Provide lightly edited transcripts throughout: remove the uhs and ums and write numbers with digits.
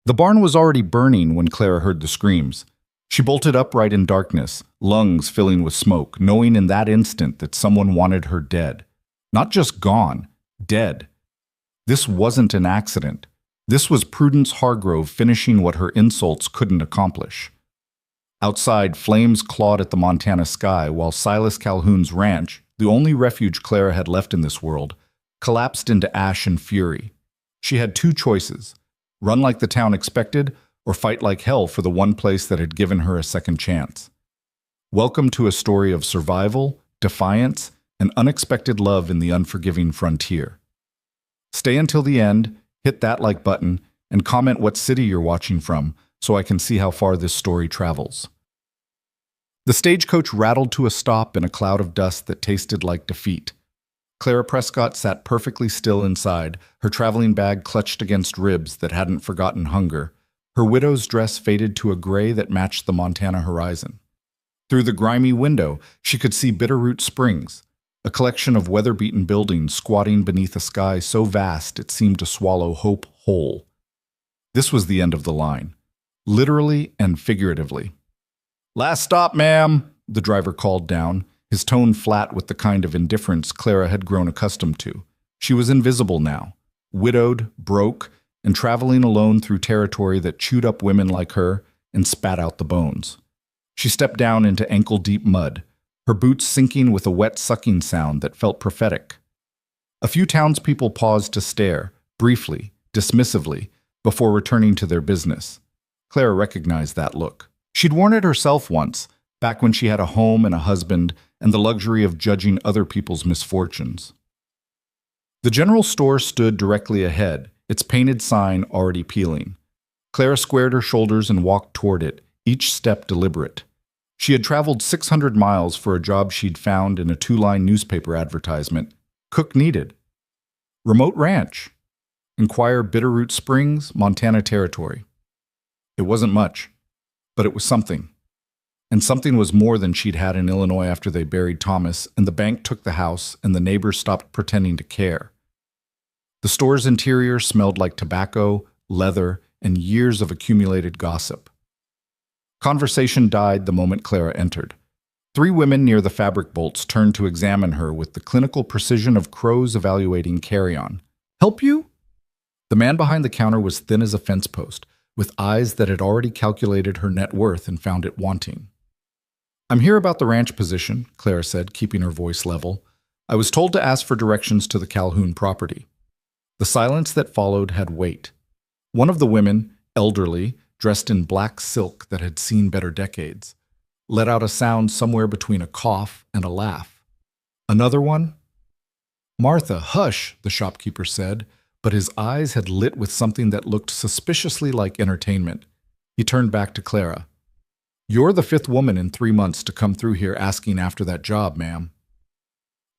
The barn was already burning when Clara heard the screams. She bolted upright in darkness, lungs filling with smoke, knowing in that instant that someone wanted her dead. Not just gone, dead. This wasn't an accident. This was Prudence Hargrove finishing what her insults couldn't accomplish. Outside, flames clawed at the Montana sky while Silas Calhoun's ranch, the only refuge Clara had left in this world, collapsed into ash and fury. She had two choices: run like the town expected, or fight like hell for the one place that had given her a second chance. Welcome to a story of survival, defiance, and unexpected love in the unforgiving frontier. Stay until the end, hit that like button, and comment what city you're watching from so I can see how far this story travels. The stagecoach rattled to a stop in a cloud of dust that tasted like defeat. Clara Prescott sat perfectly still inside, her traveling bag clutched against ribs that hadn't forgotten hunger. Her widow's dress faded to a gray that matched the Montana horizon. Through the grimy window, she could see Bitterroot Springs, a collection of weather-beaten buildings squatting beneath a sky so vast it seemed to swallow hope whole. This was the end of the line, literally and figuratively. "Last stop, ma'am," the driver called down, his tone flat with the kind of indifference Clara had grown accustomed to. She was invisible now, widowed, broke, and traveling alone through territory that chewed up women like her and spat out the bones. She stepped down into ankle-deep mud, her boots sinking with a wet sucking sound that felt prophetic. A few townspeople paused to stare, briefly, dismissively, before returning to their business. Clara recognized that look. She'd worn it herself once, back when she had a home and a husband and the luxury of judging other people's misfortunes. The general store stood directly ahead, its painted sign already peeling. Clara squared her shoulders and walked toward it, each step deliberate. She had traveled 600 miles for a job she'd found in a two-line newspaper advertisement. Cook needed. Remote ranch. Inquire Bitterroot Springs, Montana Territory. It wasn't much, but it was something. And something was more than she'd had in Illinois after they buried Thomas, and the bank took the house, and the neighbors stopped pretending to care. The store's interior smelled like tobacco, leather, and years of accumulated gossip. Conversation died the moment Clara entered. Three women near the fabric bolts turned to examine her with the clinical precision of crows evaluating carrion. "Help you?" The man behind the counter was thin as a fence post, with eyes that had already calculated her net worth and found it wanting. "I'm here about the ranch position," Clara said, keeping her voice level. "I was told to ask for directions to the Calhoun property." The silence that followed had weight. One of the women, elderly, dressed in black silk that had seen better decades, let out a sound somewhere between a cough and a laugh. Another one? "Martha, hush," the shopkeeper said, but his eyes had lit with something that looked suspiciously like entertainment. He turned back to Clara. "You're the fifth woman in 3 months to come through here asking after that job, ma'am."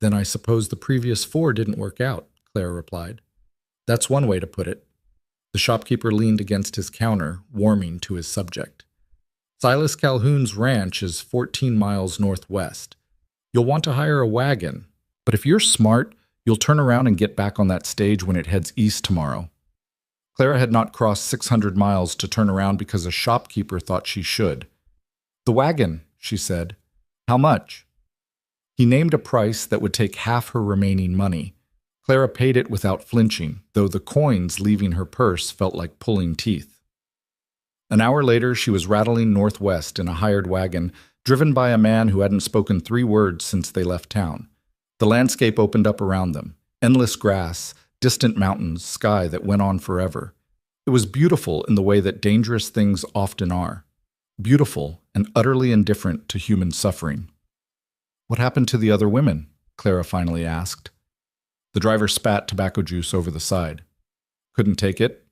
"Then I suppose the previous 4 didn't work out," Clara replied. "That's one way to put it." The shopkeeper leaned against his counter, warming to his subject. "Silas Calhoun's ranch is 14 miles northwest. You'll want to hire a wagon, but if you're smart, you'll turn around and get back on that stage when it heads east tomorrow." Clara had not crossed 600 miles to turn around because a shopkeeper thought she should. "The wagon," she said. "How much?" He named a price that would take half her remaining money. Clara paid it without flinching, though the coins leaving her purse felt like pulling teeth. An hour later, she was rattling northwest in a hired wagon, driven by a man who hadn't spoken 3 words since they left town. The landscape opened up around them, endless grass, distant mountains, sky that went on forever. It was beautiful in the way that dangerous things often are. Beautiful and utterly indifferent to human suffering. "What happened to the other women?" Clara finally asked. The driver spat tobacco juice over the side. "Couldn't take it?"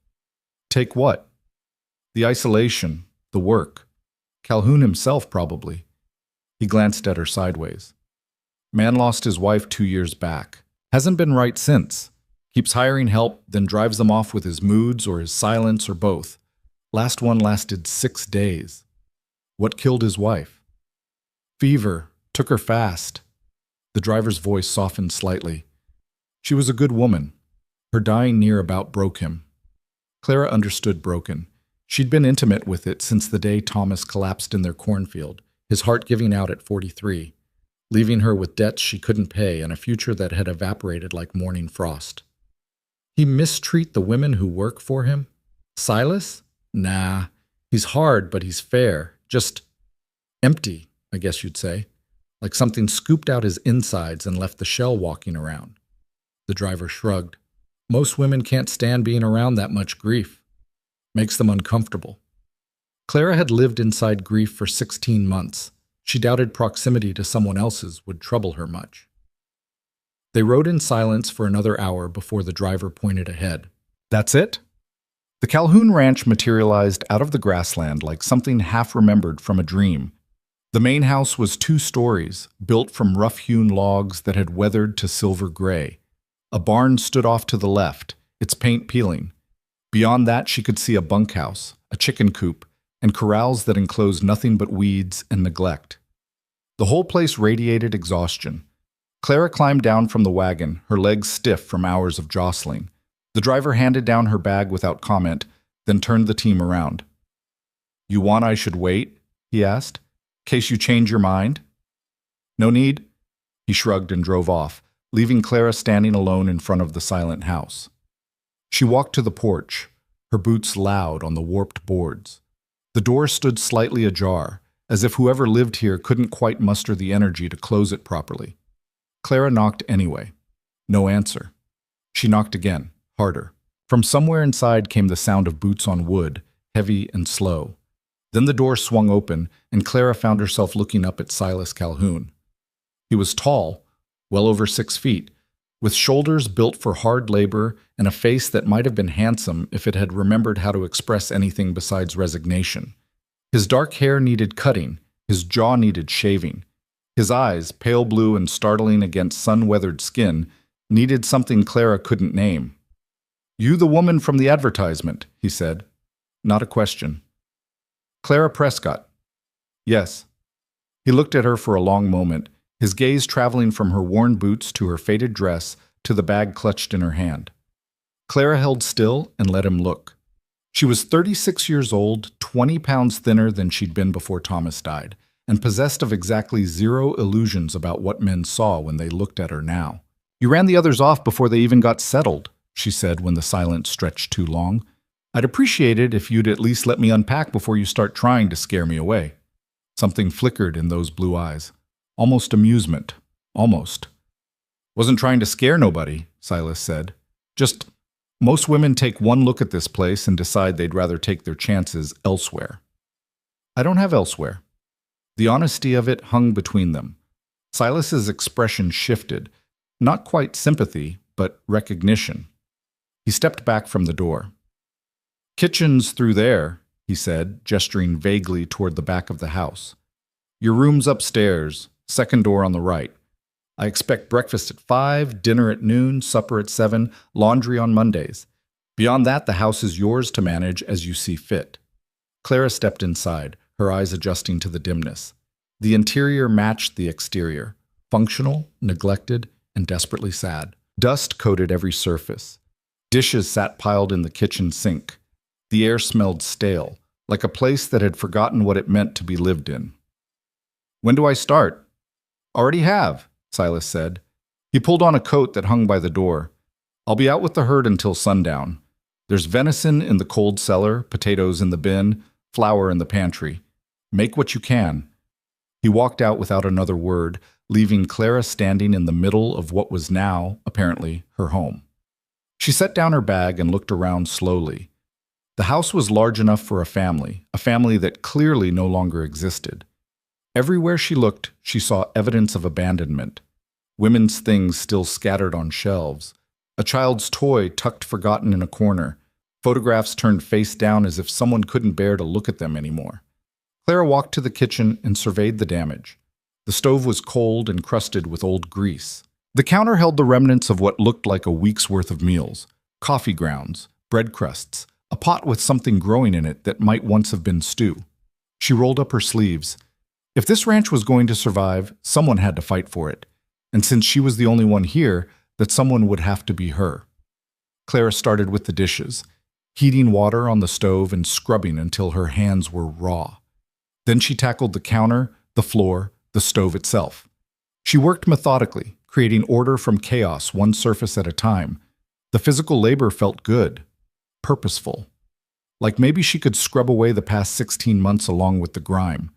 "Take what?" "The isolation, the work. Calhoun himself, probably." He glanced at her sideways. "Man lost his wife 2 years back. Hasn't been right since. Keeps hiring help, then drives them off with his moods or his silence or both. Last one lasted 6 days. What killed his wife?" "Fever. Took her fast." The driver's voice softened slightly. "She was a good woman. Her dying near about broke him." Clara understood broken. She'd been intimate with it since the day Thomas collapsed in their cornfield, his heart giving out at 43, leaving her with debts she couldn't pay and a future that had evaporated like morning frost. He mistreat the women who work for him? Silas? Nah, he's hard, but he's fair. Just empty, I guess you'd say. Like something scooped out his insides and left the shell walking around. The driver shrugged. Most women can't stand being around that much grief. Makes them uncomfortable. Clara had lived inside grief for 16 months. She doubted proximity to someone else's would trouble her much. They rode in silence for another hour before the driver pointed ahead. That's it? The Calhoun Ranch materialized out of the grassland like something half-remembered from a dream. The main house was 2 stories, built from rough-hewn logs that had weathered to silver gray. A barn stood off to the left, its paint peeling. Beyond that, she could see a bunkhouse, a chicken coop, and corrals that enclosed nothing but weeds and neglect. The whole place radiated exhaustion. Clara climbed down from the wagon, her legs stiff from hours of jostling. The driver handed down her bag without comment, then turned the team around. "You want I should wait?" he asked. "Case you change your mind?" "No need." He shrugged and drove off, leaving Clara standing alone in front of the silent house. She walked to the porch, her boots loud on the warped boards. The door stood slightly ajar, as if whoever lived here couldn't quite muster the energy to close it properly. Clara knocked anyway. No answer. She knocked again, harder. From somewhere inside came the sound of boots on wood, heavy and slow. Then the door swung open, and Clara found herself looking up at Silas Calhoun. He was tall, well over 6 feet, with shoulders built for hard labor and a face that might have been handsome if it had remembered how to express anything besides resignation. His dark hair needed cutting, his jaw needed shaving. His eyes, pale blue and startling against sun-weathered skin, needed something Clara couldn't name. "You the woman from the advertisement," he said. Not a question. "Clara Prescott." "Yes." He looked at her for a long moment, his gaze traveling from her worn boots to her faded dress to the bag clutched in her hand. Clara held still and let him look. She was 36 years old, 20 pounds thinner than she'd been before Thomas died, and possessed of exactly 0 illusions about what men saw when they looked at her now. "You ran the others off before they even got settled," she said when the silence stretched too long. "I'd appreciate it if you'd at least let me unpack before you start trying to scare me away." Something flickered in those blue eyes. Almost amusement. Almost. "Wasn't trying to scare nobody," Silas said. "Just, most women take one look at this place and decide they'd rather take their chances elsewhere." "I don't have elsewhere." The honesty of it hung between them. Silas's expression shifted, not quite sympathy, but recognition. He stepped back from the door. "Kitchen's through there," he said, gesturing vaguely toward the back of the house. "Your room's upstairs, second door on the right. I expect breakfast at 5, dinner at noon, supper at 7, laundry on Mondays. Beyond that, the house is yours to manage as you see fit." Clara stepped inside, her eyes adjusting to the dimness. The interior matched the exterior, functional, neglected, and desperately sad. Dust coated every surface. Dishes sat piled in the kitchen sink. The air smelled stale, like a place that had forgotten what it meant to be lived in. "When do I start?" "Already have," Silas said. He pulled on a coat that hung by the door. "I'll be out with the herd until sundown. There's venison in the cold cellar, potatoes in the bin, flour in the pantry. Make what you can." He walked out without another word, leaving Clara standing in the middle of what was now, apparently, her home. She set down her bag and looked around slowly. The house was large enough for a family that clearly no longer existed. Everywhere she looked, she saw evidence of abandonment. Women's things still scattered on shelves. A child's toy tucked forgotten in a corner. Photographs turned face down as if someone couldn't bear to look at them anymore. Clara walked to the kitchen and surveyed the damage. The stove was cold and crusted with old grease. The counter held the remnants of what looked like a week's worth of meals. Coffee grounds, bread crusts, a pot with something growing in it that might once have been stew. She rolled up her sleeves. If this ranch was going to survive, someone had to fight for it. And since she was the only one here, that someone would have to be her. Clara started with the dishes. heating water on the stove and scrubbing until her hands were raw. Then she tackled the counter, the floor, the stove itself. She worked methodically, creating order from chaos one surface at a time. The physical labor felt good, purposeful. Like maybe she could scrub away the past 16 months along with the grime.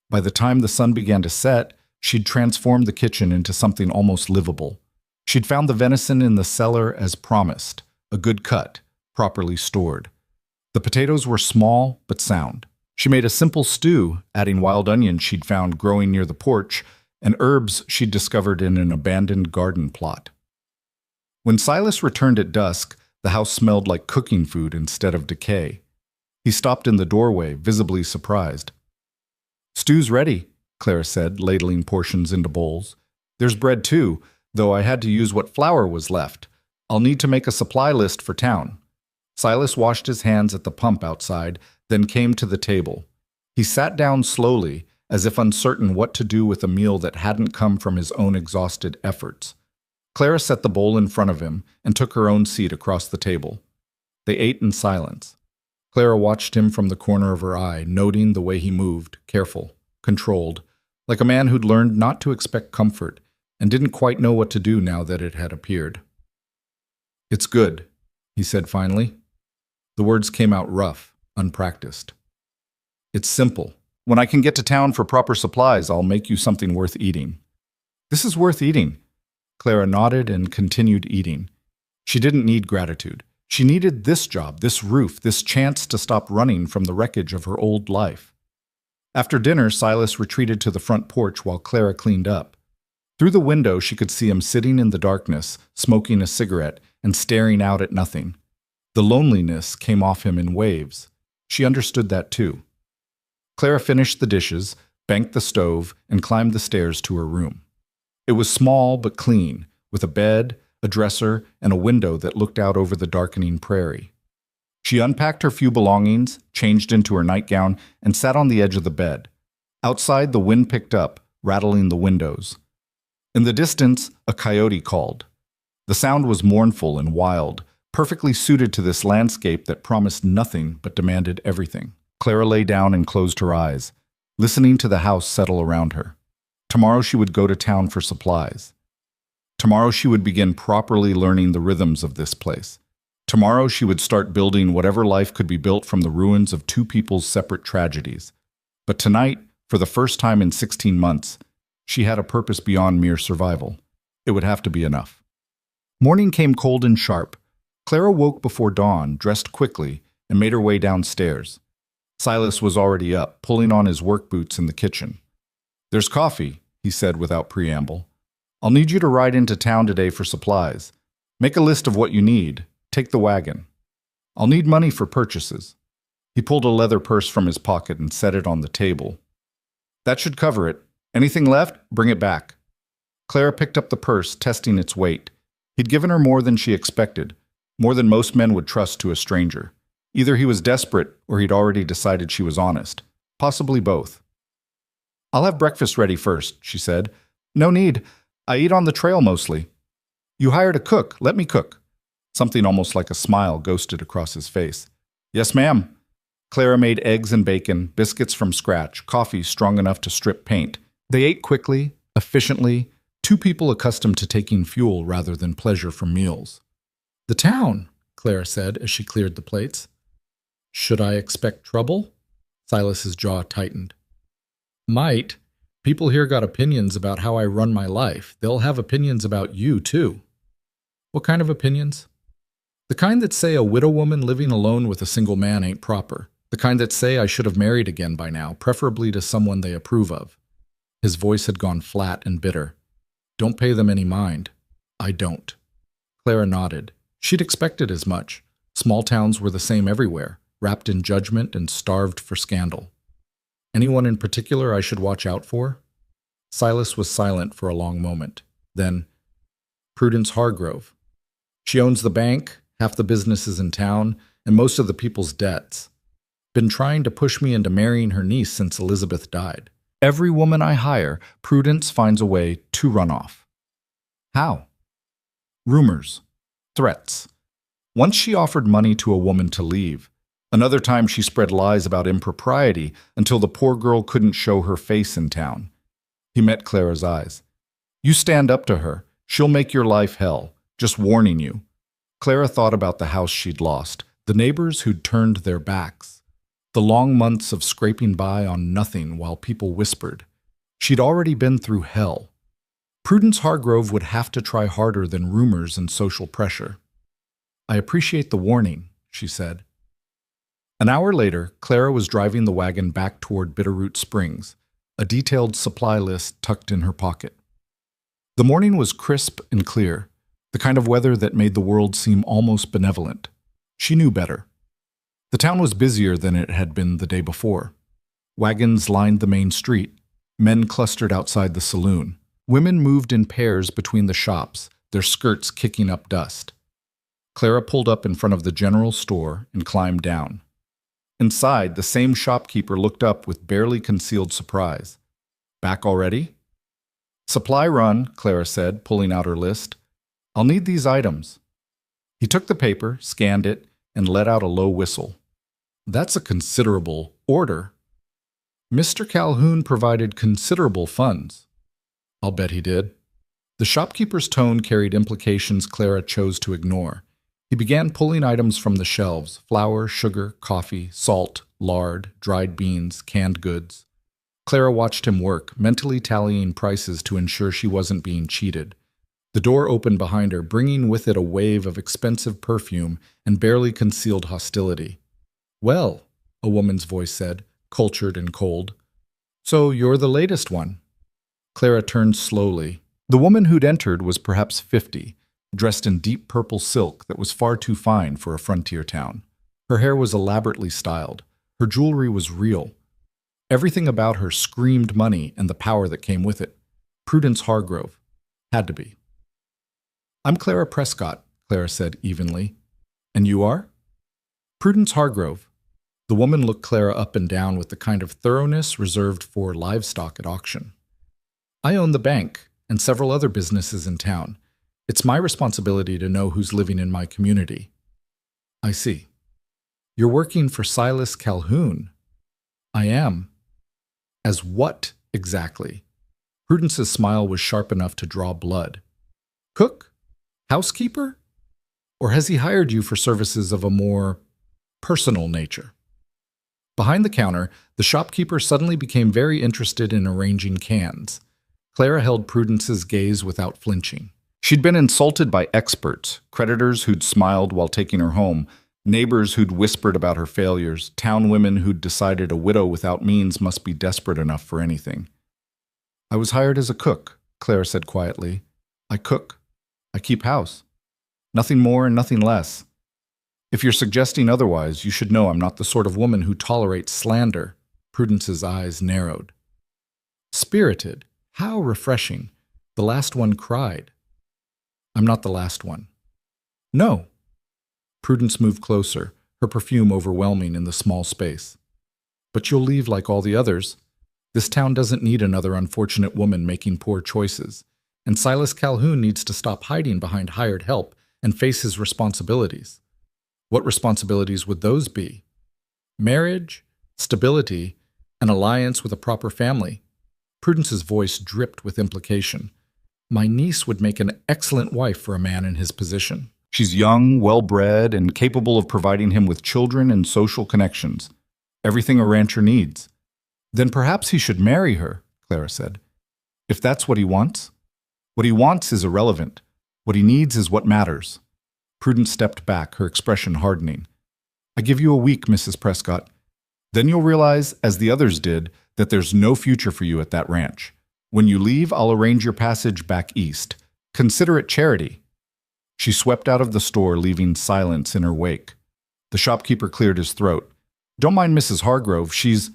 By the time the sun began to set, she'd transformed the kitchen into something almost livable. She'd found the venison in the cellar as promised, a good cut, properly stored. The potatoes were small but sound. She made a simple stew, adding wild onions she'd found growing near the porch and herbs she'd discovered in an abandoned garden plot. When Silas returned at dusk, the house smelled like cooking food instead of decay. He stopped in the doorway, visibly surprised. "Stew's ready," Clara said, ladling portions into bowls. "There's bread too, though I had to use what flour was left. I'll need to make a supply list for town." Silas washed his hands at the pump outside, then came to the table. He sat down slowly, as if uncertain what to do with a meal that hadn't come from his own exhausted efforts. Clara set the bowl in front of him and took her own seat across the table. They ate in silence. Clara watched him from the corner of her eye, noting the way he moved, careful, controlled, like a man who'd learned not to expect comfort and didn't quite know what to do now that it had appeared. "It's good," he said finally. The words came out rough, unpracticed. "It's simple. When I can get to town for proper supplies, I'll make you something worth eating." "This is worth eating." Clara nodded and continued eating. She didn't need gratitude. She needed this job, this roof, this chance to stop running from the wreckage of her old life. After dinner, Silas retreated to the front porch while Clara cleaned up. Through the window, she could see him sitting in the darkness, smoking a cigarette and staring out at nothing. The loneliness came off him in waves. She understood that too. Clara finished the dishes, banked the stove, and climbed the stairs to her room. It was small but clean, with a bed, a dresser, and a window that looked out over the darkening prairie. She unpacked her few belongings, changed into her nightgown, and sat on the edge of the bed. Outside, the wind picked up, rattling the windows. In the distance, a coyote called. The sound was mournful and wild, perfectly suited to this landscape that promised nothing but demanded everything. Clara lay down and closed her eyes, listening to the house settle around her. Tomorrow she would go to town for supplies. Tomorrow she would begin properly learning the rhythms of this place. Tomorrow she would start building whatever life could be built from the ruins of two people's separate tragedies. But tonight, for the first time in 16 months, she had a purpose beyond mere survival. It would have to be enough. Morning came cold and sharp. Clara woke before dawn, dressed quickly, and made her way downstairs. Silas was already up, pulling on his work boots in the kitchen. "There's coffee," he said without preamble. "I'll need you to ride into town today for supplies. Make a list of what you need. Take the wagon. I'll need money for purchases." He pulled a leather purse from his pocket and set it on the table. "That should cover it. Anything left, bring it back." Clara picked up the purse, testing its weight. He'd given her more than she expected, more than most men would trust to a stranger. Either he was desperate or he'd already decided she was honest. Possibly both. "I'll have breakfast ready first," she said. "No need. I eat on the trail mostly." "You hired a cook. Let me cook." Something almost like a smile ghosted across his face. "Yes, ma'am." Clara made eggs and bacon, biscuits from scratch, coffee strong enough to strip paint. They ate quickly, efficiently, two people accustomed to taking fuel rather than pleasure from meals. "The town," Clara said as she cleared the plates. "Should I expect trouble?" Silas's jaw tightened. "Might. People here got opinions about how I run my life. They'll have opinions about you, too." "What kind of opinions?" "The kind that say a widow woman living alone with a single man ain't proper. The kind that say I should have married again by now, preferably to someone they approve of." His voice had gone flat and bitter. "Don't pay them any mind." "I don't." Clara nodded. She'd expected as much. Small towns were the same everywhere, wrapped in judgment and starved for scandal. "Anyone in particular I should watch out for?" Silas was silent for a long moment. Then, "Prudence Hargrove. She owns the bank, half the businesses in town, and most of the people's debts. Been trying to push me into marrying her niece since Elizabeth died. Every woman I hire, Prudence finds a way to run off." "How?" "Rumors. Threats. Once she offered money to a woman to leave. Another time she spread lies about impropriety until the poor girl couldn't show her face in town. He met Clara's eyes. You stand up to her. She'll make your life hell. Just warning you. Clara thought about the house she'd lost, the neighbors who'd turned their backs, the long months of scraping by on nothing while people whispered. She'd already been through hell. Prudence Hargrove would have to try harder than rumors and social pressure. I appreciate the warning, she said. An hour later, Clara was driving the wagon back toward Bitterroot Springs, a detailed supply list tucked in her pocket. The morning was crisp and clear, the kind of weather that made the world seem almost benevolent. She knew better. The town was busier than it had been the day before. Wagons lined the main street. Men clustered outside the saloon. Women moved in pairs between the shops, their skirts kicking up dust. Clara pulled up in front of the general store and climbed down. Inside, the same shopkeeper looked up with barely concealed surprise. Back already? Supply run, Clara said, pulling out her list. I'll need these items. He took the paper, scanned it, and let out a low whistle. That's a considerable order. Mr. Calhoun provided considerable funds. I'll bet he did. The shopkeeper's tone carried implications Clara chose to ignore. He began pulling items from the shelves: flour, sugar, coffee, salt, lard, dried beans, canned goods. Clara watched him work, mentally tallying prices to ensure she wasn't being cheated. The door opened behind her, bringing with it a wave of expensive perfume and barely concealed hostility. Well, a woman's voice said, cultured and cold. So you're the latest one. Clara turned slowly. The woman who'd entered was perhaps 50, dressed in deep purple silk that was far too fine for a frontier town. Her hair was elaborately styled. Her jewelry was real. Everything about her screamed money and the power that came with it. Prudence Hargrove. Had to be. I'm Clara Prescott, Clara said evenly. And you are? Prudence Hargrove. The woman looked Clara up and down with the kind of thoroughness reserved for livestock at auction. I own the bank and several other businesses in town. It's my responsibility to know who's living in my community. I see. You're working for Silas Calhoun. I am. As what, exactly? Prudence's smile was sharp enough to draw blood. Cook? Housekeeper? Or has he hired you for services of a more personal nature? Behind the counter, the shopkeeper suddenly became very interested in arranging cans. Clara held Prudence's gaze without flinching. She'd been insulted by experts, creditors who'd smiled while taking her home, neighbors who'd whispered about her failures, town women who'd decided a widow without means must be desperate enough for anything. I was hired as a cook, Clara said quietly. I cook. I keep house. Nothing more and nothing less. If you're suggesting otherwise, you should know I'm not the sort of woman who tolerates slander. Prudence's eyes narrowed. Spirited. How refreshing. The last one cried. I'm not the last one. No. Prudence moved closer, her perfume overwhelming in the small space. But you'll leave like all the others. This town doesn't need another unfortunate woman making poor choices, and Silas Calhoun needs to stop hiding behind hired help and face his responsibilities. What responsibilities would those be? Marriage, stability, an alliance with a proper family. Prudence's voice dripped with implication. My niece would make an excellent wife for a man in his position. She's young, well-bred, and capable of providing him with children and social connections. Everything a rancher needs. Then perhaps he should marry her, Clara said. If that's what he wants? What he wants is irrelevant. What he needs is what matters. Prudence stepped back, her expression hardening. I give you a week, Mrs. Prescott. Then you'll realize, as the others did, that there's no future for you at that ranch. When you leave, I'll arrange your passage back east. Consider it charity. She swept out of the store, leaving silence in her wake. The shopkeeper cleared his throat. Don't mind Mrs. Hargrove, she's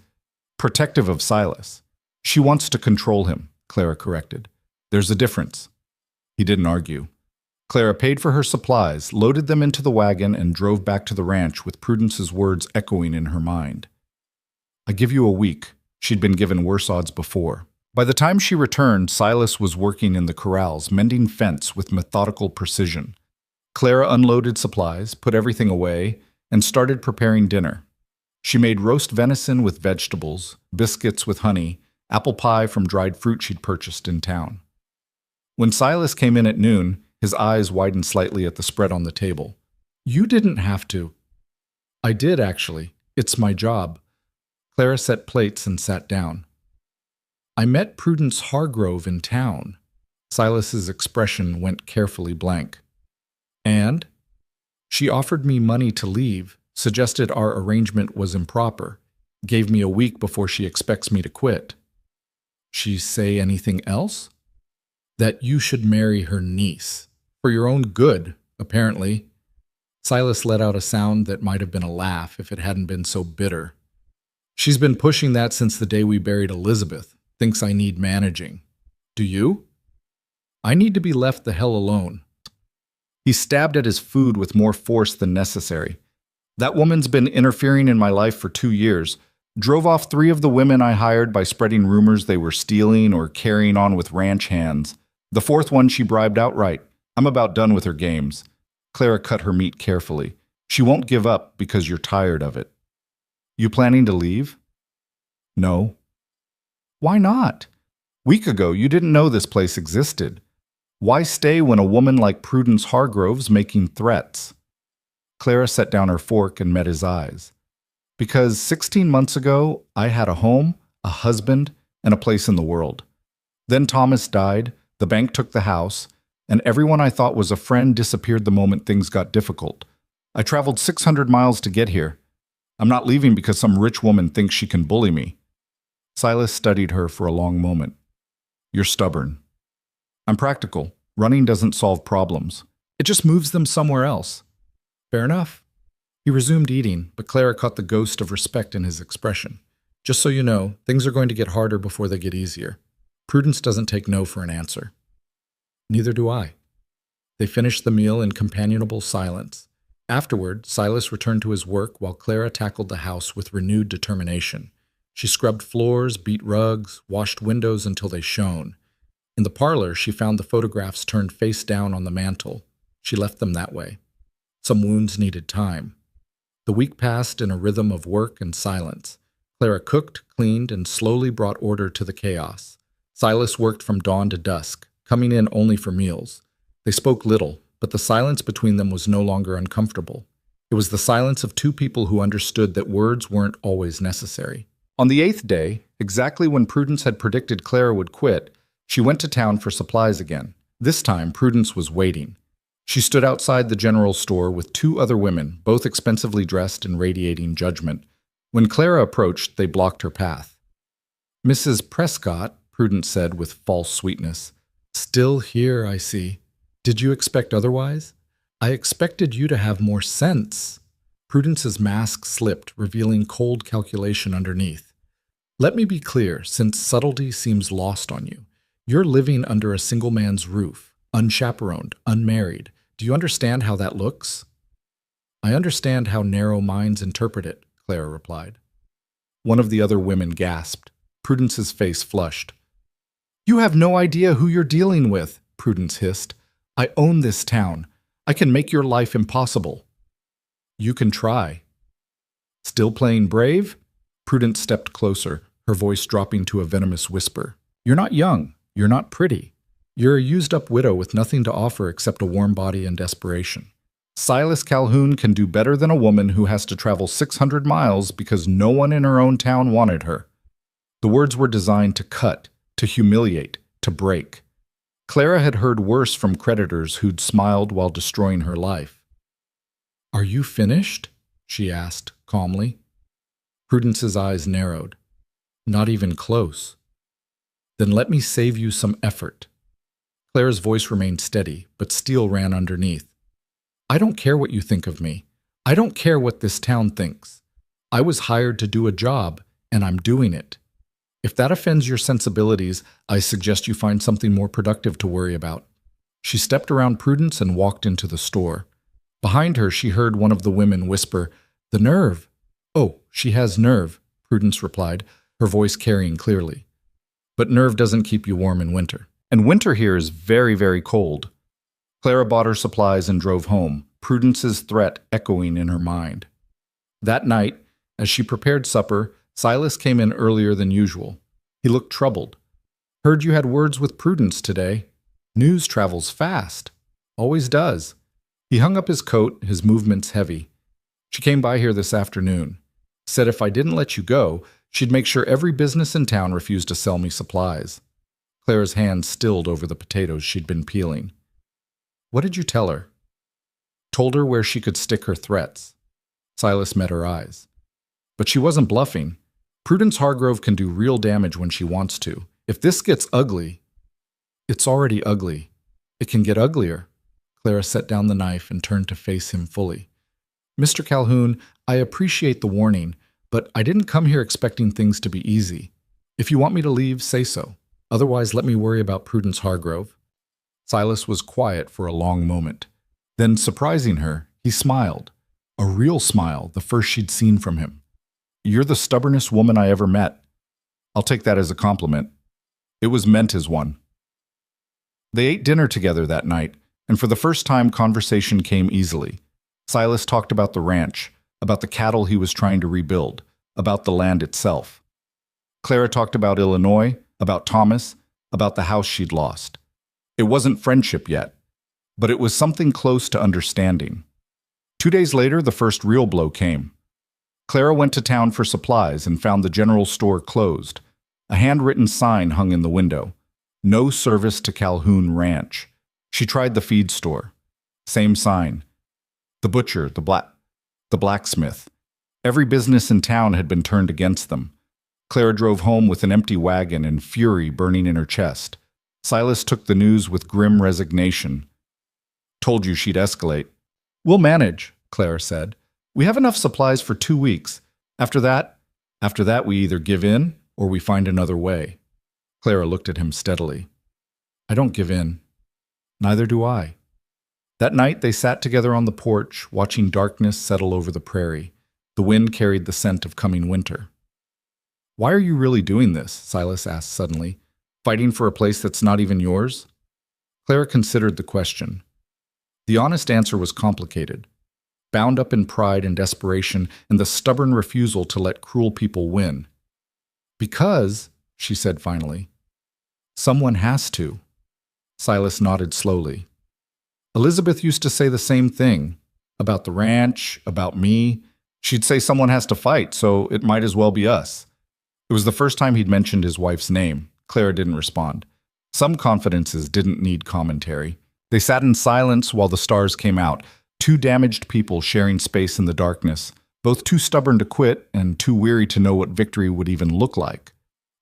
protective of Silas. She wants to control him, Clara corrected. There's a difference. He didn't argue. Clara paid for her supplies, loaded them into the wagon, and drove back to the ranch with Prudence's words echoing in her mind. I give you a week. She'd been given worse odds before. By the time she returned, Silas was working in the corrals, mending fence with methodical precision. Clara unloaded supplies, put everything away, and started preparing dinner. She made roast venison with vegetables, biscuits with honey, apple pie from dried fruit she'd purchased in town. When Silas came in at noon, his eyes widened slightly at the spread on the table. "You didn't have to." "I did, actually. It's my job." Clara set plates and sat down. "I met Prudence Hargrove in town." Silas's expression went carefully blank. "And?" "She offered me money to leave, suggested our arrangement was improper, gave me a week before she expects me to quit." "She say anything else?" "That you should marry her niece. For your own good, apparently." Silas let out a sound that might have been a laugh if it hadn't been so bitter. "She's been pushing that since the day we buried Elizabeth. Thinks I need managing. Do you?" "I need to be left the hell alone." He stabbed at his food with more force than necessary. "That woman's been interfering in my life for 2 years. Drove off 3 of the women I hired by spreading rumors they were stealing or carrying on with ranch hands. The 4th one she bribed outright. I'm about done with her games." Clara cut her meat carefully. "She won't give up because you're tired of it." "You planning to leave?" "No." "Why not? Week ago you didn't know this place existed. Why stay when a woman like Prudence Hargrove's making threats?" Clara set down her fork and met his eyes. "Because 16 months ago I had a home, a husband, and a place in the world. Then Thomas died, the bank took the house, and everyone I thought was a friend disappeared the moment things got difficult. I traveled 600 miles to get here. I'm not leaving because some rich woman thinks she can bully me." Silas studied her for a long moment. "You're stubborn." "I'm practical. Running doesn't solve problems. It just moves them somewhere else." "Fair enough." He resumed eating, but Clara caught the ghost of respect in his expression. "Just so you know, things are going to get harder before they get easier. Prudence doesn't take no for an answer." "Neither do I." They finished the meal in companionable silence. Afterward, Silas returned to his work while Clara tackled the house with renewed determination. She scrubbed floors, beat rugs, washed windows until they shone. In the parlor, she found the photographs turned face down on the mantel. She left them that way. Some wounds needed time. The week passed in a rhythm of work and silence. Clara cooked, cleaned, and slowly brought order to the chaos. Silas worked from dawn to dusk, coming in only for meals. They spoke little, but the silence between them was no longer uncomfortable. It was the silence of 2 people who understood that words weren't always necessary. On the 8th day, exactly when Prudence had predicted Clara would quit, she went to town for supplies again. This time, Prudence was waiting. She stood outside the general store with 2 other women, both expensively dressed and radiating judgment. When Clara approached, they blocked her path. "Mrs. Prescott," Prudence said with false sweetness. "Still here, I see. Did you expect otherwise? I expected you to have more sense." Prudence's mask slipped, revealing cold calculation underneath. "Let me be clear, since subtlety seems lost on you. You're living under a single man's roof, unchaperoned, unmarried. Do you understand how that looks?" "I understand how narrow minds interpret it," Clara replied. One of the other women gasped. Prudence's face flushed. "You have no idea who you're dealing with," Prudence hissed. "I own this town. I can make your life impossible." "You can try." "Still playing brave?" Prudence stepped closer, her voice dropping to a venomous whisper. "You're not young. You're not pretty. You're a used-up widow with nothing to offer except a warm body and desperation. Silas Calhoun can do better than a woman who has to travel 600 miles because no one in her own town wanted her." The words were designed to cut, to humiliate, to break. Clara had heard worse from creditors who'd smiled while destroying her life. "Are you finished?" she asked, calmly. Prudence's eyes narrowed. "Not even close." "Then let me save you some effort." Clara's voice remained steady, but steel ran underneath. "I don't care what you think of me. I don't care what this town thinks. I was hired to do a job, and I'm doing it. If that offends your sensibilities, I suggest you find something more productive to worry about." She stepped around Prudence and walked into the store. Behind her, she heard one of the women whisper, "The nerve." "Oh, she has nerve," Prudence replied, her voice carrying clearly. "But nerve doesn't keep you warm in winter. And winter here is very, very cold." Clara bought her supplies and drove home, Prudence's threat echoing in her mind. That night, as she prepared supper, Silas came in earlier than usual. He looked troubled. "Heard you had words with Prudence today. News travels fast. Always does." He hung up his coat, his movements heavy. "She came by here this afternoon. Said if I didn't let you go, she'd make sure every business in town refused to sell me supplies." Clara's hand stilled over the potatoes she'd been peeling. "What did you tell her?" "Told her where she could stick her threats." Silas met her eyes. "But she wasn't bluffing. Prudence Hargrove can do real damage when she wants to. If this gets ugly—" "It's already ugly. It can get uglier." Clara set down the knife and turned to face him fully. "Mr. Calhoun, I appreciate the warning, but I didn't come here expecting things to be easy. If you want me to leave, say so. Otherwise, let me worry about Prudence Hargrove." Silas was quiet for a long moment. Then, surprising her, he smiled. A real smile, the first she'd seen from him. "You're the stubbornest woman I ever met. I'll take that as a compliment." It was meant as one. They ate dinner together that night, and for the first time conversation came easily. Silas talked about the ranch, about the cattle he was trying to rebuild, about the land itself. Clara talked about Illinois, about Thomas, about the house she'd lost. It wasn't friendship yet, but it was something close to understanding. 2 days later, the first real blow came. Clara went to town for supplies and found the general store closed. A handwritten sign hung in the window. "No service to Calhoun Ranch." She tried the feed store. Same sign. The butcher, the blacksmith. Every business in town had been turned against them. Clara drove home with an empty wagon and fury burning in her chest. Silas took the news with grim resignation. "Told you she'd escalate." "We'll manage," Clara said. "We have enough supplies for 2 weeks. After that, we either give in or we find another way." Clara looked at him steadily. "I don't give in." "Neither do I." That night they sat together on the porch, watching darkness settle over the prairie. The wind carried the scent of coming winter. "Why are you really doing this?" Silas asked suddenly. "Fighting for a place that's not even yours?" Clara considered the question. The honest answer was complicated, bound up in pride and desperation and the stubborn refusal to let cruel people win. "Because," she said finally, "someone has to." Silas nodded slowly. "Elizabeth used to say the same thing. About the ranch, about me. She'd say someone has to fight, so it might as well be us." It was the first time he'd mentioned his wife's name. Clara didn't respond. Some confidences didn't need commentary. They sat in silence while the stars came out, two damaged people sharing space in the darkness, both too stubborn to quit and too weary to know what victory would even look like.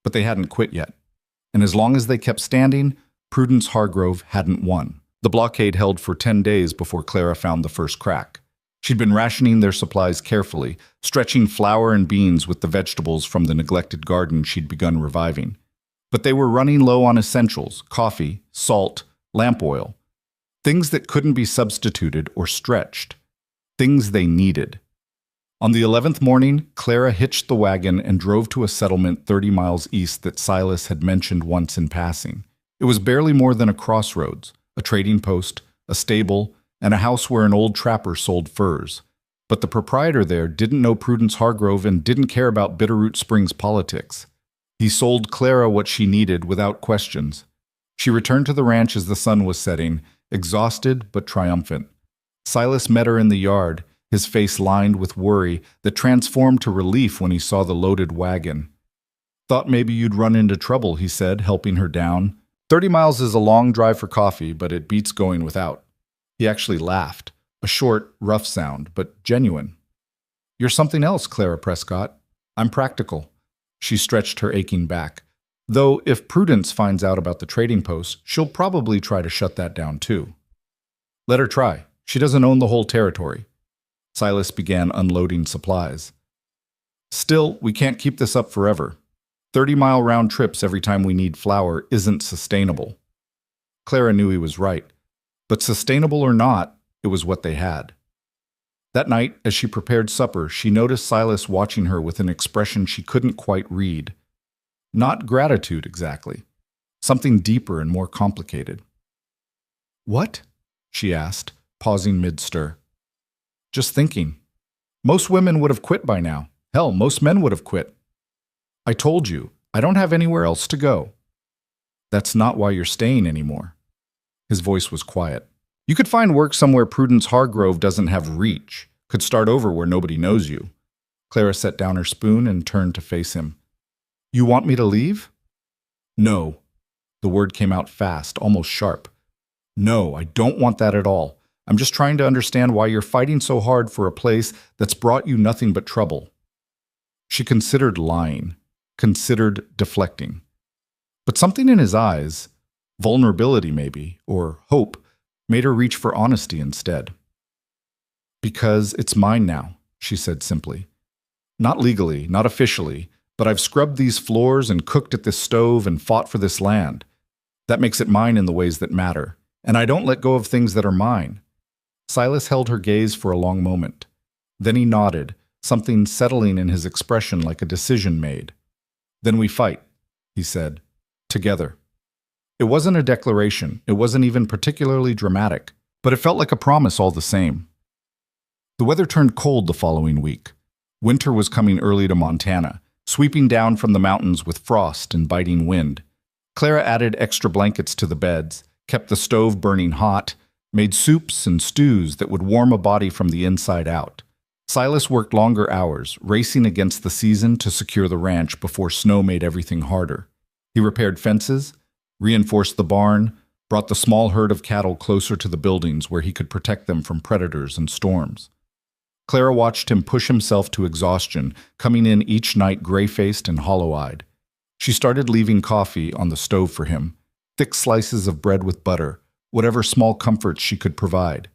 But they hadn't quit yet. And as long as they kept standing, Prudence Hargrove hadn't won. The blockade held for 10 days before Clara found the first crack. She'd been rationing their supplies carefully, stretching flour and beans with the vegetables from the neglected garden she'd begun reviving. But they were running low on essentials: coffee, salt, lamp oil. Things that couldn't be substituted or stretched. Things they needed. On the 11th morning, Clara hitched the wagon and drove to a settlement 30 miles east that Silas had mentioned once in passing. It was barely more than a crossroads, a trading post, a stable, and a house where an old trapper sold furs. But the proprietor there didn't know Prudence Hargrove and didn't care about Bitterroot Springs politics. He sold Clara what she needed without questions. She returned to the ranch as the sun was setting, exhausted but triumphant. Silas met her in the yard, his face lined with worry that transformed to relief when he saw the loaded wagon. "Thought maybe you'd run into trouble," he said, helping her down. 30 miles is a long drive for coffee, but it beats going without." He actually laughed, a short, rough sound, but genuine. "You're something else, Clara Prescott. I'm practical." She stretched her aching back. "Though if Prudence finds out about the trading post, she'll probably try to shut that down too." "Let her try. She doesn't own the whole territory." Silas began unloading supplies. "Still, we can't keep this up forever. 30-mile round trips every time we need flour isn't sustainable." Clara knew he was right. But sustainable or not, it was what they had. That night, as she prepared supper, she noticed Silas watching her with an expression she couldn't quite read. Not gratitude, exactly. Something deeper and more complicated. "What?" she asked, pausing mid-stir. Just thinking. Most women would have quit by now. Hell, most men would have quit. I told you, I don't have anywhere else to go. That's not why you're staying anymore. His voice was quiet. You could find work somewhere Prudence Hargrove doesn't have reach, could start over where nobody knows you. Clara set down her spoon and turned to face him. You want me to leave? No. The word came out fast, almost sharp. No, I don't want that at all. I'm just trying to understand why you're fighting so hard for a place that's brought you nothing but trouble. She considered lying, considered deflecting. But something in his eyes, vulnerability maybe, or hope, made her reach for honesty instead. Because it's mine now, she said simply. Not legally, not officially, but I've scrubbed these floors and cooked at this stove and fought for this land. That makes it mine in the ways that matter, and I don't let go of things that are mine. Silas held her gaze for a long moment. Then he nodded, something settling in his expression like a decision made. Then we fight, he said, together. It wasn't a declaration, it wasn't even particularly dramatic, but it felt like a promise all the same. The weather turned cold the following week. Winter was coming early to Montana, sweeping down from the mountains with frost and biting wind. Clara added extra blankets to the beds, kept the stove burning hot, made soups and stews that would warm a body from the inside out. Silas worked longer hours, racing against the season to secure the ranch before snow made everything harder. He repaired fences, reinforced the barn, brought the small herd of cattle closer to the buildings where he could protect them from predators and storms. Clara watched him push himself to exhaustion, coming in each night gray-faced and hollow-eyed. She started leaving coffee on the stove for him, thick slices of bread with butter, whatever small comforts she could provide.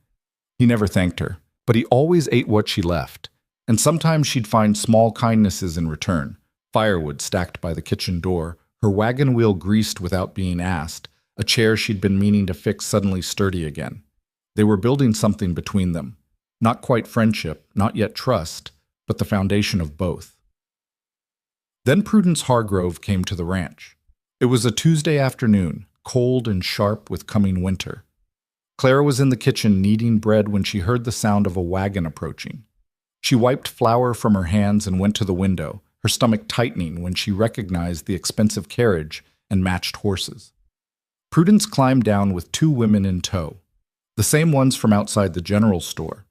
He never thanked her, but he always ate what she left, and sometimes she'd find small kindnesses in return, firewood stacked by the kitchen door, her wagon wheel greased without being asked, a chair she'd been meaning to fix suddenly sturdy again. They were building something between them. Not quite friendship, not yet trust, but the foundation of both. Then Prudence Hargrove came to the ranch. It was a Tuesday afternoon, cold and sharp with coming winter. Clara was in the kitchen kneading bread when she heard the sound of a wagon approaching. She wiped flour from her hands and went to the window, her stomach tightening when she recognized the expensive carriage and matched horses. Prudence climbed down with two women in tow, the same ones from outside the general store.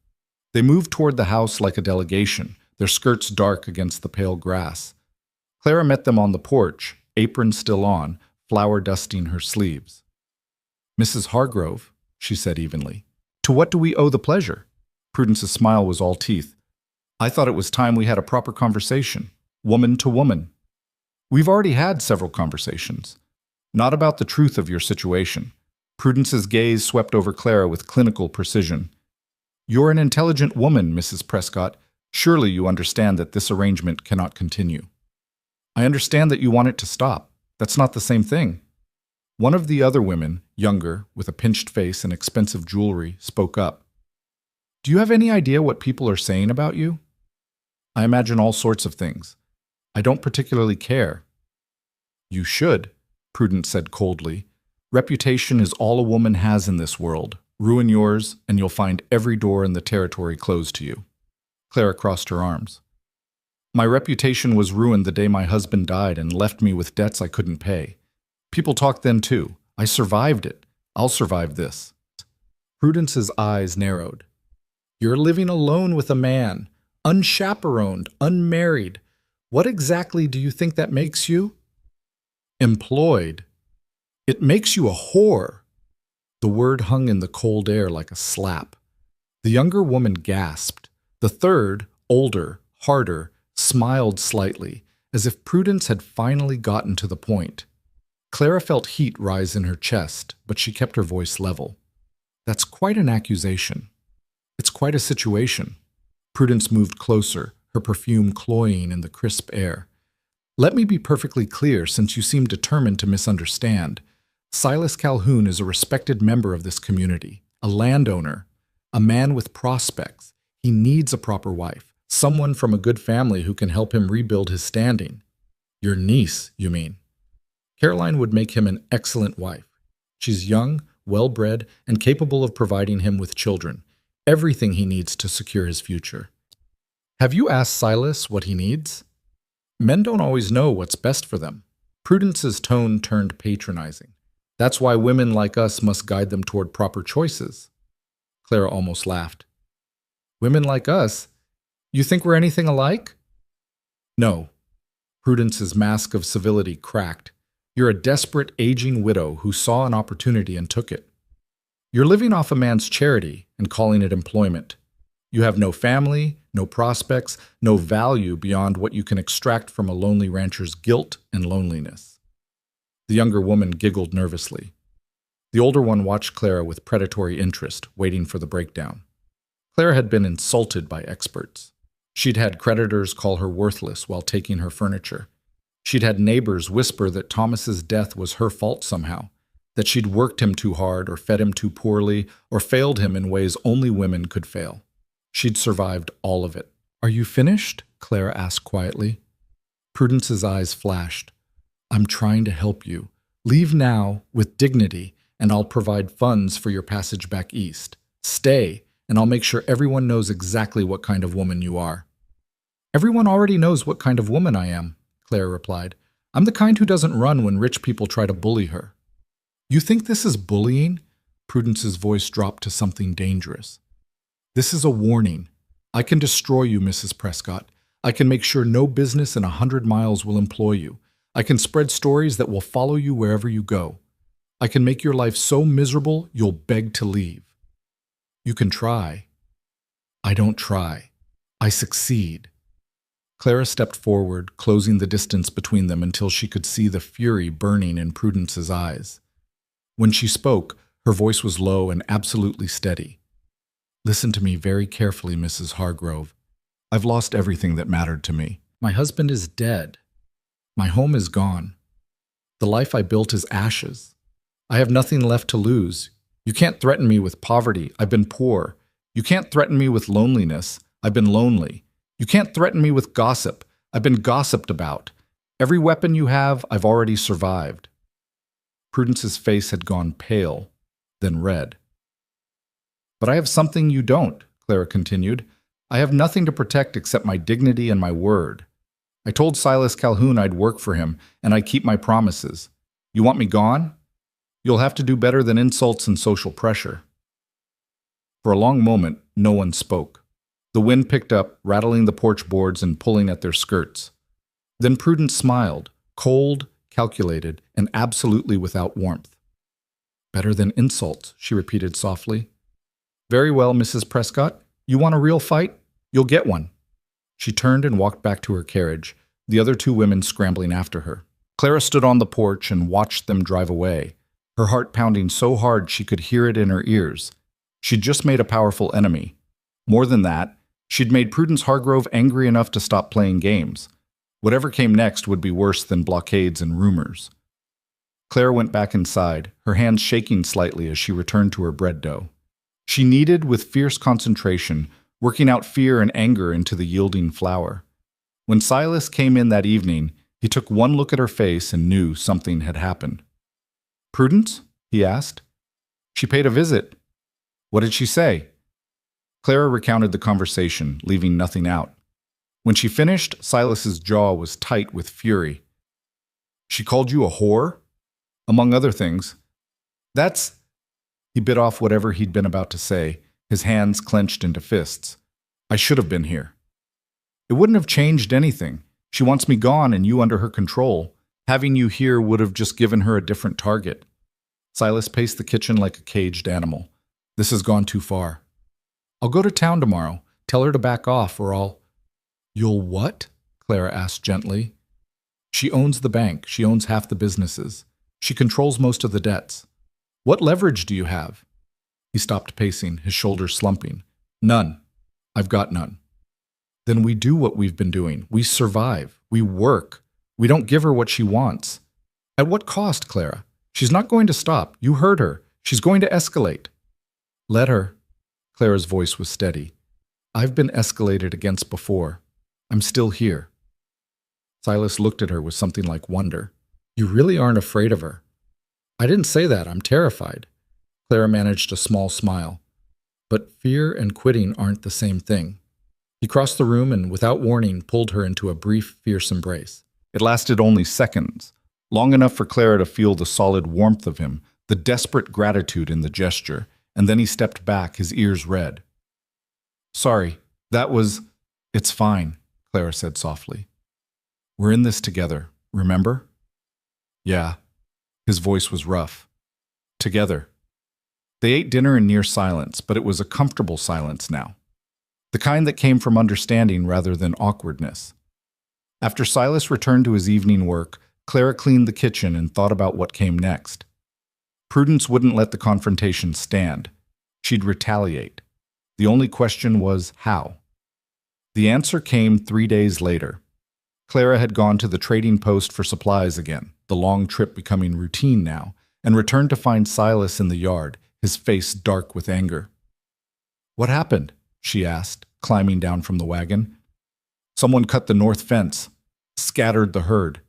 They moved toward the house like a delegation, their skirts dark against the pale grass. Clara met them on the porch, apron still on, flour dusting her sleeves. Mrs. Hargrove, she said evenly, to what do we owe the pleasure? Prudence's smile was all teeth. I thought it was time we had a proper conversation, woman to woman. We've already had several conversations. Not about the truth of your situation. Prudence's gaze swept over Clara with clinical precision. You're an intelligent woman, Mrs. Prescott. Surely you understand that this arrangement cannot continue. I understand that you want it to stop. That's not the same thing. One of the other women, younger, with a pinched face and expensive jewelry, spoke up. Do you have any idea what people are saying about you? I imagine all sorts of things. I don't particularly care. You should, Prudence said coldly. Reputation is all a woman has in this world. Ruin yours, and you'll find every door in the territory closed to you. Clara crossed her arms. My reputation was ruined the day my husband died and left me with debts I couldn't pay. People talked then too. I survived it. I'll survive this. Prudence's eyes narrowed. You're living alone with a man, unchaperoned, unmarried. What exactly do you think that makes you? Employed. It makes you a whore. The word hung in the cold air like a slap. The younger woman gasped. The third, older, harder, smiled slightly, as if Prudence had finally gotten to the point. Clara felt heat rise in her chest, but she kept her voice level. That's quite an accusation. It's quite a situation. Prudence moved closer, her perfume cloying in the crisp air. Let me be perfectly clear, since you seem determined to misunderstand. Silas Calhoun is a respected member of this community, a landowner, a man with prospects. He needs a proper wife, someone from a good family who can help him rebuild his standing. Your niece, you mean? Caroline would make him an excellent wife. She's young, well-bred, and capable of providing him with children, everything he needs to secure his future. Have you asked Silas what he needs? Men don't always know what's best for them. Prudence's tone turned patronizing. That's why women like us must guide them toward proper choices. Clara almost laughed. Women like us? You think we're anything alike? No. Prudence's mask of civility cracked. You're a desperate, aging widow who saw an opportunity and took it. You're living off a man's charity and calling it employment. You have no family, no prospects, no value beyond what you can extract from a lonely rancher's guilt and loneliness. The younger woman giggled nervously. The older one watched Clara with predatory interest, waiting for the breakdown. Clara had been insulted by experts. She'd had creditors call her worthless while taking her furniture. She'd had neighbors whisper that Thomas's death was her fault somehow, that she'd worked him too hard or fed him too poorly or failed him in ways only women could fail. She'd survived all of it. Are you finished? Clara asked quietly. Prudence's eyes flashed. I'm trying to help you. Leave now with dignity, and I'll provide funds for your passage back east. Stay, and I'll make sure everyone knows exactly what kind of woman you are. Everyone already knows what kind of woman I am, Clara replied. I'm the kind who doesn't run when rich people try to bully her. You think this is bullying? Prudence's voice dropped to something dangerous. This is a warning. I can destroy you, Mrs. Prescott. I can make sure no business in 100 miles will employ you. I can spread stories that will follow you wherever you go. I can make your life so miserable you'll beg to leave. You can try. I don't try. I succeed. Clara stepped forward, closing the distance between them until she could see the fury burning in Prudence's eyes. When she spoke, her voice was low and absolutely steady. Listen to me very carefully, Mrs. Hargrove. I've lost everything that mattered to me. My husband is dead. My home is gone. The life I built is ashes. I have nothing left to lose. You can't threaten me with poverty. I've been poor. You can't threaten me with loneliness. I've been lonely. You can't threaten me with gossip. I've been gossiped about. Every weapon you have, I've already survived. Prudence's face had gone pale, then red. But I have something you don't, Clara continued. I have nothing to protect except my dignity and my word. I told Silas Calhoun I'd work for him, and I'd keep my promises. You want me gone? You'll have to do better than insults and social pressure. For a long moment, no one spoke. The wind picked up, rattling the porch boards and pulling at their skirts. Then Prudence smiled, cold, calculated, and absolutely without warmth. Better than insults, she repeated softly. Very well, Mrs. Prescott. You want a real fight? You'll get one. She turned and walked back to her carriage, the other two women scrambling after her. Clara stood on the porch and watched them drive away, her heart pounding so hard she could hear it in her ears. She'd just made a powerful enemy. More than that, she'd made Prudence Hargrove angry enough to stop playing games. Whatever came next would be worse than blockades and rumors. Clara went back inside, her hands shaking slightly as she returned to her bread dough. She kneaded with fierce concentration, working out fear and anger into the yielding flour. When Silas came in that evening, he took one look at her face and knew something had happened. Prudence? He asked. She paid a visit. What did she say? Clara recounted the conversation, leaving nothing out. When she finished, Silas's jaw was tight with fury. She called you a whore? Among other things. That's... He bit off whatever he'd been about to say, his hands clenched into fists. I should have been here. It wouldn't have changed anything. She wants me gone and you under her control. Having you here would have just given her a different target. Silas paced the kitchen like a caged animal. This has gone too far. I'll go to town tomorrow. Tell her to back off or I'll... You'll what? Clara asked gently. She owns the bank. She owns half the businesses. She controls most of the debts. What leverage do you have? He stopped pacing, his shoulders slumping. None. I've got none. Then we do what we've been doing. We survive. We work. We don't give her what she wants. At what cost, Clara? She's not going to stop. You heard her. She's going to escalate. Let her. Clara's voice was steady. I've been escalated against before. I'm still here. Silas looked at her with something like wonder. You really aren't afraid of her. I didn't say that. I'm terrified. Clara managed a small smile. But fear and quitting aren't the same thing. He crossed the room and, without warning, pulled her into a brief, fierce embrace. It lasted only seconds, long enough for Clara to feel the solid warmth of him, the desperate gratitude in the gesture, and then he stepped back, his ears red. "Sorry, that was—" "It's fine," Clara said softly. "We're in this together, remember?" "Yeah." His voice was rough. "Together." They ate dinner in near silence, but it was a comfortable silence now. The kind that came from understanding rather than awkwardness. After Silas returned to his evening work, Clara cleaned the kitchen and thought about what came next. Prudence wouldn't let the confrontation stand. She'd retaliate. The only question was how. The answer came 3 days later. Clara had gone to the trading post for supplies again, the long trip becoming routine now, and returned to find Silas in the yard, his face dark with anger. "What happened?" she asked, climbing down from the wagon. "Someone cut the north fence, scattered the herd."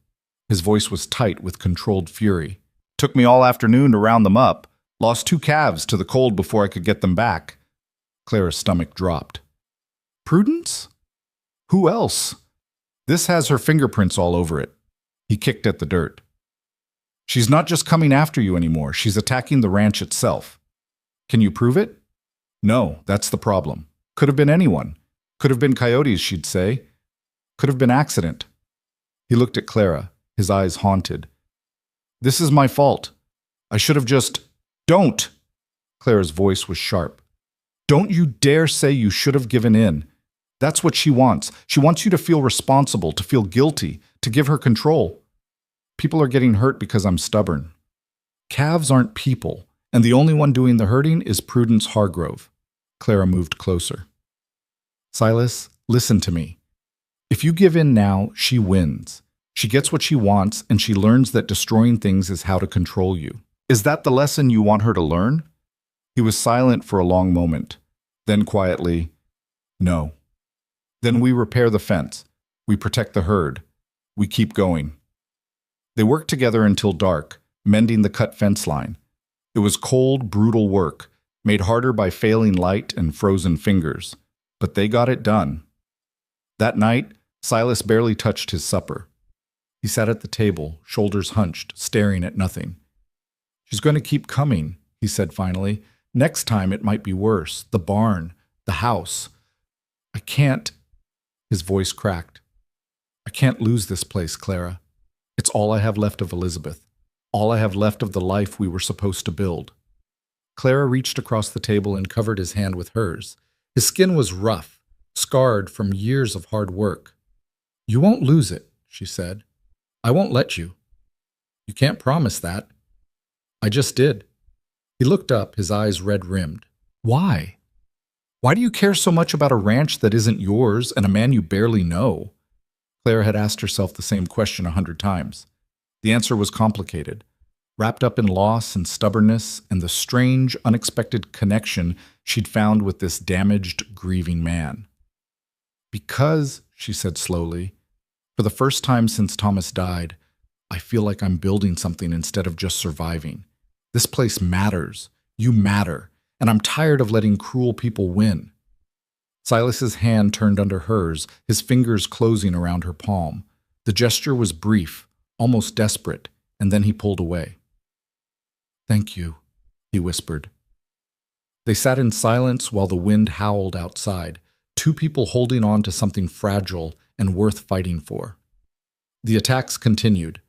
His voice was tight with controlled fury. "Took me all afternoon to round them up. Lost 2 calves to the cold before I could get them back." Clara's stomach dropped. "Prudence? Who else? This has her fingerprints all over it." He kicked at the dirt. "She's not just coming after you anymore. She's attacking the ranch itself." "Can you prove it?" "No, that's the problem. Could have been anyone. Could have been coyotes, she'd say. Could have been accident." He looked at Clara, his eyes haunted. "This is my fault. I should have just—" "Don't!" Clara's voice was sharp. "Don't you dare say you should have given in. That's what she wants. She wants you to feel responsible, to feel guilty, to give her control. People are getting hurt because I'm stubborn. Calves aren't people, and the only one doing the hurting is Prudence Hargrove." Clara moved closer. "Silas, listen to me. If you give in now, she wins. She gets what she wants, and she learns that destroying things is how to control you. Is that the lesson you want her to learn?" He was silent for a long moment. Then quietly, "No." "Then we repair the fence. We protect the herd. We keep going." They worked together until dark, mending the cut fence line. It was cold, brutal work, made harder by failing light and frozen fingers. But they got it done. That night, Silas barely touched his supper. He sat at the table, shoulders hunched, staring at nothing. "She's going to keep coming," he said finally. "Next time it might be worse. The barn, the house. I can't—" His voice cracked. "I can't lose this place, Clara. It's all I have left of Elizabeth. All I have left of the life we were supposed to build." Clara reached across the table and covered his hand with hers. His skin was rough, scarred from years of hard work. "You won't lose it," she said. "I won't let you." "You can't promise that." "I just did." He looked up, his eyes red-rimmed. "Why? Why do you care so much about a ranch that isn't yours and a man you barely know?" Clara had asked herself the same question 100 times. The answer was complicated, wrapped up in loss and stubbornness and the strange, unexpected connection she'd found with this damaged, grieving man. "Because," she said slowly, "for the first time since Thomas died, I feel like I'm building something instead of just surviving. This place matters. You matter. And I'm tired of letting cruel people win." Silas's hand turned under hers, his fingers closing around her palm. The gesture was brief, almost desperate, and then he pulled away. "Thank you," he whispered. They sat in silence while the wind howled outside, 2 people holding on to something fragile and worth fighting for. The attacks continued.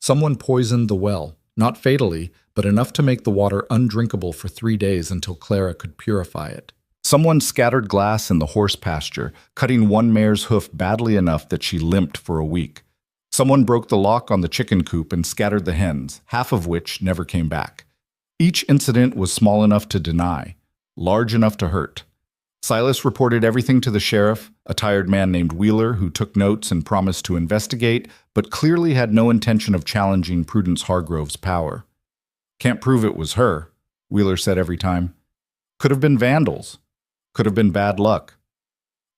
Someone poisoned the well, not fatally, but enough to make the water undrinkable for 3 days until Clara could purify it. Someone scattered glass in the horse pasture, cutting one mare's hoof badly enough that she limped for a week. Someone broke the lock on the chicken coop and scattered the hens, half of which never came back. Each incident was small enough to deny, large enough to hurt. Silas reported everything to the sheriff, a tired man named Wheeler who took notes and promised to investigate, but clearly had no intention of challenging Prudence Hargrove's power. "Can't prove it was her," Wheeler said every time. "Could have been vandals. Could have been bad luck."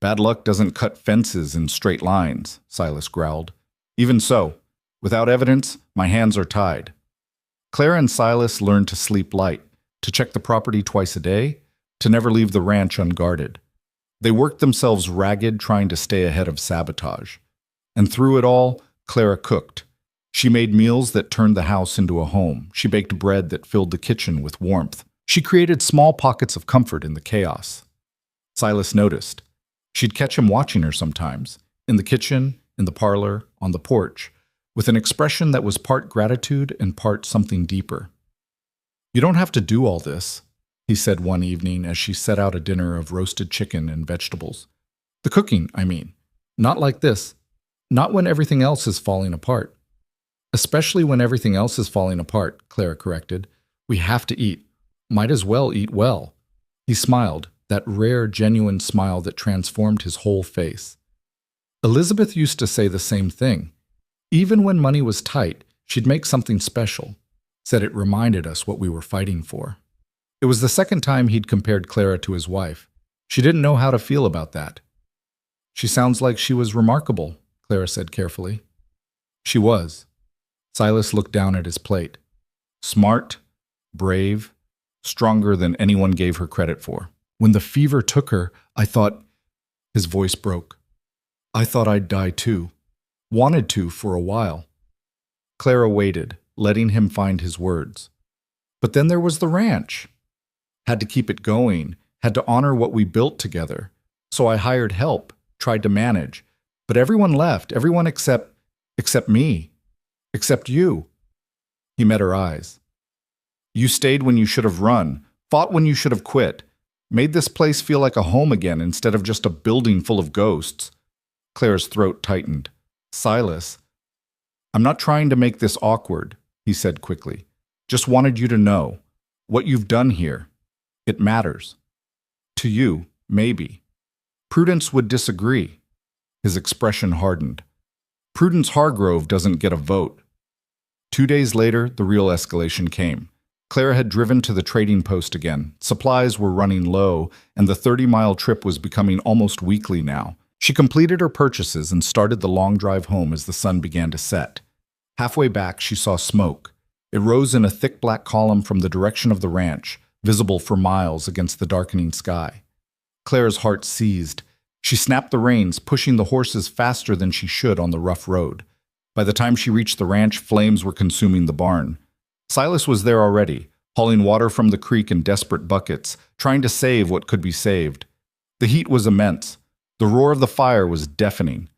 "Bad luck doesn't cut fences in straight lines," Silas growled. "Even so, without evidence, my hands are tied." Clara and Silas learned to sleep light, to check the property twice a day, to never leave the ranch unguarded. They worked themselves ragged trying to stay ahead of sabotage. And through it all, Clara cooked. She made meals that turned the house into a home. She baked bread that filled the kitchen with warmth. She created small pockets of comfort in the chaos. Silas noticed. She'd catch him watching her sometimes, in the kitchen, in the parlor, on the porch, with an expression that was part gratitude and part something deeper. "You don't have to do all this," he said one evening as she set out a dinner of roasted chicken and vegetables. "The cooking, I mean. Not like this. Not when everything else is falling apart." "Especially when everything else is falling apart," Clara corrected. "We have to eat. Might as well eat well." He smiled, that rare, genuine smile that transformed his whole face. Elizabeth used to say the same thing. Even when money was tight, she'd make something special. Said it reminded us what we were fighting for. It was the second time he'd compared Clara to his wife. She didn't know how to feel about that. "She sounds like she was remarkable," Clara said carefully. She was. Silas looked down at his plate. Smart, brave, stronger than anyone gave her credit for. "When the fever took her, I thought..." His voice broke. "I thought I'd die too. Wanted to for a while." Clara waited, letting him find his words. "But then there was the ranch. Had to keep it going, had to honor what we built together. So I hired help, tried to manage. But everyone left, everyone except me. Except you." He met her eyes. "You stayed when you should have run, fought when you should have quit, made this place feel like a home again instead of just a building full of ghosts." Clara's throat tightened. "Silas, I'm not trying to make this awkward," he said quickly. "Just wanted you to know. What you've done here. It matters. To you, maybe. Prudence would disagree." His expression hardened. "Prudence Hargrove doesn't get a vote." 2 days later, the real escalation came. Clara had driven to the trading post again. Supplies were running low, and the 30-mile trip was becoming almost weekly now. She completed her purchases and started the long drive home as the sun began to set. Halfway back, she saw smoke. It rose in a thick black column from the direction of the ranch, visible for miles against the darkening sky. Clara's heart seized. She snapped the reins, pushing the horses faster than she should on the rough road. By the time she reached the ranch, flames were consuming the barn. Silas was there already, hauling water from the creek in desperate buckets, trying to save what could be saved. The heat was immense. The roar of the fire was deafening.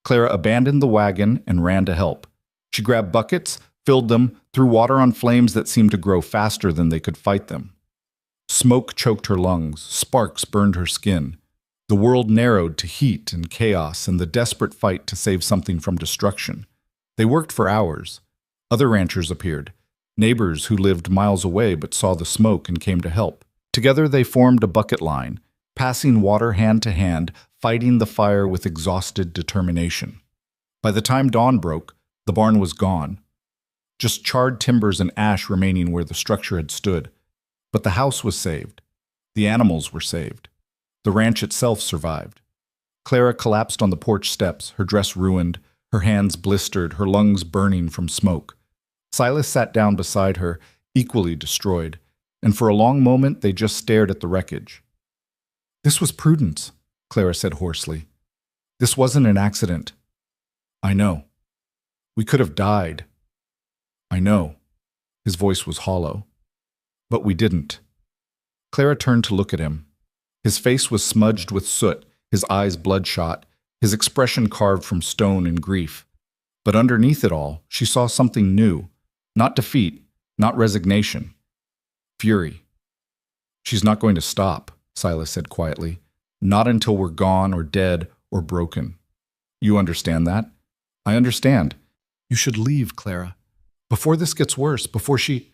Clara abandoned the wagon and ran to help. She grabbed buckets, filled them, threw water on flames that seemed to grow faster than they could fight them. Smoke choked her lungs, sparks burned her skin. The world narrowed to heat and chaos and the desperate fight to save something from destruction. They worked for hours. Other ranchers appeared, neighbors who lived miles away but saw the smoke and came to help. Together they formed a bucket line, passing water hand to hand, fighting the fire with exhausted determination. By the time dawn broke, the barn was gone. Just charred timbers and ash remaining where the structure had stood. But the house was saved. The animals were saved. The ranch itself survived. Clara collapsed on the porch steps, her dress ruined, her hands blistered, her lungs burning from smoke. Silas sat down beside her, equally destroyed, and for a long moment they just stared at the wreckage. "This was prudence," Clara said hoarsely. "This wasn't an accident." "I know. We could have died." "I know." His voice was hollow. "But we didn't." Clara turned to look at him. His face was smudged with soot, his eyes bloodshot, his expression carved from stone and grief. But underneath it all, she saw something new. Not defeat, not resignation. Fury. "She's not going to stop," Silas said quietly. "Not until we're gone or dead or broken. You understand that?" "I understand." "You should leave, Clara. Before this gets worse, before she..."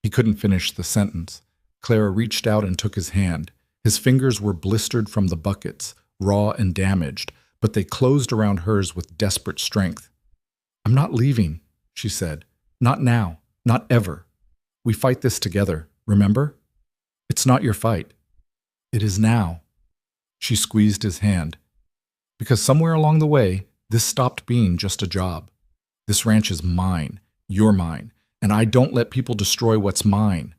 He couldn't finish the sentence. Clara reached out and took his hand. His fingers were blistered from the buckets, raw and damaged, but they closed around hers with desperate strength. "I'm not leaving," she said. "Not now. Not ever. We fight this together, remember? It's not your fight. It is now." She squeezed his hand. "Because somewhere along the way, this stopped being just a job. This ranch is mine, you're mine, and I don't let people destroy what's mine."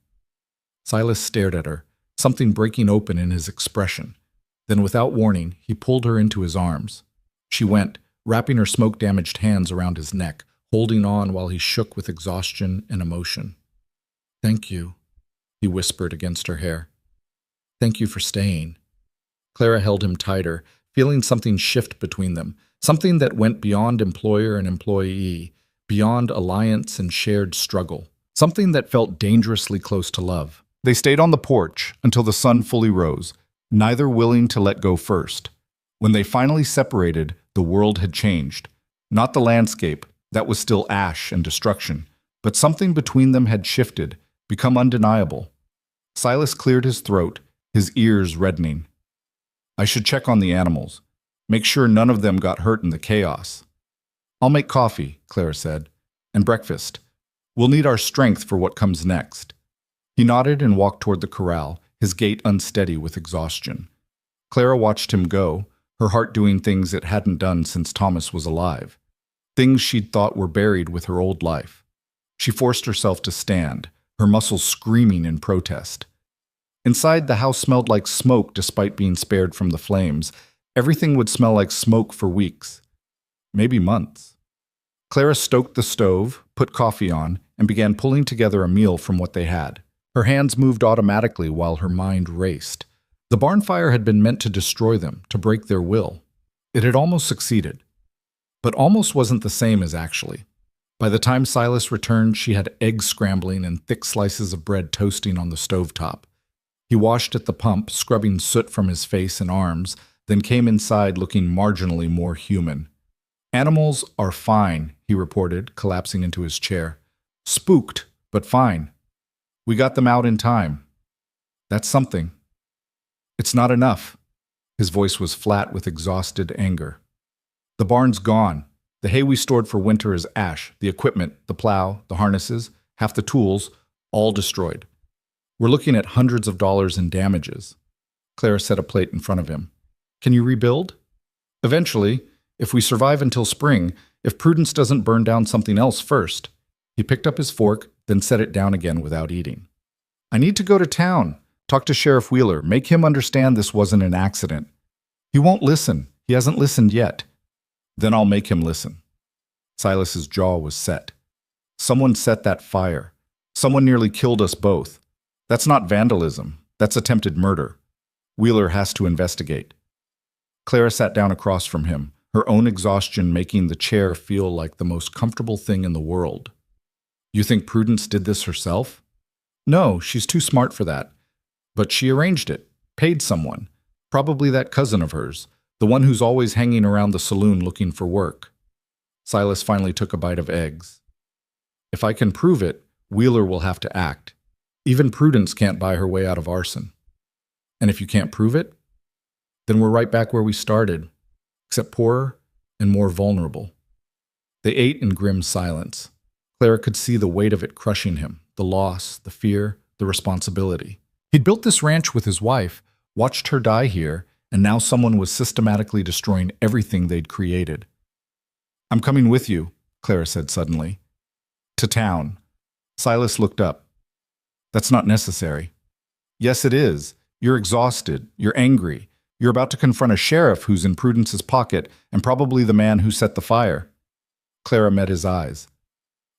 Silas stared at her, something breaking open in his expression. Then, without warning, he pulled her into his arms. She went, wrapping her smoke-damaged hands around his neck, holding on while he shook with exhaustion and emotion. "Thank you," he whispered against her hair. "Thank you for staying." Clara held him tighter, feeling something shift between them, something that went beyond employer and employee, beyond alliance and shared struggle, something that felt dangerously close to love. They stayed on the porch until the sun fully rose, neither willing to let go first. When they finally separated, the world had changed. Not the landscape, that was still ash and destruction, but something between them had shifted, become undeniable. Silas cleared his throat, his ears reddening. "I should check on the animals. Make sure none of them got hurt in the chaos." "I'll make coffee," Clara said, "and breakfast. We'll need our strength for what comes next." He nodded and walked toward the corral, his gait unsteady with exhaustion. Clara watched him go, her heart doing things it hadn't done since Thomas was alive. Things she'd thought were buried with her old life. She forced herself to stand, her muscles screaming in protest. Inside, the house smelled like smoke despite being spared from the flames. Everything would smell like smoke for weeks, maybe months. Clara stoked the stove, put coffee on, and began pulling together a meal from what they had. Her hands moved automatically while her mind raced. The barn fire had been meant to destroy them, to break their will. It had almost succeeded. But almost wasn't the same as actually. By the time Silas returned, she had eggs scrambling and thick slices of bread toasting on the stovetop. He washed at the pump, scrubbing soot from his face and arms, then came inside looking marginally more human. "Animals are fine," he reported, collapsing into his chair. "Spooked, but fine. We got them out in time. That's something." "It's not enough." His voice was flat with exhausted anger. "The barn's gone. The hay we stored for winter is ash, the equipment, the plow, the harnesses, half the tools, all destroyed. We're looking at hundreds of dollars in damages." Clara set a plate in front of him. "Can you rebuild?" "Eventually, if we survive until spring, if Prudence doesn't burn down something else first." He picked up his fork, then set it down again without eating. "I need to go to town. Talk to Sheriff Wheeler. Make him understand this wasn't an accident." "He won't listen. He hasn't listened yet." "Then I'll make him listen." Silas's jaw was set. "Someone set that fire. Someone nearly killed us both. That's not vandalism. That's attempted murder. Wheeler has to investigate." Clara sat down across from him, her own exhaustion making the chair feel like the most comfortable thing in the world. "You think Prudence did this herself?" "No, she's too smart for that. But she arranged it, paid someone, probably that cousin of hers, the one who's always hanging around the saloon looking for work." Silas finally took a bite of eggs. "If I can prove it, Wheeler will have to act. Even Prudence can't buy her way out of arson." "And if you can't prove it? Then we're right back where we started, except poorer and more vulnerable." They ate in grim silence. Clara could see the weight of it crushing him, the loss, the fear, the responsibility. He'd built this ranch with his wife, watched her die here, and now someone was systematically destroying everything they'd created. "I'm coming with you," Clara said suddenly. "To town." Silas looked up. "That's not necessary." "Yes, it is. You're exhausted. You're angry. You're about to confront a sheriff who's in Prudence's pocket and probably the man who set the fire." Clara met his eyes.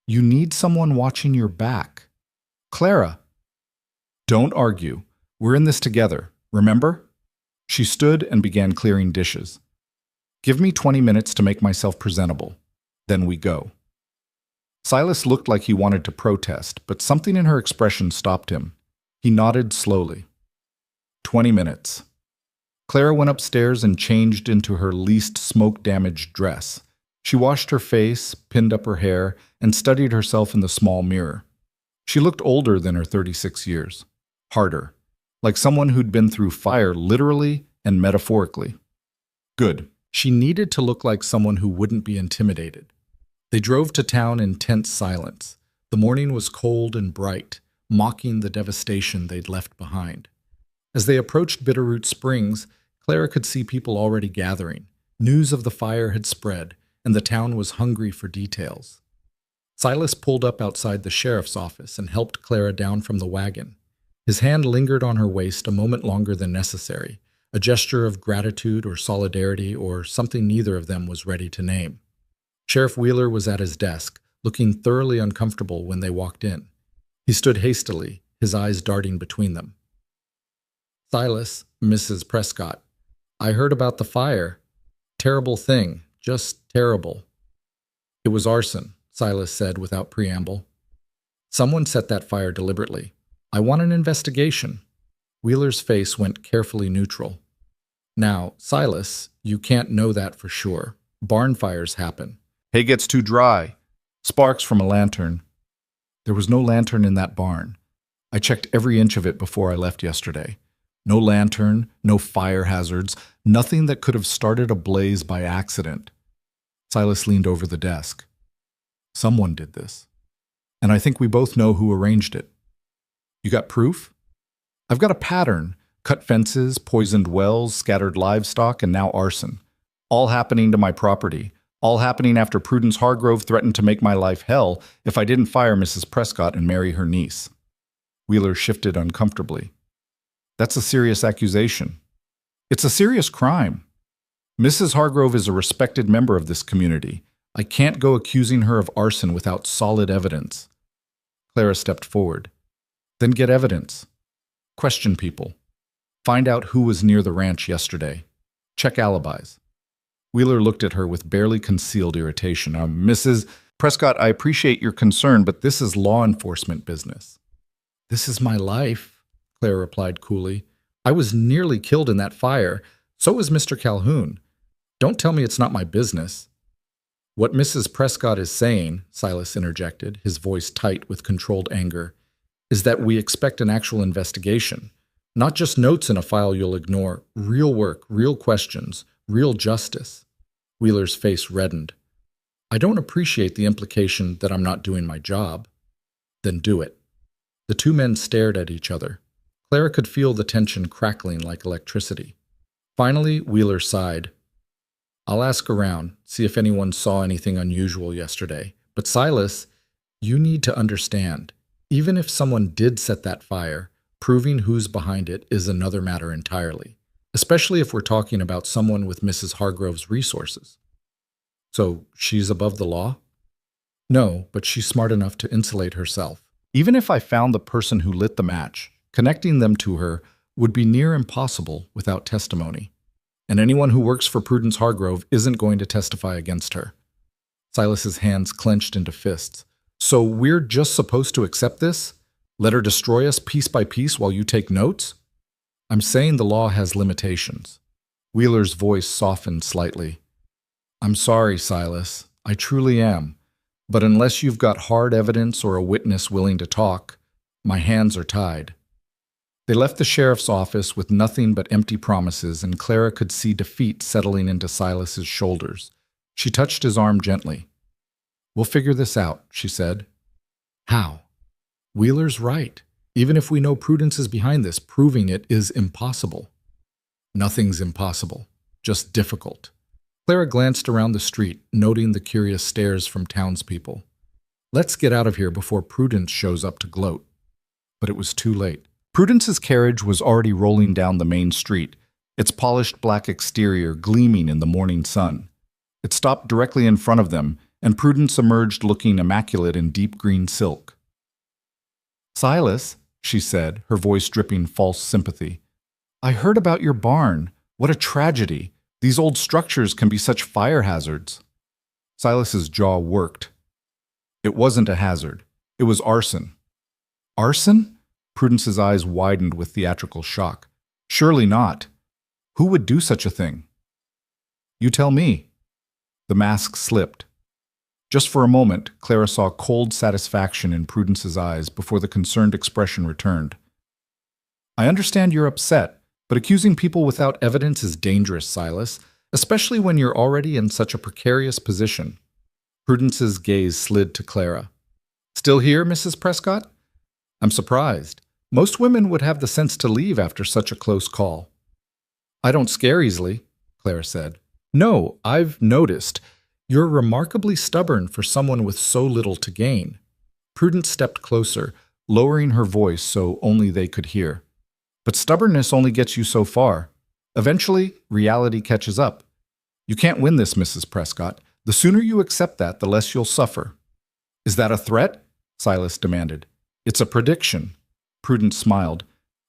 "You need someone watching your back." "Clara." "Don't argue. We're in this together, remember?" She stood and began clearing dishes. "Give me 20 minutes to make myself presentable. Then we go." Silas looked like he wanted to protest, but something in her expression stopped him. He nodded slowly. 20 minutes. Clara went upstairs and changed into her least smoke-damaged dress. She washed her face, pinned up her hair, and studied herself in the small mirror. She looked older than her 36 years. Harder. Like someone who'd been through fire literally and metaphorically. Good. She needed to look like someone who wouldn't be intimidated. They drove to town in tense silence. The morning was cold and bright, mocking the devastation they'd left behind. As they approached Bitterroot Springs, Clara could see people already gathering. News of the fire had spread, and the town was hungry for details. Silas pulled up outside the sheriff's office and helped Clara down from the wagon. His hand lingered on her waist a moment longer than necessary, a gesture of gratitude or solidarity or something neither of them was ready to name. Sheriff Wheeler was at his desk, looking thoroughly uncomfortable when they walked in. He stood hastily, his eyes darting between them. "Silas, Mrs. Prescott, I heard about the fire. Terrible thing, just terrible." "It was arson," Silas said without preamble. "Someone set that fire deliberately. I want an investigation." Wheeler's face went carefully neutral. "Now, Silas, you can't know that for sure. Barn fires happen." Hay gets too dry. Sparks from a lantern. There was no lantern in that barn. I checked every inch of it before I left yesterday. No lantern, no fire hazards, nothing that could have started a blaze by accident. Silas leaned over the desk. Someone did this. And I think we both know who arranged it. You got proof? I've got a pattern. Cut fences, poisoned wells, scattered livestock, and now arson. All happening to my property. All happening after Prudence Hargrove threatened to make my life hell if I didn't fire Mrs. Prescott and marry her niece. Wheeler shifted uncomfortably. That's a serious accusation. It's a serious crime. Mrs. Hargrove is a respected member of this community. I can't go accusing her of arson without solid evidence. Clara stepped forward. Then get evidence. Question people. Find out who was near the ranch yesterday. Check alibis. Wheeler looked at her with barely concealed irritation. Mrs. Prescott, I appreciate your concern, but this is law enforcement business. This is my life, Claire replied coolly. I was nearly killed in that fire. So was Mr. Calhoun. Don't tell me it's not my business. What Mrs. Prescott is saying, Silas interjected, his voice tight with controlled anger, is that we expect an actual investigation. Not just notes in a file you'll ignore. Real work, real questions, real justice. Wheeler's face reddened. I don't appreciate the implication that I'm not doing my job. Then do it. The two men stared at each other. Clara could feel the tension crackling like electricity. Finally, Wheeler sighed. I'll ask around, see if anyone saw anything unusual yesterday. But Silas, you need to understand, even if someone did set that fire, proving who's behind it is another matter entirely, especially if we're talking about someone with Mrs. Hargrove's resources. So she's above the law? No, but she's smart enough to insulate herself. Even if I found the person who lit the match, connecting them to her would be near impossible without testimony. And anyone who works for Prudence Hargrove isn't going to testify against her. Silas's hands clenched into fists. So we're just supposed to accept this? Let her destroy us piece by piece while you take notes? I'm saying the law has limitations. Wheeler's voice softened slightly. I'm sorry, Silas. I truly am. But unless you've got hard evidence or a witness willing to talk, my hands are tied. They left the sheriff's office with nothing but empty promises, and Clara could see defeat settling into Silas's shoulders. She touched his arm gently. We'll figure this out, she said. How? Wheeler's right. Even if we know Prudence is behind this, proving it is impossible. Nothing's impossible, just difficult. Clara glanced around the street, noting the curious stares from townspeople. Let's get out of here before Prudence shows up to gloat. But it was too late. Prudence's carriage was already rolling down the main street, its polished black exterior gleaming in the morning sun. It stopped directly in front of them, and Prudence emerged looking immaculate in deep green silk. Silas, she said, her voice dripping false sympathy. I heard about your barn. What a tragedy. These old structures can be such fire hazards. Silas's jaw worked. It wasn't a hazard. It was arson. Arson? Prudence's eyes widened with theatrical shock. Surely not. Who would do such a thing? You tell me. The mask slipped. Just for a moment, Clara saw cold satisfaction in Prudence's eyes before the concerned expression returned. I understand you're upset, but accusing people without evidence is dangerous, Silas, especially when you're already in such a precarious position. Prudence's gaze slid to Clara. Still here, Mrs. Prescott? I'm surprised. Most women would have the sense to leave after such a close call. I don't scare easily, Clara said. No, I've noticed. You're remarkably stubborn for someone with so little to gain. Prudence stepped closer, lowering her voice so only they could hear. But stubbornness only gets you so far. Eventually, reality catches up. You can't win this, Mrs. Prescott. The sooner you accept that, the less you'll suffer. Is that a threat? Silas demanded. It's a prediction. Prudence smiled.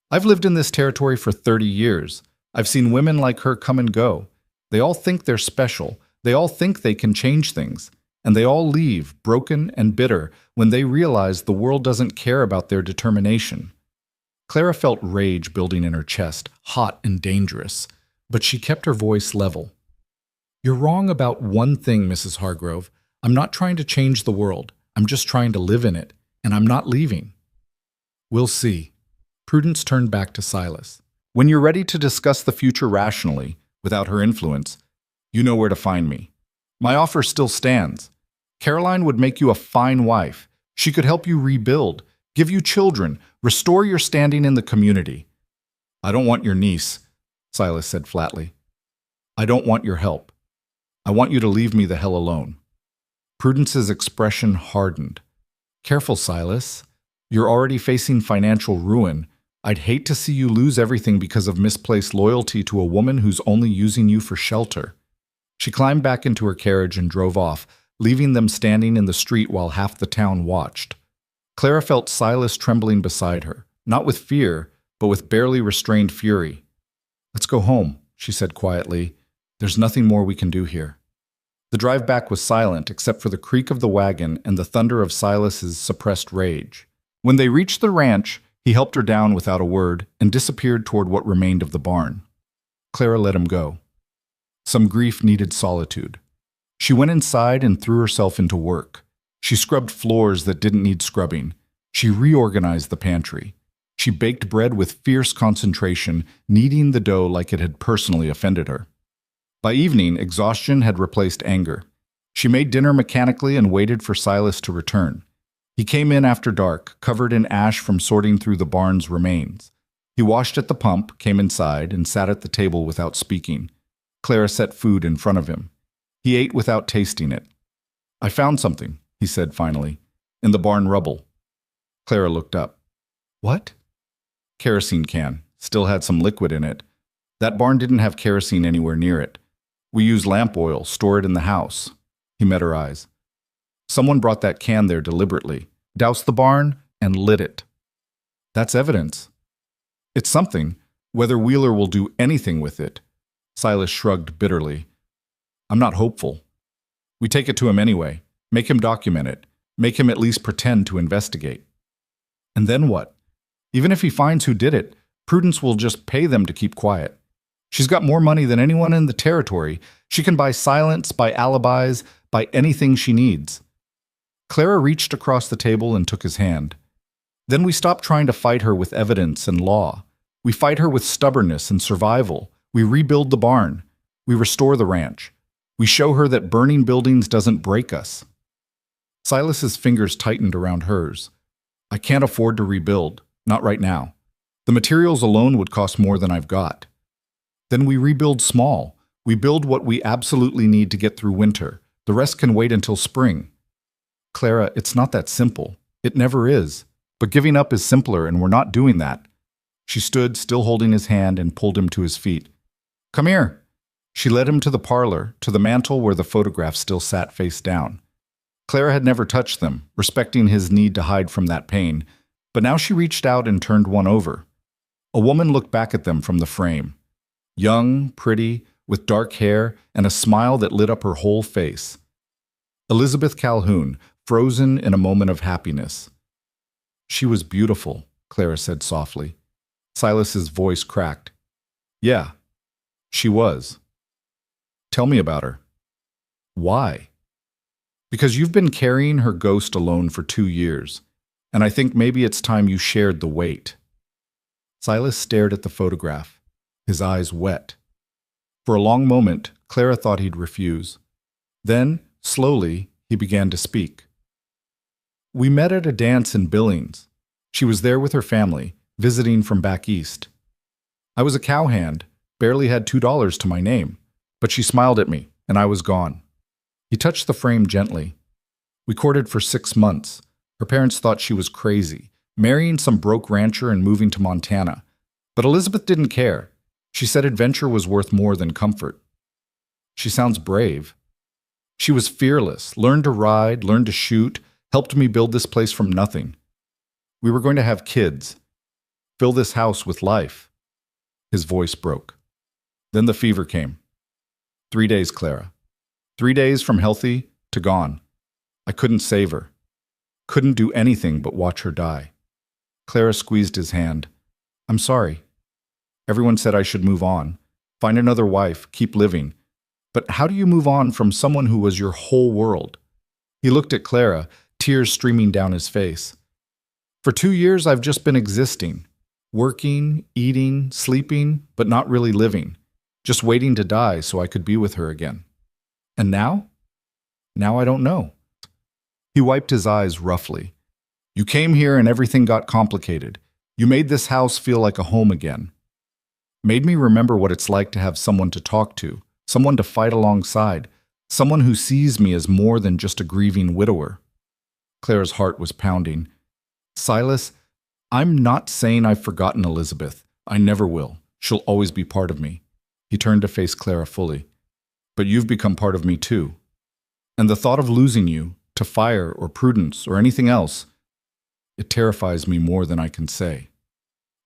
I've lived in this territory for 30 years. I've seen women like her come and go. They all think they're special. They all think they can change things. And they all leave, broken and bitter, when they realize the world doesn't care about their determination. Clara felt rage building in her chest, hot and dangerous, but she kept her voice level. You're wrong about one thing, Mrs. Hargrove. I'm not trying to change the world. I'm just trying to live in it, and I'm not leaving. We'll see. Prudence turned back to Silas. When you're ready to discuss the future rationally, without her influence, you know where to find me. My offer still stands. Caroline would make you a fine wife. She could help you rebuild, give you children, restore your standing in the community. I don't want your niece, Silas said flatly. I don't want your help. I want you to leave me the hell alone. Prudence's expression hardened. Careful, Silas. You're already facing financial ruin. I'd hate to see you lose everything because of misplaced loyalty to a woman who's only using you for shelter. She climbed back into her carriage and drove off, leaving them standing in the street while half the town watched. Clara felt Silas trembling beside her, not with fear, but with barely restrained fury. Let's go home, she said quietly. There's nothing more we can do here. The drive back was silent except for the creak of the wagon and the thunder of Silas's suppressed rage. When they reached the ranch, he helped her down without a word and disappeared toward what remained of the barn. Clara let him go. Some grief needed solitude. She went inside and threw herself into work. She scrubbed floors that didn't need scrubbing. She reorganized the pantry. She baked bread with fierce concentration, kneading the dough like it had personally offended her. By evening, exhaustion had replaced anger. She made dinner mechanically and waited for Silas to return. He came in after dark, covered in ash from sorting through the barn's remains. He washed at the pump, came inside, and sat at the table without speaking. Clara set food in front of him. He ate without tasting it. I found something, he said finally, in the barn rubble. Clara looked up. What? Kerosene can. Still had some liquid in it. That barn didn't have kerosene anywhere near it. We use lamp oil, store it in the house. He met her eyes. Someone brought that can there deliberately, doused the barn, and lit it. That's evidence. It's something, whether Wheeler will do anything with it. Silas shrugged bitterly. I'm not hopeful. We take it to him anyway. Make him document it. Make him at least pretend to investigate. And then what? Even if he finds who did it, Prudence will just pay them to keep quiet. She's got more money than anyone in the territory. She can buy silence, buy alibis, buy anything she needs. Clara reached across the table and took his hand. Then we stop trying to fight her with evidence and law. We fight her with stubbornness and survival. We rebuild the barn. We restore the ranch. We show her that burning buildings doesn't break us. Silas's fingers tightened around hers. I can't afford to rebuild. Not right now. The materials alone would cost more than I've got. Then we rebuild small. We build what we absolutely need to get through winter. The rest can wait until spring. Clara, it's not that simple. It never is. But giving up is simpler, and we're not doing that. She stood, still holding his hand, and pulled him to his feet. Come here. She led him to the parlor, to the mantel where the photograph still sat face down. Clara had never touched them, respecting his need to hide from that pain, but now she reached out and turned one over. A woman looked back at them from the frame. Young, pretty, with dark hair and a smile that lit up her whole face. Elizabeth Calhoun, frozen in a moment of happiness. She was beautiful, Clara said softly. Silas's voice cracked. Yeah, she was. Tell me about her. Why? Because you've been carrying her ghost alone for 2 years, and I think maybe it's time you shared the weight. Silas stared at the photograph, his eyes wet. For a long moment, Clara thought he'd refuse. Then, slowly, he began to speak. We met at a dance in Billings. She was there with her family, visiting from back east. I was a cowhand, barely had $2 to my name, but she smiled at me, and I was gone. He touched the frame gently. We courted for 6 months. Her parents thought she was crazy. marrying some broke rancher and moving to Montana. But Elizabeth didn't care. She said adventure was worth more than comfort. She sounds brave. She was fearless, learned to ride, learned to shoot, helped me build this place from nothing. We were going to have kids, fill this house with life. His voice broke. Then the fever came. 3 days, Clara. 3 days from healthy to gone. I couldn't save her. Couldn't do anything but watch her die. Clara squeezed his hand. I'm sorry. Everyone said I should move on. Find another wife, keep living. But how do you move on from someone who was your whole world? He looked at Clara, tears streaming down his face. For 2 years, I've just been existing. Working, eating, sleeping, but not really living. Just waiting to die so I could be with her again. And now? Now I don't know. He wiped his eyes roughly. You came here and everything got complicated. You made this house feel like a home again. Made me remember what it's like to have someone to talk to, someone to fight alongside, someone who sees me as more than just a grieving widower. Clara's heart was pounding. Silas, I'm not saying I've forgotten Elizabeth. I never will. She'll always be part of me. He turned to face Clara fully. But you've become part of me too. And the thought of losing you, to fire or Prudence or anything else, it terrifies me more than I can say.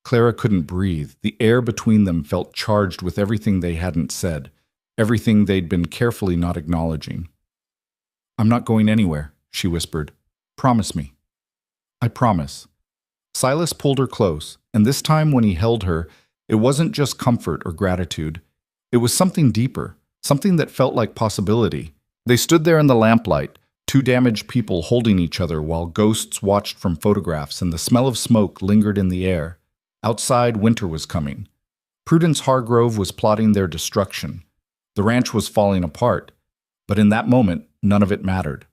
Clara couldn't breathe. The air between them felt charged with everything they hadn't said, everything they'd been carefully not acknowledging. I'm not going anywhere, she whispered. Promise me. I promise. Silas pulled her close, and this time when he held her, it wasn't just comfort or gratitude. It was something deeper, something that felt like possibility. They stood there in the lamplight, two damaged people holding each other while ghosts watched from photographs and the smell of smoke lingered in the air. Outside, winter was coming. Prudence Hargrove was plotting their destruction. The ranch was falling apart, but in that moment, none of it mattered.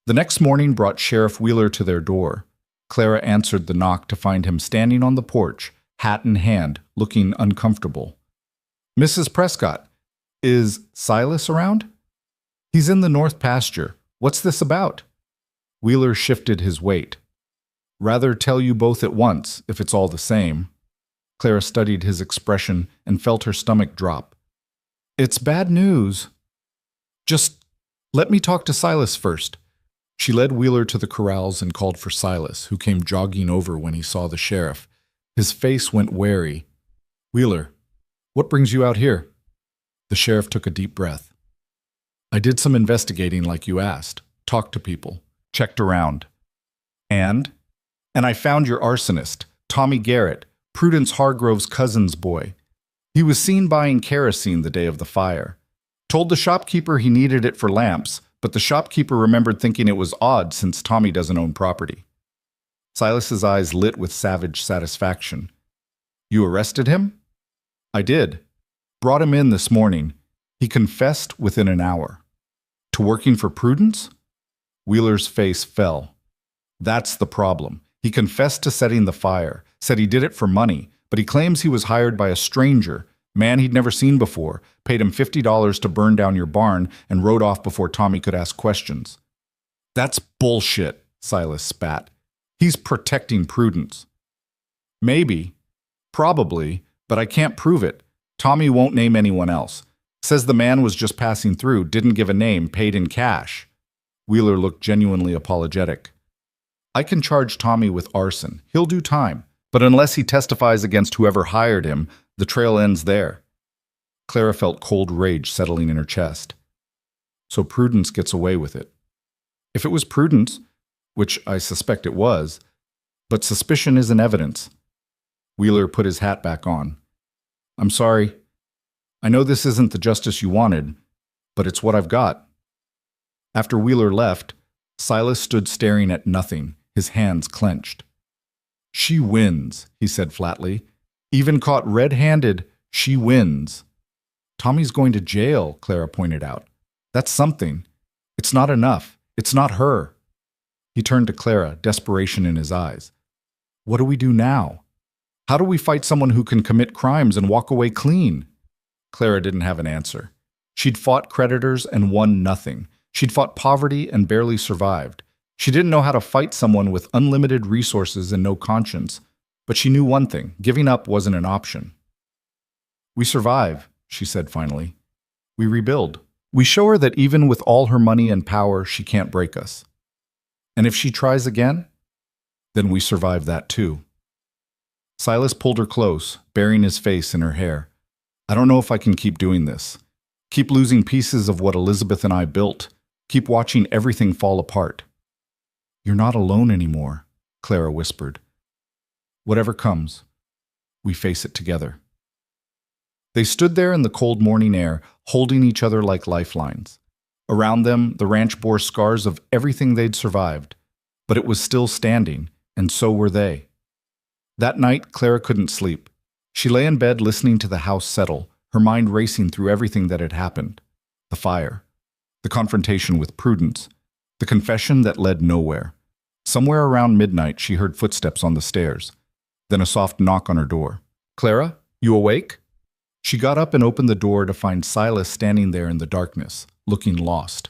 The next morning brought Sheriff Wheeler to their door. Clara answered the knock to find him standing on the porch, hat in hand, looking uncomfortable. Mrs. Prescott, is Silas around? He's in the north pasture. What's this about? Wheeler shifted his weight. Rather tell you both at once, if it's all the same. Clara studied his expression and felt her stomach drop. It's bad news. Just let me talk to Silas first. She led Wheeler to the corrals and called for Silas, who came jogging over when he saw the sheriff. His face went wary. Wheeler, what brings you out here? The sheriff took a deep breath. I did some investigating like you asked, talked to people, checked around. And I found your arsonist, Tommy Garrett, Prudence Hargrove's cousin's boy. He was seen buying kerosene the day of the fire. Told the shopkeeper he needed it for lamps, but the shopkeeper remembered thinking it was odd since Tommy doesn't own property. Silas's eyes lit with savage satisfaction. You arrested him? I did. Brought him in this morning. He confessed within an hour. To working for Prudence? Wheeler's face fell. That's the problem. He confessed to setting the fire, said he did it for money, but he claims he was hired by a stranger, man he'd never seen before, paid him $50 to burn down your barn, and rode off before Tommy could ask questions. That's bullshit, Silas spat. He's protecting Prudence. Maybe. Probably, but I can't prove it. Tommy won't name anyone else. Says the man was just passing through, didn't give a name, paid in cash. Wheeler looked genuinely apologetic. I can charge Tommy with arson. He'll do time. But unless he testifies against whoever hired him, the trail ends there. Clara felt cold rage settling in her chest. So Prudence gets away with it. If it was Prudence, which I suspect it was, but suspicion isn't evidence. Wheeler put his hat back on. I'm sorry. I know this isn't the justice you wanted, but it's what I've got. After Wheeler left, Silas stood staring at nothing, his hands clenched. She wins, he said flatly. Even caught red-handed, she wins. Tommy's going to jail, Clara pointed out. That's something. It's not enough. It's not her. He turned to Clara, desperation in his eyes. What do we do now? How do we fight someone who can commit crimes and walk away clean? Clara didn't have an answer. She'd fought creditors and won nothing. She'd fought poverty and barely survived. She didn't know how to fight someone with unlimited resources and no conscience, but she knew one thing: giving up wasn't an option. "We survive," she said finally. "We rebuild. We show her that even with all her money and power, she can't break us. And if she tries again, then we survive that too." Silas pulled her close, burying his face in her hair. "I don't know if I can keep doing this. Keep losing pieces of what Elizabeth and I built. Keep watching everything fall apart." "You're not alone anymore," Clara whispered. "Whatever comes, we face it together." They stood there in the cold morning air, holding each other like lifelines. Around them, the ranch bore scars of everything they'd survived, but it was still standing, and so were they. That night, Clara couldn't sleep. She lay in bed listening to the house settle, her mind racing through everything that had happened. The fire, the confrontation with Prudence, the confession that led nowhere. Somewhere around midnight, she heard footsteps on the stairs, then a soft knock on her door. "Clara, you awake?" She got up and opened the door to find Silas standing there in the darkness, looking lost.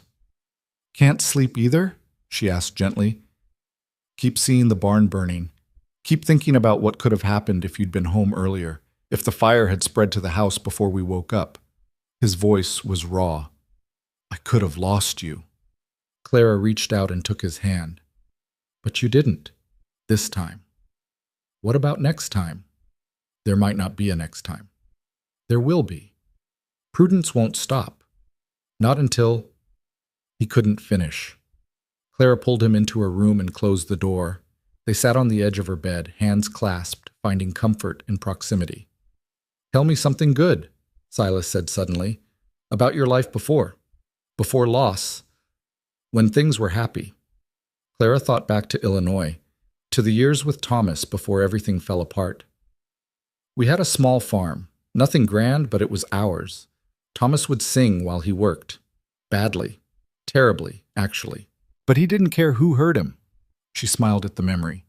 "Can't sleep either?" she asked gently. "Keep seeing the barn burning. Keep thinking about what could have happened if you'd been home earlier, if the fire had spread to the house before we woke up." His voice was raw. "I could have lost you." Clara reached out and took his hand. "But you didn't. This time." "What about next time?" "There might not be a next time." "There will be. Prudence won't stop. Not until—" He couldn't finish. Clara pulled him into her room and closed the door. They sat on the edge of her bed, hands clasped, finding comfort in proximity. "Tell me something good," Silas said suddenly, "about your life before loss, when things were happy." Clara thought back to Illinois, to the years with Thomas before everything fell apart. "We had a small farm, nothing grand, but it was ours. Thomas would sing while he worked. Badly. Terribly, actually. But he didn't care who heard him." She smiled at the memory.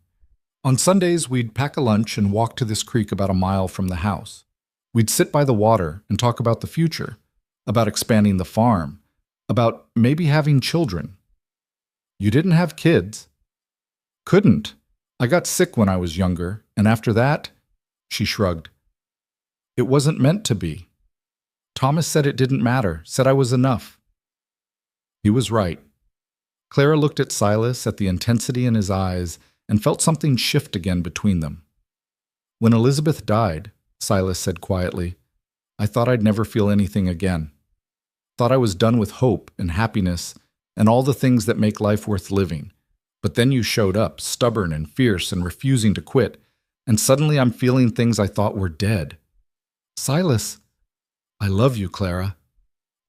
"On Sundays, we'd pack a lunch and walk to this creek about a mile from the house. We'd sit by the water and talk about the future, about expanding the farm, about maybe having children." "You didn't have kids?" "Couldn't. I got sick when I was younger, and after that," she shrugged, "it wasn't meant to be. Thomas said it didn't matter, said I was enough." He was right. Clara looked at Silas, at the intensity in his eyes, and felt something shift again between them. "When Elizabeth died," Silas said quietly, "I thought I'd never feel anything again. Thought I was done with hope and happiness and all the things that make life worth living. But then you showed up, stubborn and fierce and refusing to quit, and suddenly I'm feeling things I thought were dead. Silas, I love you, Clara."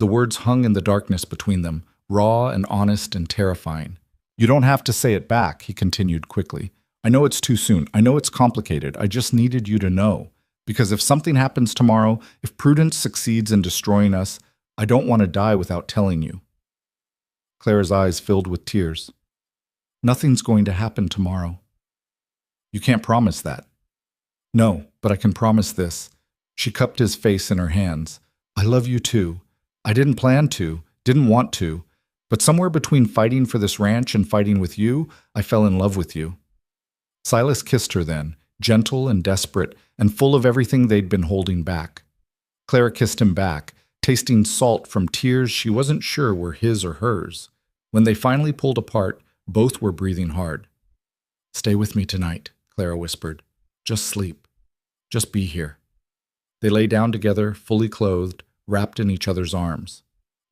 The words hung in the darkness between them, raw and honest and terrifying. "You don't have to say it back," he continued quickly. "I know it's too soon. I know it's complicated. I just needed you to know. Because if something happens tomorrow, if Prudence succeeds in destroying us, I don't want to die without telling you." Clara's eyes filled with tears. "Nothing's going to happen tomorrow." "You can't promise that." "No, but I can promise this." She cupped his face in her hands. "I love you too. I didn't plan to, didn't want to, but somewhere between fighting for this ranch and fighting with you, I fell in love with you." Silas kissed her then, gentle and desperate, and full of everything they'd been holding back. Clara kissed him back, tasting salt from tears she wasn't sure were his or hers. When they finally pulled apart, both were breathing hard. "Stay with me tonight," Clara whispered. "Just sleep. Just be here." They lay down together, fully clothed, wrapped in each other's arms.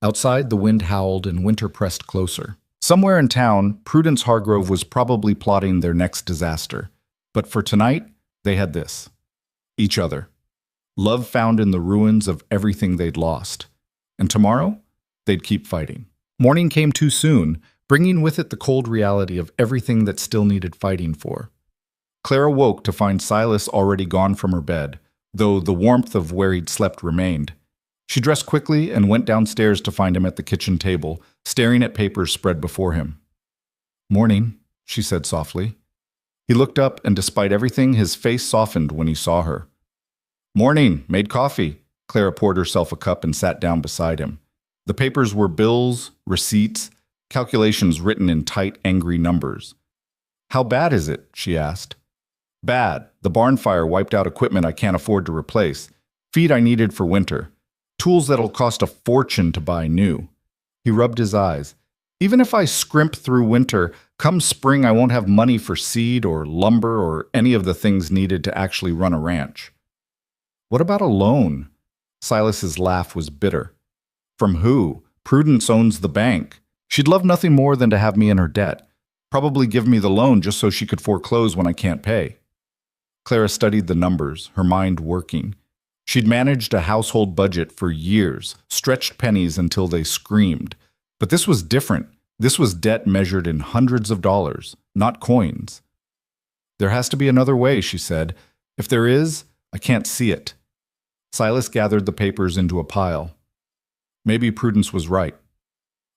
Outside, the wind howled and winter pressed closer. Somewhere in town, Prudence Hargrove was probably plotting their next disaster. But for tonight, they had this: each other. Love found in the ruins of everything they'd lost. And tomorrow, they'd keep fighting. Morning came too soon, bringing with it the cold reality of everything that still needed fighting for. Clara woke to find Silas already gone from her bed, though the warmth of where he'd slept remained. She dressed quickly and went downstairs to find him at the kitchen table, staring at papers spread before him. "Morning," she said softly. He looked up, and despite everything, his face softened when he saw her. "Morning, made coffee." Clara poured herself a cup and sat down beside him. The papers were bills, receipts, calculations written in tight, angry numbers. "How bad is it?" she asked. "Bad. The barn fire wiped out equipment I can't afford to replace, feed I needed for winter, tools that'll cost a fortune to buy new." He rubbed his eyes. "Even if I scrimp through winter, come spring I won't have money for seed or lumber or any of the things needed to actually run a ranch." "What about a loan?" Silas's laugh was bitter. "From who? Prudence owns the bank. She'd love nothing more than to have me in her debt. Probably give me the loan just so she could foreclose when I can't pay." Clara studied the numbers, her mind working. She'd managed a household budget for years, stretched pennies until they screamed. But this was different. This was debt measured in hundreds of dollars, not coins. "There has to be another way," she said. "If there is, I can't see it." Silas gathered the papers into a pile. Maybe Prudence was right.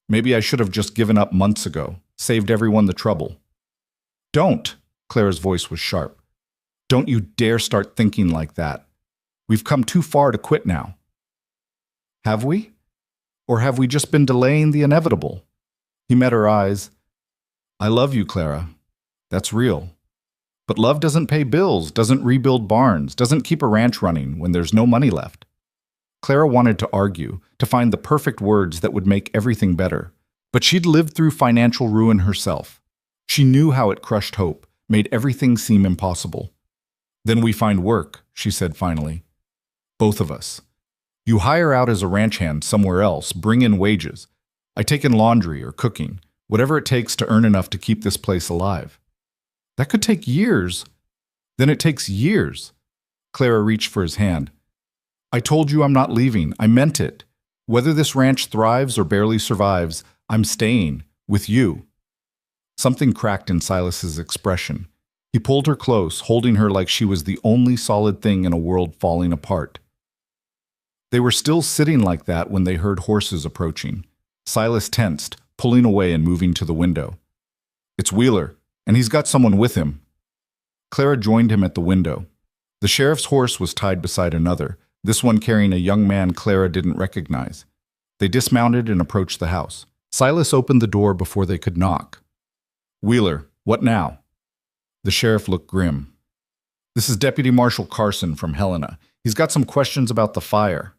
Maybe I should have just given up months ago, saved everyone the trouble. "Don't!" Clara's voice was sharp. "Don't you dare start thinking like that. We've come too far to quit now." "Have we? Or have we just been delaying the inevitable?" He met her eyes. "I love you, Clara. That's real. But love doesn't pay bills, doesn't rebuild barns, doesn't keep a ranch running when there's no money left." Clara wanted to argue, to find the perfect words that would make everything better. But she'd lived through financial ruin herself. She knew how it crushed hope, made everything seem impossible. "Then we find work," she said finally. "Both of us. You hire out as a ranch hand somewhere else, bring in wages. I take in laundry or cooking, whatever it takes to earn enough to keep this place alive." "That could take years." "Then it takes years." Clara reached for his hand. "I told you I'm not leaving. I meant it. Whether this ranch thrives or barely survives, I'm staying, with you." Something cracked in Silas's expression. He pulled her close, holding her like she was the only solid thing in a world falling apart. They were still sitting like that when they heard horses approaching. Silas tensed, pulling away and moving to the window. "It's Wheeler, and he's got someone with him." Clara joined him at the window. The sheriff's horse was tied beside another, this one carrying a young man Clara didn't recognize. They dismounted and approached the house. Silas opened the door before they could knock. "Wheeler, what now?" The sheriff looked grim. "This is Deputy Marshal Carson from Helena. He's got some questions about the fire."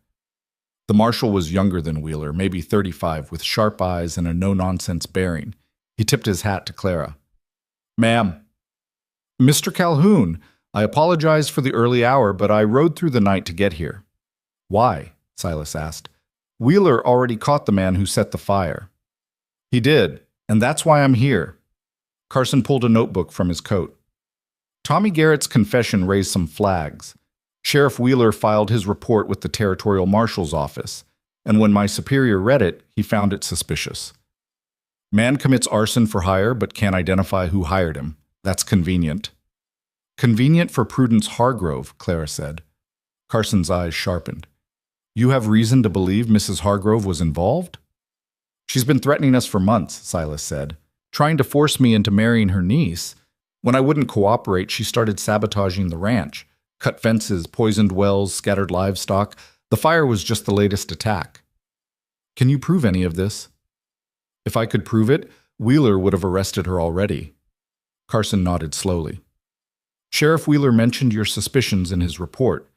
The marshal was younger than Wheeler, maybe 35, with sharp eyes and a no-nonsense bearing. He tipped his hat to Clara. "Ma'am." "Mr. Calhoun, I apologize for the early hour, but I rode through the night to get here." "Why?" Silas asked. "Wheeler already caught the man who set the fire." "He did, and that's why I'm here." Carson pulled a notebook from his coat. Tommy Garrett's confession raised some flags. Sheriff Wheeler filed his report with the Territorial Marshal's office, and when my superior read it, he found it suspicious. "Man commits arson for hire but can't identify who hired him. That's convenient." "Convenient for Prudence Hargrove," Clara said. Carson's eyes sharpened. "You have reason to believe Mrs. Hargrove was involved?" "She's been threatening us for months," Silas said, "trying to force me into marrying her niece. When I wouldn't cooperate, she started sabotaging the ranch. Cut fences, poisoned wells, scattered livestock. The fire was just the latest attack." "Can you prove any of this?" "If I could prove it, Wheeler would have arrested her already." Carson nodded slowly. "Sheriff Wheeler mentioned your suspicions in his report.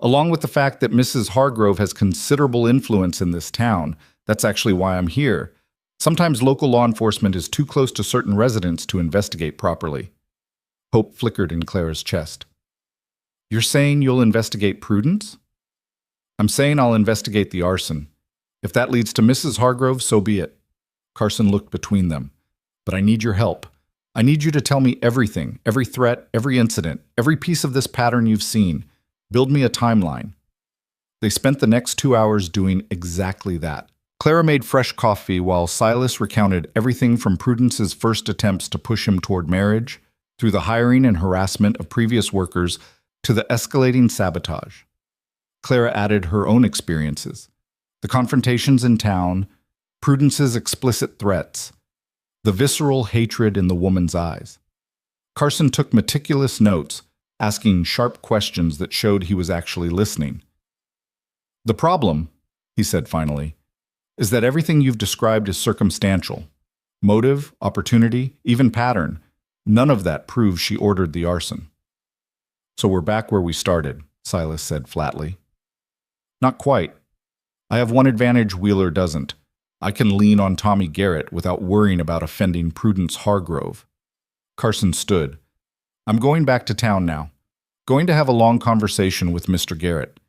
Along with the fact that Mrs. Hargrove has considerable influence in this town, that's actually why I'm here. Sometimes local law enforcement is too close to certain residents to investigate properly." Hope flickered in Clara's chest. "You're saying you'll investigate Prudence?" "I'm saying I'll investigate the arson. If that leads to Mrs. Hargrove, so be it." Carson looked between them. "But I need your help. I need you to tell me everything, every threat, every incident, every piece of this pattern you've seen. Build me a timeline." They spent the next 2 hours doing exactly that. Clara made fresh coffee while Silas recounted everything from Prudence's first attempts to push him toward marriage, through the hiring and harassment of previous workers, to the escalating sabotage. Clara added her own experiences, the confrontations in town, Prudence's explicit threats, the visceral hatred in the woman's eyes. Carson took meticulous notes, asking sharp questions that showed he was actually listening. "The problem," he said finally, "is that everything you've described is circumstantial. Motive, opportunity, even pattern. None of that proves she ordered the arson. So we're back where we started, Silas said flatly. Not quite. I have one advantage Wheeler doesn't. I can lean on Tommy Garrett without worrying about offending Prudence Hargrove. Carson stood. I'm going back to town now. Going to have a long conversation with Mr. Garrett.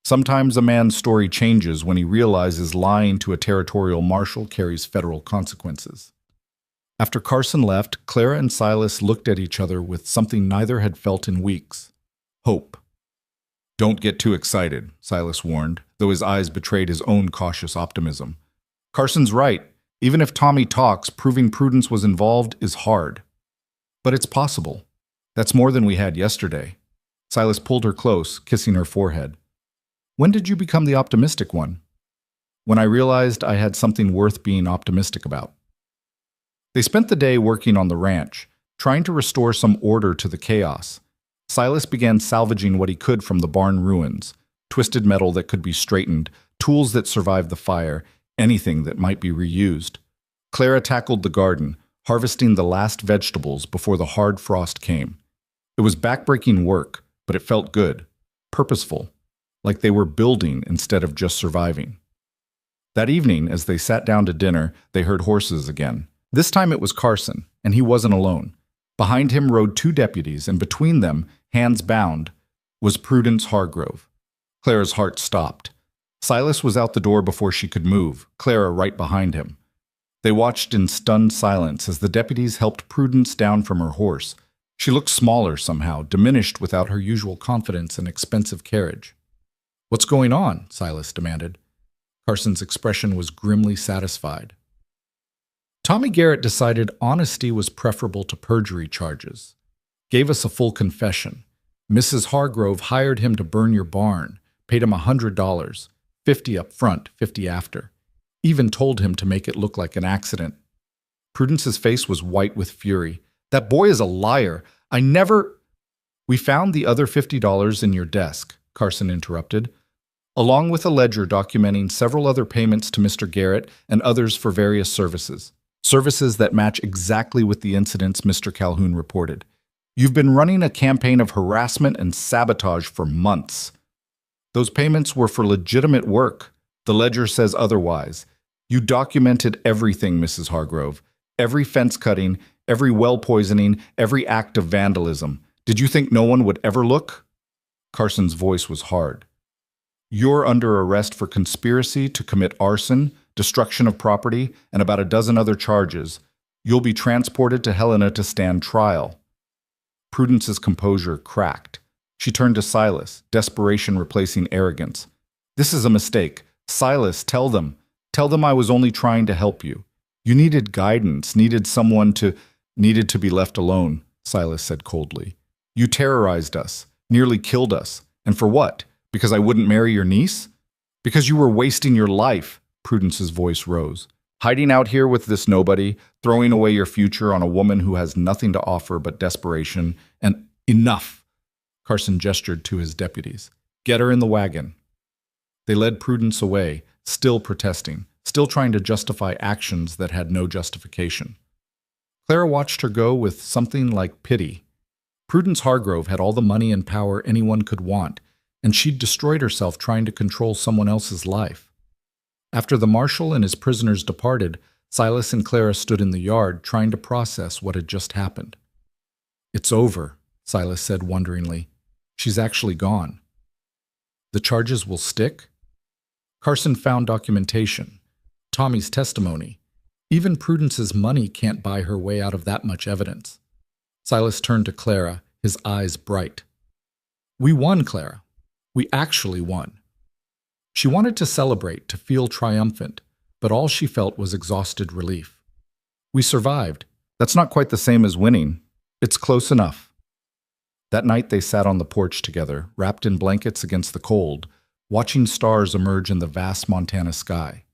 Sometimes a man's story changes when he realizes lying to a territorial marshal carries federal consequences. After Carson left, Clara and Silas looked at each other with something neither had felt in weeks. Hope. Don't get too excited, Silas warned, though his eyes betrayed his own cautious optimism. Carson's right. Even if Tommy talks, proving Prudence was involved is hard. But it's possible. That's more than we had yesterday. Silas pulled her close, kissing her forehead. When did you become the optimistic one? When I realized I had something worth being optimistic about. They spent the day working on the ranch, trying to restore some order to the chaos. Silas began salvaging what he could from the barn ruins, twisted metal that could be straightened, tools that survived the fire, anything that might be reused. Clara tackled the garden, harvesting the last vegetables before the hard frost came. It was backbreaking work, but it felt good, purposeful, like they were building instead of just surviving. That evening, as they sat down to dinner, they heard horses again. This time it was Carson, and he wasn't alone. Behind him rode two deputies, and between them, hands bound, was Prudence Hargrove. Clara's heart stopped. Silas was out the door before she could move, Clara right behind him. They watched in stunned silence as the deputies helped Prudence down from her horse. She looked smaller somehow, diminished without her usual confidence and expensive carriage. "What's going on?" Silas demanded. Carson's expression was grimly satisfied. Tommy Garrett decided honesty was preferable to perjury charges. Gave us a full confession. Mrs. Hargrove hired him to burn your barn, paid him $100, $50 up front, $50 after. Even told him to make it look like an accident. Prudence's face was white with fury. "That boy is a liar. I never—" "We found the other $50 in your desk," Carson interrupted, along with a ledger documenting several other payments to Mr. Garrett and others for various services. Services that match exactly with the incidents Mr. Calhoun reported. You've been running a campaign of harassment and sabotage for months. Those payments were for legitimate work. The ledger says otherwise. You documented everything, Mrs. Hargrove. Every fence cutting, every well poisoning, every act of vandalism. Did you think no one would ever look?" Carson's voice was hard. "You're under arrest for conspiracy to commit arson, destruction of property, and about a dozen other charges. You'll be transported to Helena to stand trial." Prudence's composure cracked. She turned to Silas, desperation replacing arrogance. "This is a mistake. Silas, tell them. Tell them I was only trying to help you. You needed guidance, needed to be left alone," Silas said coldly. "You terrorized us, nearly killed us. And for what? Because I wouldn't marry your niece? Because you were wasting your life." Prudence's voice rose. "Hiding out here with this nobody, throwing away your future on a woman who has nothing to offer but desperation, and enough!" Carson gestured to his deputies. "Get her in the wagon." They led Prudence away, still protesting, still trying to justify actions that had no justification. Clara watched her go with something like pity. Prudence Hargrove had all the money and power anyone could want, and she'd destroyed herself trying to control someone else's life. After the marshal and his prisoners departed, Silas and Clara stood in the yard trying to process what had just happened. "It's over," Silas said wonderingly. "She's actually gone." "The charges will stick?" Carson found documentation, Tommy's testimony. Even Prudence's money can't buy her way out of that much evidence. Silas turned to Clara, his eyes bright. "We won, Clara. We actually won." She wanted to celebrate, to feel triumphant, but all she felt was exhausted relief. "We survived. That's not quite the same as winning. It's close enough." That night they sat on the porch together, wrapped in blankets against the cold, watching stars emerge in the vast Montana sky.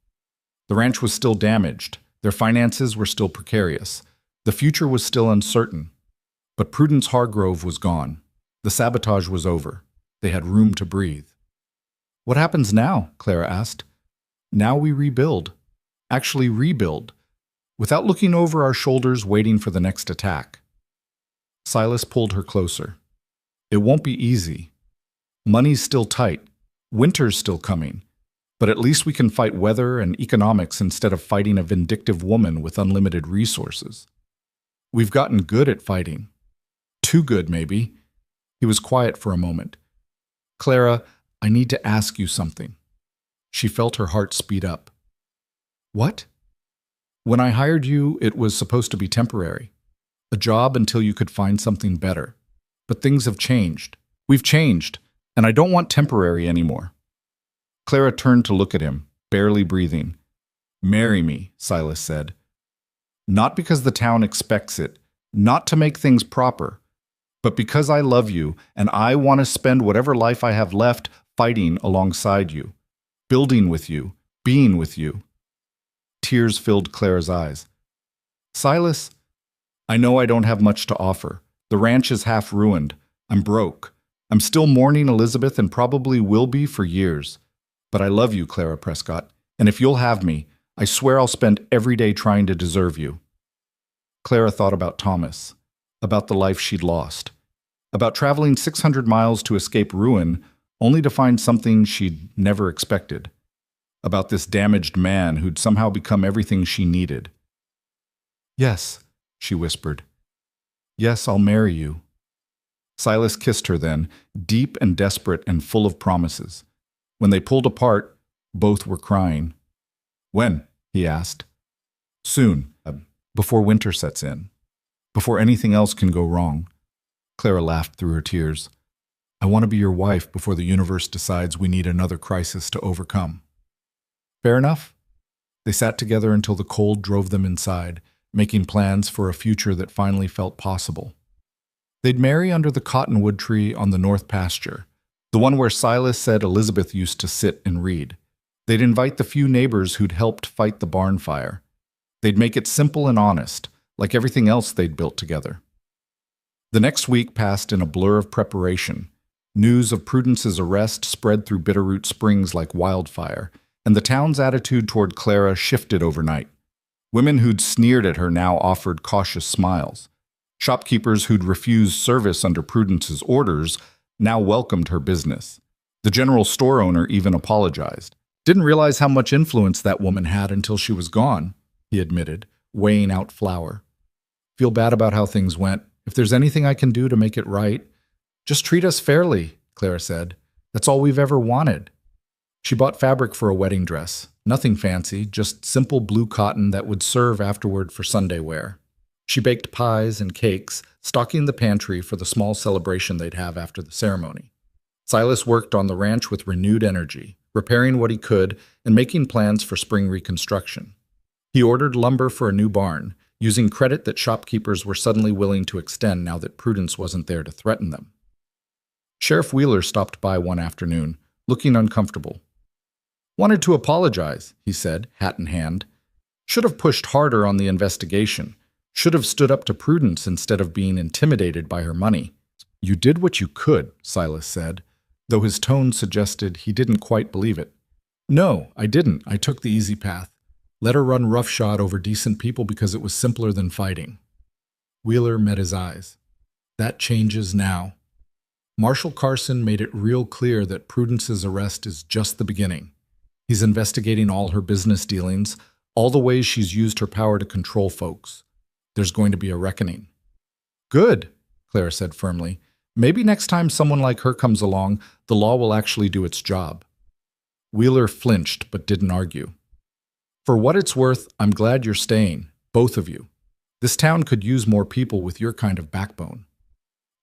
The ranch was still damaged. Their finances were still precarious. The future was still uncertain. But Prudence Hargrove was gone. The sabotage was over. They had room to breathe. "What happens now?" Clara asked. "Now we rebuild. Actually rebuild. without looking over our shoulders waiting for the next attack. Silas pulled her closer. It won't be easy. Money's still tight. Winter's still coming. But at least we can fight weather and economics instead of fighting a vindictive woman with unlimited resources. We've gotten good at fighting. Too good, maybe. He was quiet for a moment. Clara, I need to ask you something. She felt her heart speed up. What? When I hired you, it was supposed to be temporary. A job until you could find something better. But things have changed. We've changed, and I don't want temporary anymore. Clara turned to look at him, barely breathing. Marry me, Silas said. Not because the town expects it, not to make things proper, but because I love you and I want to spend whatever life I have left fighting alongside you, building with you, being with you. Tears filled Clara's eyes. Silas, I know I don't have much to offer. The ranch is half ruined. I'm broke. I'm still mourning Elizabeth and probably will be for years. But I love you, Clara Prescott, and if you'll have me, I swear I'll spend every day trying to deserve you. Clara thought about Thomas, about the life she'd lost, about traveling 600 miles to escape ruin only to find something she'd never expected, about this damaged man who'd somehow become everything she needed. Yes, she whispered. Yes, I'll marry you. Silas kissed her then, deep and desperate and full of promises. When they pulled apart, both were crying. When? He asked. Soon, before winter sets in, before anything else can go wrong. Clara laughed through her tears. I want to be your wife before the universe decides we need another crisis to overcome. Fair enough? They sat together until the cold drove them inside, making plans for a future that finally felt possible. They'd marry under the cottonwood tree on the north pasture, the one where Silas said Elizabeth used to sit and read. They'd invite the few neighbors who'd helped fight the barn fire. They'd make it simple and honest, like everything else they'd built together. The next week passed in a blur of preparation. News of Prudence's arrest spread through Bitterroot Springs like wildfire, and the town's attitude toward Clara shifted overnight. Women who'd sneered at her now offered cautious smiles. Shopkeepers who'd refused service under Prudence's orders now welcomed her business. The general store owner even apologized. Didn't realize how much influence that woman had until she was gone, he admitted, weighing out flour. Feel bad about how things went. If there's anything I can do to make it right, just treat us fairly, Clara said. That's all we've ever wanted. She bought fabric for a wedding dress. Nothing fancy, just simple blue cotton that would serve afterward for Sunday wear. She baked pies and cakes, stocking the pantry for the small celebration they'd have after the ceremony. Silas worked on the ranch with renewed energy, repairing what he could and making plans for spring reconstruction. He ordered lumber for a new barn, using credit that shopkeepers were suddenly willing to extend now that Prudence wasn't there to threaten them. Sheriff Wheeler stopped by one afternoon, looking uncomfortable. Wanted to apologize, he said, hat in hand. Should have pushed harder on the investigation. Should have stood up to Prudence instead of being intimidated by her money. You did what you could, Silas said, though his tone suggested he didn't quite believe it. No, I didn't. I took the easy path. Let her run roughshod over decent people because it was simpler than fighting. Wheeler met his eyes. That changes now. Marshal Carson made it real clear that Prudence's arrest is just the beginning. He's investigating all her business dealings, all the ways she's used her power to control folks. There's going to be a reckoning. Good, Clara said firmly. Maybe next time someone like her comes along, the law will actually do its job. Wheeler flinched but didn't argue. For what it's worth, I'm glad you're staying, both of you. This town could use more people with your kind of backbone.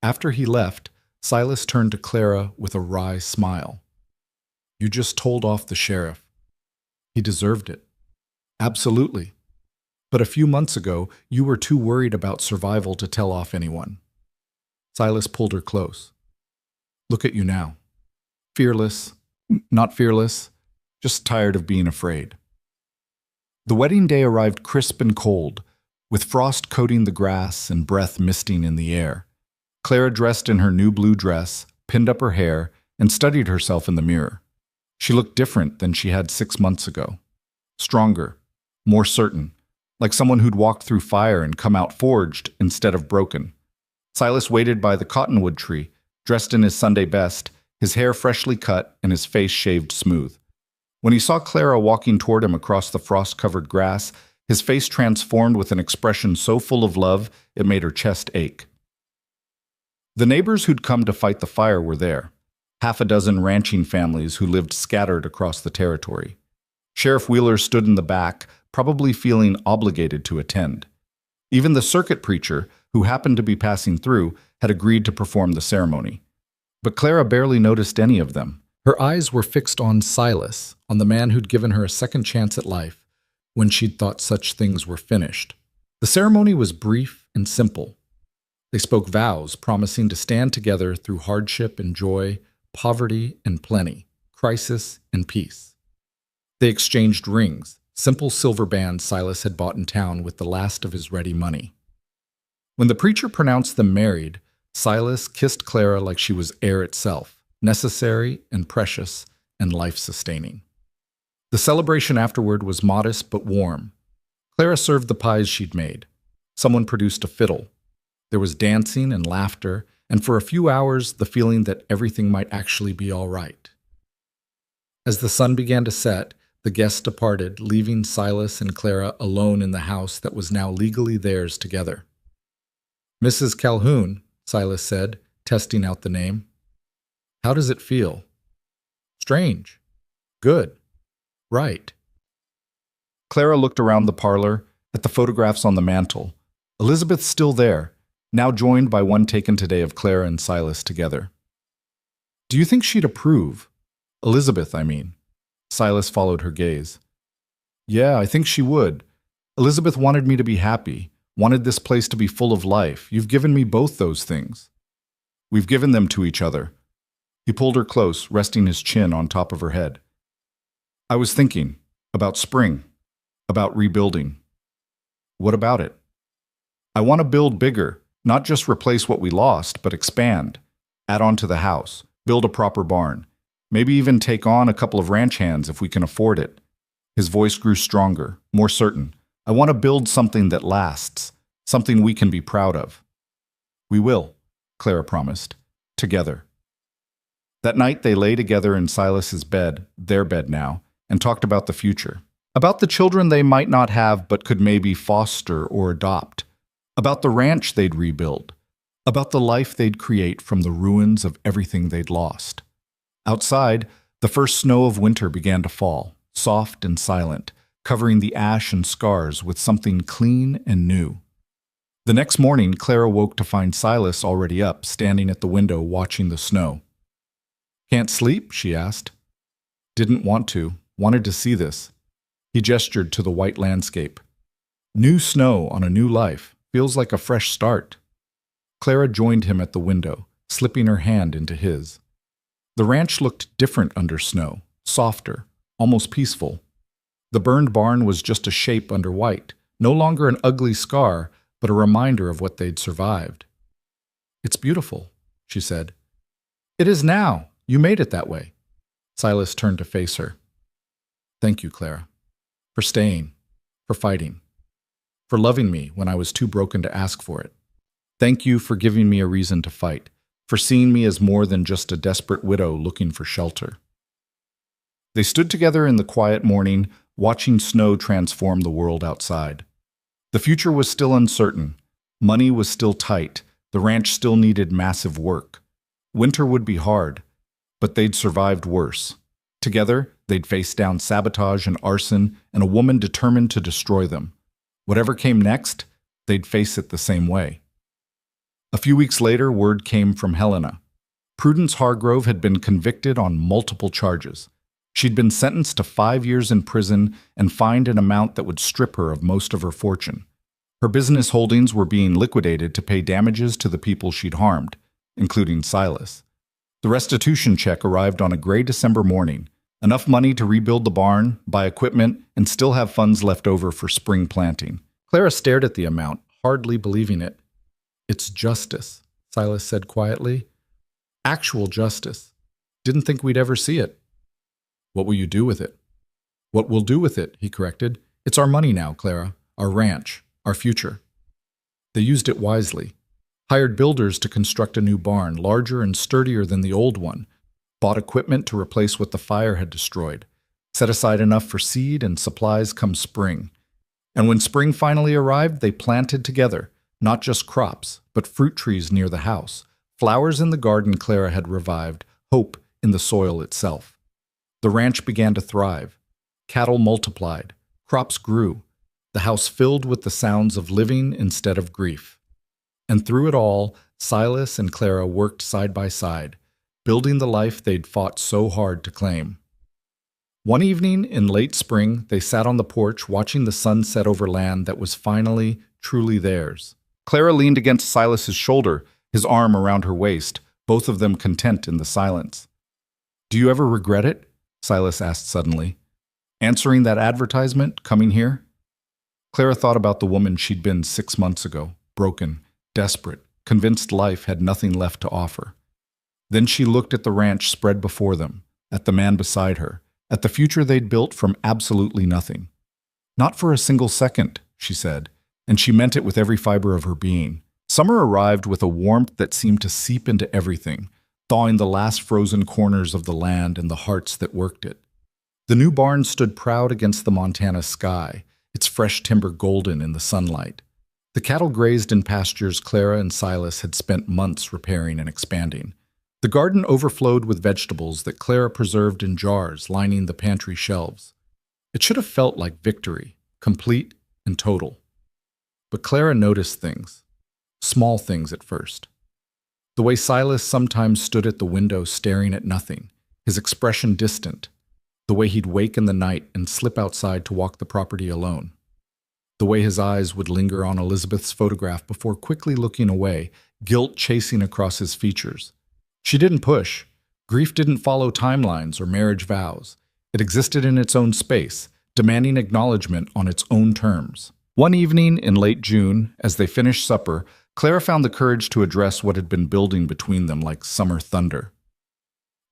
After he left, Silas turned to Clara with a wry smile. You just told off the sheriff. He deserved it. Absolutely. But a few months ago, you were too worried about survival to tell off anyone. Silas pulled her close. Look at you now. Fearless, not fearless, just tired of being afraid. The wedding day arrived crisp and cold, with frost coating the grass and breath misting in the air. Clara dressed in her new blue dress, pinned up her hair, and studied herself in the mirror. She looked different than she had 6 months ago. Stronger, more certain, like someone who'd walked through fire and come out forged instead of broken. Silas waited by the cottonwood tree, dressed in his Sunday best, his hair freshly cut and his face shaved smooth. When he saw Clara walking toward him across the frost-covered grass, his face transformed with an expression so full of love it made her chest ache. The neighbors who'd come to fight the fire were there, half a dozen ranching families who lived scattered across the territory. Sheriff Wheeler stood in the back, probably feeling obligated to attend. Even the circuit preacher, who happened to be passing through, had agreed to perform the ceremony. But Clara barely noticed any of them. Her eyes were fixed on Silas, on the man who'd given her a second chance at life when she'd thought such things were finished. The ceremony was brief and simple. They spoke vows promising to stand together through hardship and joy, poverty and plenty, crisis and peace. They exchanged rings, simple silver bands Silas had bought in town with the last of his ready money. When the preacher pronounced them married, Silas kissed Clara like she was air itself, necessary and precious and life-sustaining. The celebration afterward was modest but warm. Clara served the pies she'd made. Someone produced a fiddle. There was dancing and laughter, and for a few hours the feeling that everything might actually be all right. As the sun began to set, the guests departed, leaving Silas and Clara alone in the house that was now legally theirs together. "Mrs. Calhoun," Silas said, testing out the name. "How does it feel?" "Strange. Good. Right." Clara looked around the parlor, at the photographs on the mantel. Elizabeth still there, now joined by one taken today of Clara and Silas together. "Do you think she'd approve? Elizabeth, I mean." Silas followed her gaze. "Yeah, I think she would. Elizabeth wanted me to be happy, wanted this place to be full of life. You've given me both those things. We've given them to each other." He pulled her close, resting his chin on top of her head. "I was thinking about spring, about rebuilding." "What about it?" "I want to build bigger, not just replace what we lost, but expand, add on to the house, build a proper barn, maybe even take on a couple of ranch hands if we can afford it." His voice grew stronger, more certain. "I want to build something that lasts, something we can be proud of." "We will," Clara promised, "together." That night they lay together in Silas's bed, their bed now, and talked about the future. About the children they might not have but could maybe foster or adopt. About the ranch they'd rebuild. About the life they'd create from the ruins of everything they'd lost. Outside, the first snow of winter began to fall, soft and silent, covering the ash and scars with something clean and new. The next morning, Clara woke to find Silas already up, standing at the window watching the snow. "Can't sleep?" she asked. "Didn't want to. Wanted to see this." He gestured to the white landscape. "New snow on a new life. Feels like a fresh start." Clara joined him at the window, slipping her hand into his. The ranch looked different under snow, softer, almost peaceful. The burned barn was just a shape under white, no longer an ugly scar, but a reminder of what they'd survived. "It's beautiful," she said. "It is now. You made it that way." Silas turned to face her. "Thank you, Clara, for staying, for fighting, for loving me when I was too broken to ask for it. Thank you for giving me a reason to fight, for seeing me as more than just a desperate widow looking for shelter." They stood together in the quiet morning, watching snow transform the world outside. The future was still uncertain. Money was still tight. The ranch still needed massive work. Winter would be hard, but they'd survived worse. Together, they'd face down sabotage and arson and a woman determined to destroy them. Whatever came next, they'd face it the same way. A few weeks later, word came from Helena. Prudence Hargrove had been convicted on multiple charges. She'd been sentenced to 5 years in prison and fined an amount that would strip her of most of her fortune. Her business holdings were being liquidated to pay damages to the people she'd harmed, including Silas. The restitution check arrived on a gray December morning, enough money to rebuild the barn, buy equipment, and still have funds left over for spring planting. Clara stared at the amount, hardly believing it. "It's justice," Silas said quietly. "Actual justice. Didn't think we'd ever see it." "What will you do with it?" "What we'll do with it," he corrected. "It's our money now, Clara. our ranch, our future. They used it wisely, hired builders to construct a new barn, larger and sturdier than the old one, bought equipment to replace what the fire had destroyed, set aside enough for seed and supplies come spring. And when spring finally arrived, they planted together, not just crops, but fruit trees near the house, flowers in the garden Clara had revived, hope in the soil itself. The ranch began to thrive. Cattle multiplied. Crops grew. The house filled with the sounds of living instead of grief. And through it all, Silas and Clara worked side by side, building the life they'd fought so hard to claim. One evening in late spring, they sat on the porch watching the sun set over land that was finally, truly theirs. Clara leaned against Silas's shoulder, his arm around her waist, both of them content in the silence. "Do you ever regret it?" Silas asked suddenly. "Answering that advertisement, coming here?" Clara thought about the woman she'd been 6 months ago, broken, desperate, convinced life had nothing left to offer. Then she looked at the ranch spread before them, at the man beside her, at the future they'd built from absolutely nothing. "Not for a single second," she said, and she meant it with every fiber of her being. Summer arrived with a warmth that seemed to seep into everything, thawing the last frozen corners of the land and the hearts that worked it. The new barn stood proud against the Montana sky, its fresh timber golden in the sunlight. The cattle grazed in pastures Clara and Silas had spent months repairing and expanding. The garden overflowed with vegetables that Clara preserved in jars lining the pantry shelves. It should have felt like victory, complete and total. But Clara noticed things, small things at first. The way Silas sometimes stood at the window staring at nothing, his expression distant. The way he'd wake in the night and slip outside to walk the property alone. The way his eyes would linger on Elizabeth's photograph before quickly looking away, guilt chasing across his features. She didn't push. Grief didn't follow timelines or marriage vows. It existed in its own space, demanding acknowledgement on its own terms. One evening in late June, as they finished supper, Clara found the courage to address what had been building between them like summer thunder.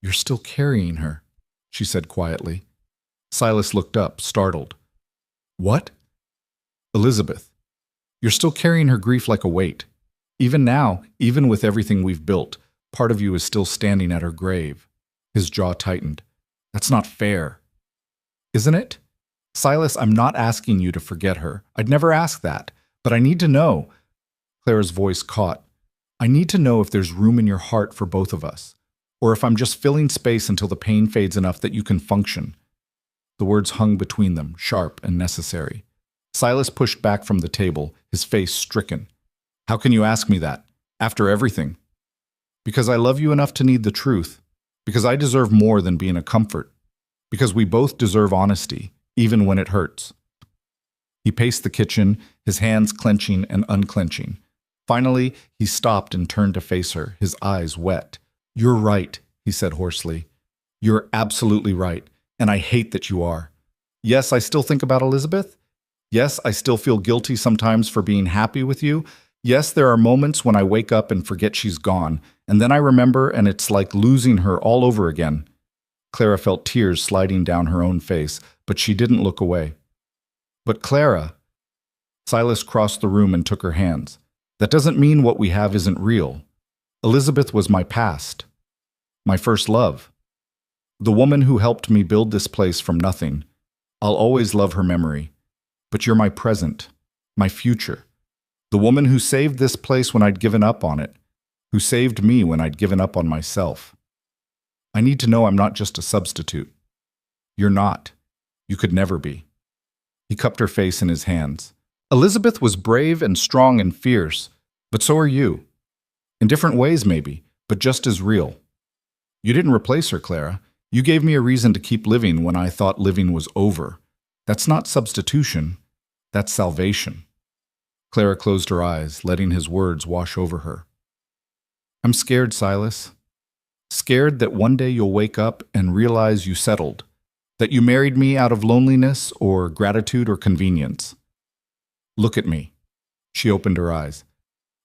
"You're still carrying her," she said quietly. Silas looked up, startled. "What?" "Elizabeth, you're still carrying her grief like a weight. Even now, even with everything we've built, part of you is still standing at her grave." His jaw tightened. "That's not fair." "Isn't it? Silas, I'm not asking you to forget her. I'd never ask that. But I need to know." Clara's voice caught. "I need to know if there's room in your heart for both of us, or if I'm just filling space until the pain fades enough that you can function." The words hung between them, sharp and necessary. Silas pushed back from the table, his face stricken. "How can you ask me that? After everything?" "Because I love you enough to need the truth. Because I deserve more than being a comfort. Because we both deserve honesty, even when it hurts." He paced the kitchen, his hands clenching and unclenching. Finally, he stopped and turned to face her, his eyes wet. "You're right," he said hoarsely. "You're absolutely right, and I hate that you are. Yes, I still think about Elizabeth. Yes, I still feel guilty sometimes for being happy with you. Yes, there are moments when I wake up and forget she's gone, and then I remember and it's like losing her all over again." Clara felt tears sliding down her own face, but she didn't look away. "But Clara," Silas crossed the room and took her hands. "That doesn't mean what we have isn't real. Elizabeth was my past, my first love. The woman who helped me build this place from nothing. I'll always love her memory. But you're my present, my future. The woman who saved this place when I'd given up on it, who saved me when I'd given up on myself. I need to know I'm not just a substitute. You're not. You could never be." He cupped her face in his hands. "Elizabeth was brave and strong and fierce, but so are you. In different ways maybe, but just as real. You didn't replace her, Clara. You gave me a reason to keep living when I thought living was over. That's not substitution. That's salvation." Clara closed her eyes, letting his words wash over her. "I'm scared, Silas. Scared that one day you'll wake up and realize you settled, that you married me out of loneliness or gratitude or convenience. Look at me." She opened her eyes.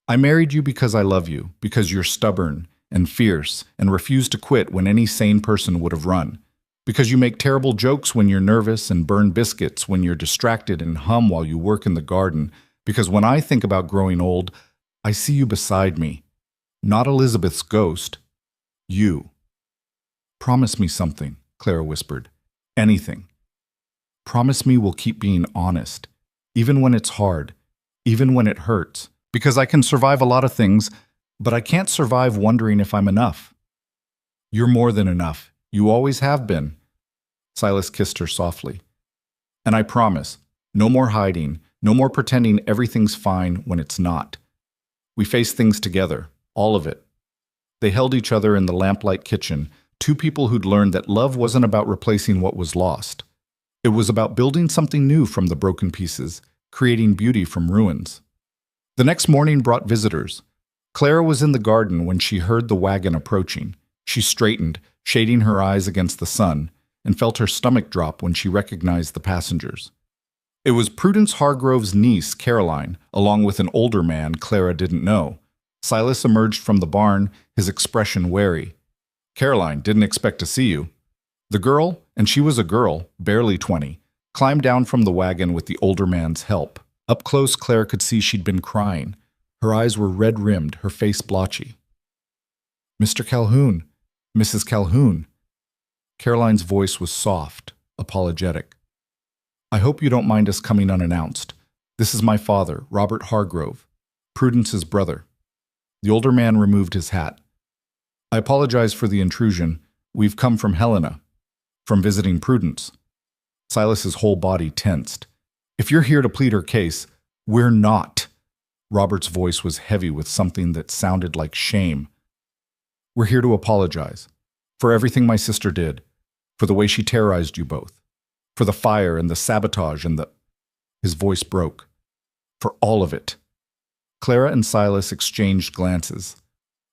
"I married you because I love you, because you're stubborn and fierce and refuse to quit when any sane person would have run. Because you make terrible jokes when you're nervous and burn biscuits when you're distracted and hum while you work in the garden. Because when I think about growing old, I see you beside me. Not Elizabeth's ghost. You. Promise me something, Clara whispered. Anything. Promise me we'll keep being honest, even when it's hard, even when it hurts. Because I can survive a lot of things, but I can't survive wondering if I'm enough. You're more than enough. You always have been. Silas kissed her softly. And I promise, no more hiding, no more pretending everything's fine when it's not. We face things together, all of it. They held each other in the lamplight kitchen, two people who'd learned that love wasn't about replacing what was lost. It was about building something new from the broken pieces, creating beauty from ruins. The next morning brought visitors. Clara was in the garden when she heard the wagon approaching. She straightened, shading her eyes against the sun, and felt her stomach drop when she recognized the passengers. It was Prudence Hargrove's niece, Caroline, along with an older man Clara didn't know. Silas emerged from the barn, his expression wary. Caroline didn't expect to see you. The girl, and she was a girl, barely 20, climbed down from the wagon with the older man's help. Up close, Claire could see she'd been crying. Her eyes were red-rimmed, her face blotchy. Mr. Calhoun, Mrs. Calhoun. Caroline's voice was soft, apologetic. I hope you don't mind us coming unannounced. This is my father, Robert Hargrove, Prudence's brother. The older man removed his hat. I apologize for the intrusion. We've come from Helena, from visiting Prudence. Silas's whole body tensed. If you're here to plead her case, we're not. Robert's voice was heavy with something that sounded like shame. We're here to apologize for everything my sister did, for the way she terrorized you both, for the fire and the sabotage and the... His voice broke. For all of it. Clara and Silas exchanged glances.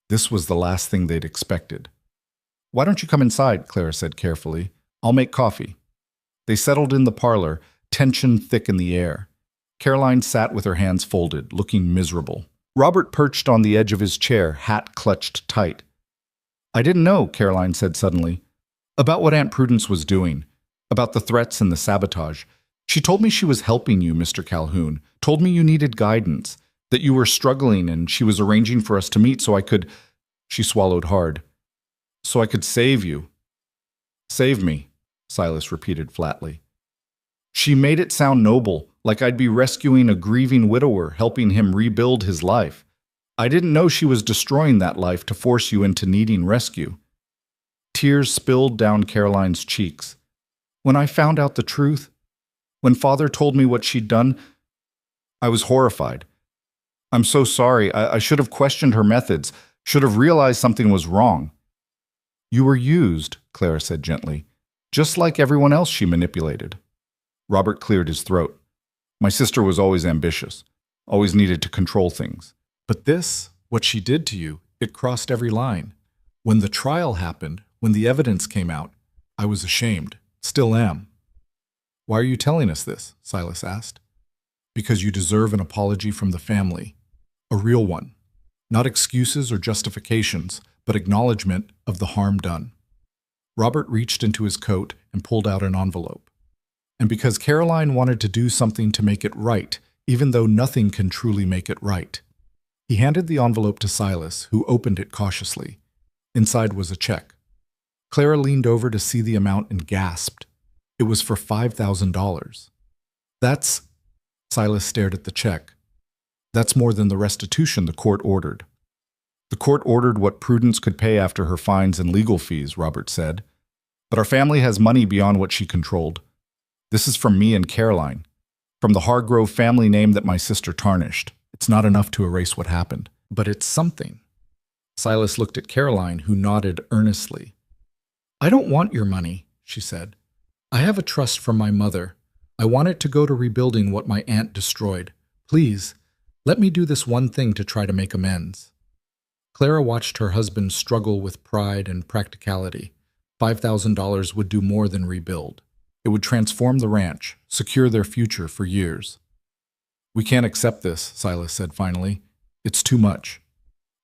This was the last thing they'd expected. Why don't you come inside, Clara said carefully. I'll make coffee. They settled in the parlor, tension thick in the air. Caroline sat with her hands folded, looking miserable. Robert perched on the edge of his chair, hat clutched tight. I didn't know, Caroline said suddenly, about what Aunt Prudence was doing, about the threats and the sabotage. She told me she was helping you, Mr. Calhoun, told me you needed guidance, that you were struggling and she was arranging for us to meet so I could... She swallowed hard. So I could save you. Save me, Silas repeated flatly. She made it sound noble, like I'd be rescuing a grieving widower, helping him rebuild his life. I didn't know she was destroying that life to force you into needing rescue. Tears spilled down Caroline's cheeks. When I found out the truth, when Father told me what she'd done, I was horrified. I'm so sorry. I should have questioned her methods, should have realized something was wrong. You were used, Clara said gently, just like everyone else she manipulated. Robert cleared his throat. My sister was always ambitious, always needed to control things. But this, what she did to you, it crossed every line. When the trial happened, when the evidence came out, I was ashamed, still am. Why are you telling us this? Silas asked. Because you deserve an apology from the family. A real one. Not excuses or justifications, but acknowledgement of the harm done. Robert reached into his coat and pulled out an envelope. And because Caroline wanted to do something to make it right, even though nothing can truly make it right. He handed the envelope to Silas, who opened it cautiously. Inside was a check. Clara leaned over to see the amount and gasped. It was for $5,000. That's... Silas stared at the check. That's more than the restitution the court ordered. The court ordered what Prudence could pay after her fines and legal fees, Robert said. But our family has money beyond what she controlled. This is from me and Caroline, from the Hargrove family name that my sister tarnished. It's not enough to erase what happened, but it's something. Silas looked at Caroline, who nodded earnestly. I don't want your money, she said. I have a trust from my mother. I want it to go to rebuilding what my aunt destroyed. Please, let me do this one thing to try to make amends. Clara watched her husband struggle with pride and practicality. $5,000 would do more than rebuild. It would transform the ranch, secure their future for years. We can't accept this, Silas said finally. It's too much.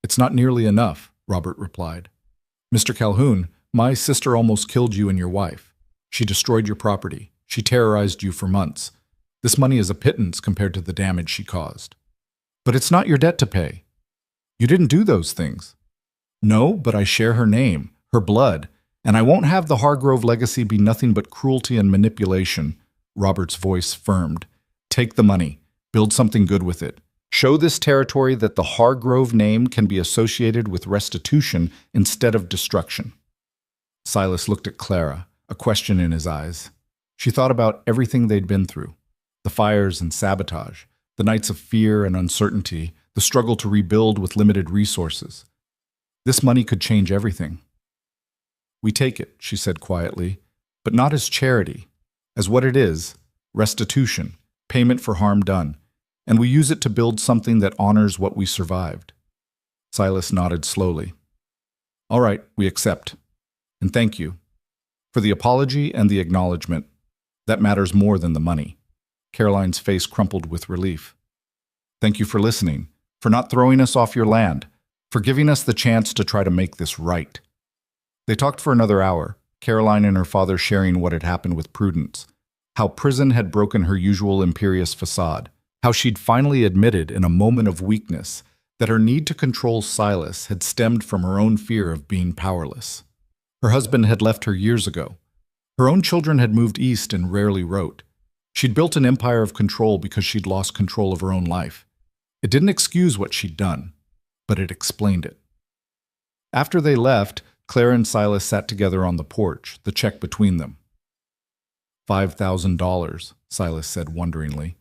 It's not nearly enough, Robert replied. Mr. Calhoun, my sister almost killed you and your wife. She destroyed your property. She terrorized you for months. This money is a pittance compared to the damage she caused. But it's not your debt to pay. You didn't do those things. No, but I share her name, her blood, and I won't have the Hargrove legacy be nothing but cruelty and manipulation. Robert's voice firmed. Take the money. Build something good with it. Show this territory that the Hargrove name can be associated with restitution instead of destruction. Silas looked at Clara, a question in his eyes. She thought about everything they'd been through. The fires and sabotage, the nights of fear and uncertainty, the struggle to rebuild with limited resources. This money could change everything. We take it, she said quietly, but not as charity, as what it is, restitution, payment for harm done, and we use it to build something that honors what we survived. Silas nodded slowly. All right, we accept. And thank you. For the apology and the acknowledgement, that matters more than the money. Caroline's face crumpled with relief. Thank you for listening, for not throwing us off your land, for giving us the chance to try to make this right. They talked for another hour, Caroline and her father sharing what had happened with Prudence, how prison had broken her usual imperious facade, how she'd finally admitted in a moment of weakness that her need to control Silas had stemmed from her own fear of being powerless. Her husband had left her years ago. Her own children had moved east and rarely wrote. She'd built an empire of control because she'd lost control of her own life. It didn't excuse what she'd done, but it explained it. After they left, Clara and Silas sat together on the porch, the check between them. $5,000, Silas said wonderingly.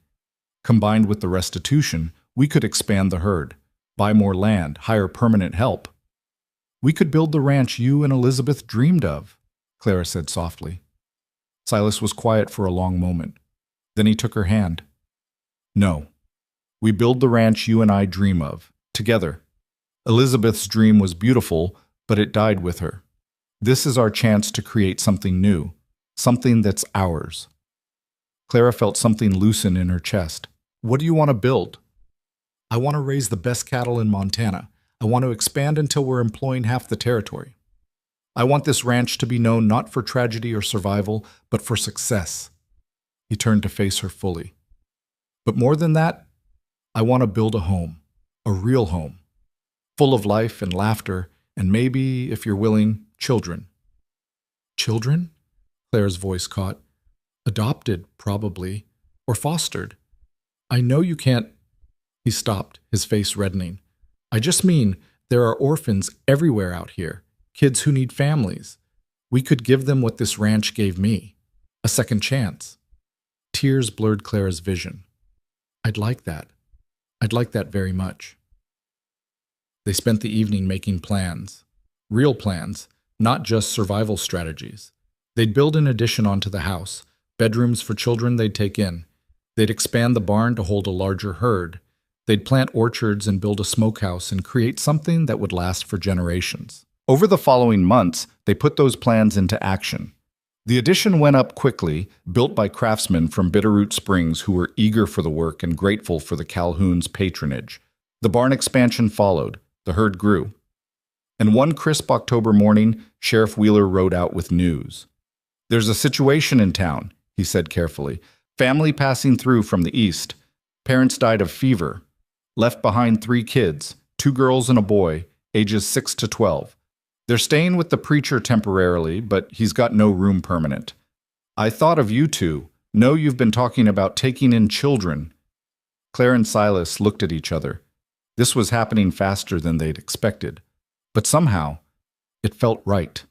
Combined with the restitution, we could expand the herd, buy more land, hire permanent help. We could build the ranch you and Elizabeth dreamed of, Clara said softly. Silas was quiet for a long moment. Then he took her hand. No. We build the ranch you and I dream of, together. Elizabeth's dream was beautiful, but it died with her. This is our chance to create something new, something that's ours. Clara felt something loosen in her chest. What do you want to build? I want to raise the best cattle in Montana. I want to expand until we're employing half the territory. I want this ranch to be known not for tragedy or survival, but for success. He turned to face her fully. But more than that, I want to build a home, a real home, full of life and laughter, and maybe, if you're willing, children. Children? Claire's voice caught. Adopted, probably, or fostered. I know you can't. He stopped, his face reddening. I just mean there are orphans everywhere out here, kids who need families. We could give them what this ranch gave me, a second chance. Tears blurred Clara's vision. I'd like that. I'd like that very much. They spent the evening making plans. Real plans, not just survival strategies. They'd build an addition onto the house, bedrooms for children they'd take in. They'd expand the barn to hold a larger herd. They'd plant orchards and build a smokehouse and create something that would last for generations. Over the following months, they put those plans into action. The addition went up quickly, built by craftsmen from Bitterroot Springs who were eager for the work and grateful for the Calhouns' patronage. The barn expansion followed. The herd grew. And one crisp October morning, Sheriff Wheeler rode out with news. There's a situation in town, he said carefully. Family passing through from the east. Parents died of fever. Left behind 3 kids, 2 girls and a boy, ages 6 to 12. They're staying with the preacher temporarily, but he's got no room permanent. I thought of you two. Know you've been talking about taking in children. Claire and Silas looked at each other. This was happening faster than they'd expected. But somehow, it felt right.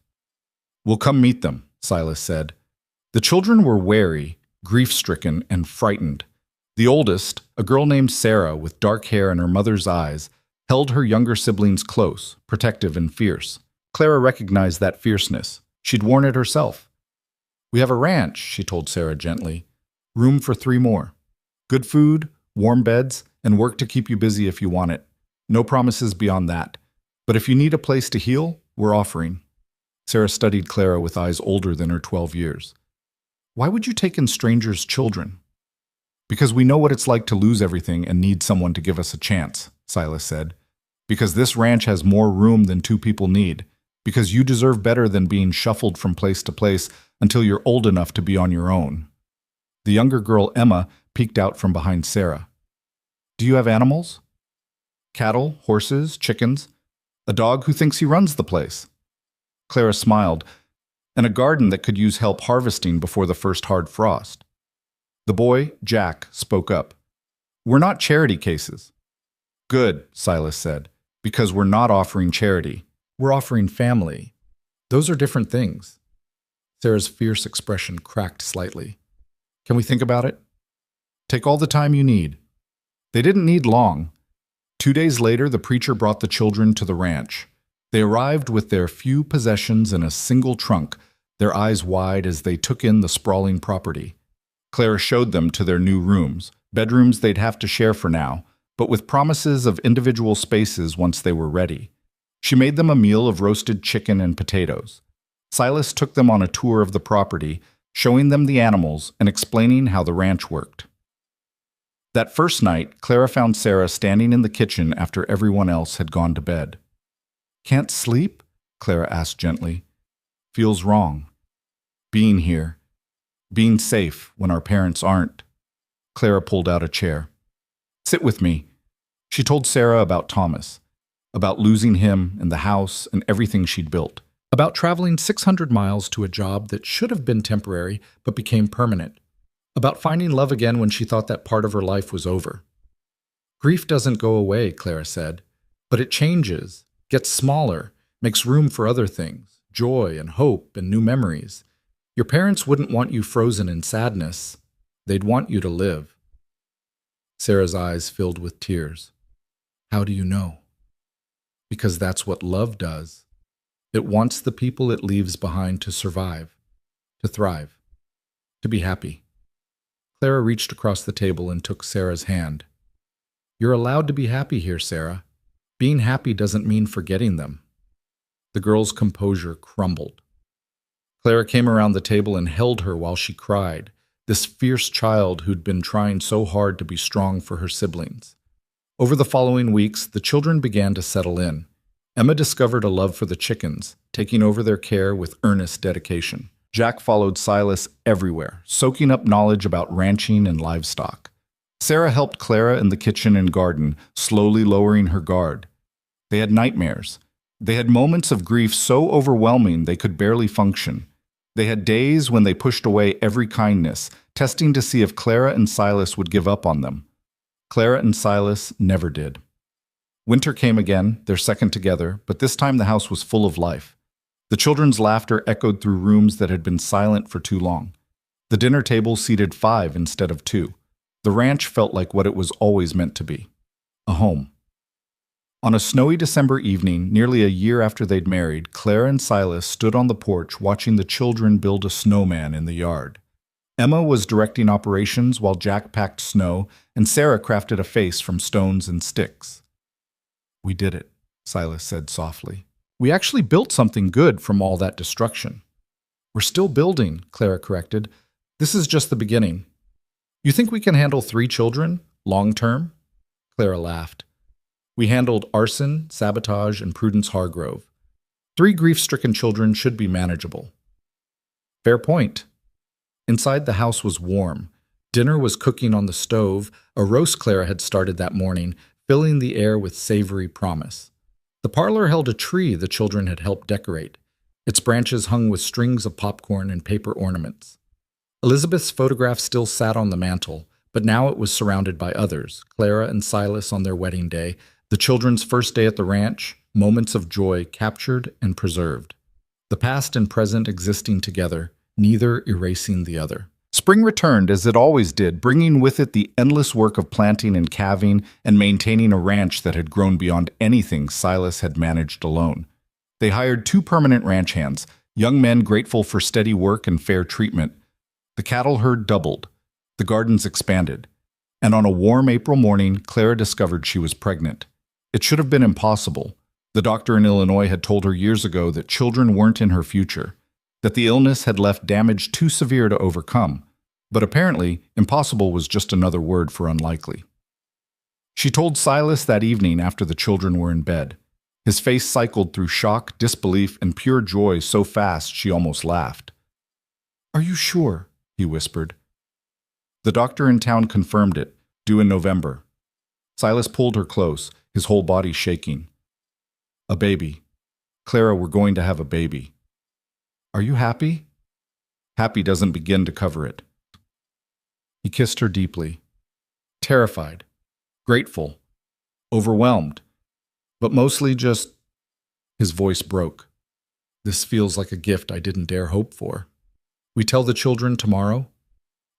We'll come meet them, Silas said. The children were wary, grief-stricken, and frightened. The oldest, a girl named Sarah with dark hair and her mother's eyes, held her younger siblings close, protective and fierce. Clara recognized that fierceness. She'd worn it herself. We have a ranch, she told Sarah gently. Room for 3 more. Good food, warm beds, and work to keep you busy if you want it. No promises beyond that. But if you need a place to heal, we're offering. Sarah studied Clara with eyes older than her 12 years. Why would you take in strangers' children? Because we know what it's like to lose everything and need someone to give us a chance, Silas said. Because this ranch has more room than 2 people need. Because you deserve better than being shuffled from place to place, until you're old enough to be on your own. The younger girl, Emma, peeked out from behind Sarah. Do you have animals? Cattle, horses, chickens? A dog who thinks he runs the place? Clara smiled. And a garden that could use help harvesting before the first hard frost. The boy, Jack, spoke up. We're not charity cases. Good, Silas said, because we're not offering charity. We're offering family. Those are different things. Sarah's fierce expression cracked slightly. Can we think about it? Take all the time you need. They didn't need long. 2 days later, the preacher brought the children to the ranch. They arrived with their few possessions in a single trunk, their eyes wide as they took in the sprawling property. Clara showed them to their new rooms, bedrooms they'd have to share for now, but with promises of individual spaces once they were ready. She made them a meal of roasted chicken and potatoes. Silas took them on a tour of the property, showing them the animals and explaining how the ranch worked. That first night, Clara found Sarah standing in the kitchen after everyone else had gone to bed. Can't sleep? Clara asked gently. Feels wrong. Being here. Being safe when our parents aren't. Clara pulled out a chair. Sit with me. She told Sarah about Thomas, about losing him and the house and everything she'd built, about traveling 600 miles to a job that should have been temporary but became permanent, about finding love again when she thought that part of her life was over. Grief doesn't go away, Clara said, but it changes, gets smaller, makes room for other things, joy and hope and new memories. Your parents wouldn't want you frozen in sadness. They'd want you to live. Sarah's eyes filled with tears. How do you know? Because that's what love does. It wants the people it leaves behind to survive, to thrive, to be happy. Clara reached across the table and took Sarah's hand. You're allowed to be happy here, Sarah. Being happy doesn't mean forgetting them. The girl's composure crumbled. Clara came around the table and held her while she cried, this fierce child who'd been trying so hard to be strong for her siblings. Over the following weeks, the children began to settle in. Emma discovered a love for the chickens, taking over their care with earnest dedication. Jack followed Silas everywhere, soaking up knowledge about ranching and livestock. Sarah helped Clara in the kitchen and garden, slowly lowering her guard. They had nightmares. They had moments of grief so overwhelming they could barely function. They had days when they pushed away every kindness, testing to see if Clara and Silas would give up on them. Clara and Silas never did. Winter came again, their second together, but this time the house was full of life. The children's laughter echoed through rooms that had been silent for too long. The dinner table seated 5 instead of 2. The ranch felt like what it was always meant to be, a home. On a snowy December evening, nearly a year after they'd married, Clara and Silas stood on the porch watching the children build a snowman in the yard. Emma was directing operations while Jack packed snow, and Sarah crafted a face from stones and sticks. We did it, Silas said softly. We actually built something good from all that destruction. We're still building, Clara corrected. This is just the beginning. You think we can handle 3 children, long term? Clara laughed. We handled arson, sabotage, and Prudence Hargrove. 3 grief-stricken children should be manageable. Fair point. Inside the house was warm. Dinner was cooking on the stove, a roast Clara had started that morning, filling the air with savory promise. The parlor held a tree the children had helped decorate. Its branches hung with strings of popcorn and paper ornaments. Elizabeth's photograph still sat on the mantel, but now it was surrounded by others, Clara and Silas on their wedding day, the children's first day at the ranch, moments of joy captured and preserved. The past and present existing together, neither erasing the other. Spring returned as it always did, bringing with it the endless work of planting and calving and maintaining a ranch that had grown beyond anything Silas had managed alone. They hired 2 permanent ranch hands, young men grateful for steady work and fair treatment. The cattle herd doubled. The gardens expanded. And on a warm April morning, Clara discovered she was pregnant. It should have been impossible. The doctor in Illinois had told her years ago that children weren't in her future, that the illness had left damage too severe to overcome. But apparently, impossible was just another word for unlikely. She told Silas that evening after the children were in bed. His face cycled through shock, disbelief, and pure joy so fast she almost laughed. Are you sure? He whispered. The doctor in town confirmed it, due in November. Silas pulled her close, his whole body shaking. A baby. Clara, we're going to have a baby. Are you happy? Happy doesn't begin to cover it. He kissed her deeply. Terrified, grateful, overwhelmed, but mostly just... His voice broke. This feels like a gift I didn't dare hope for. We tell the children tomorrow?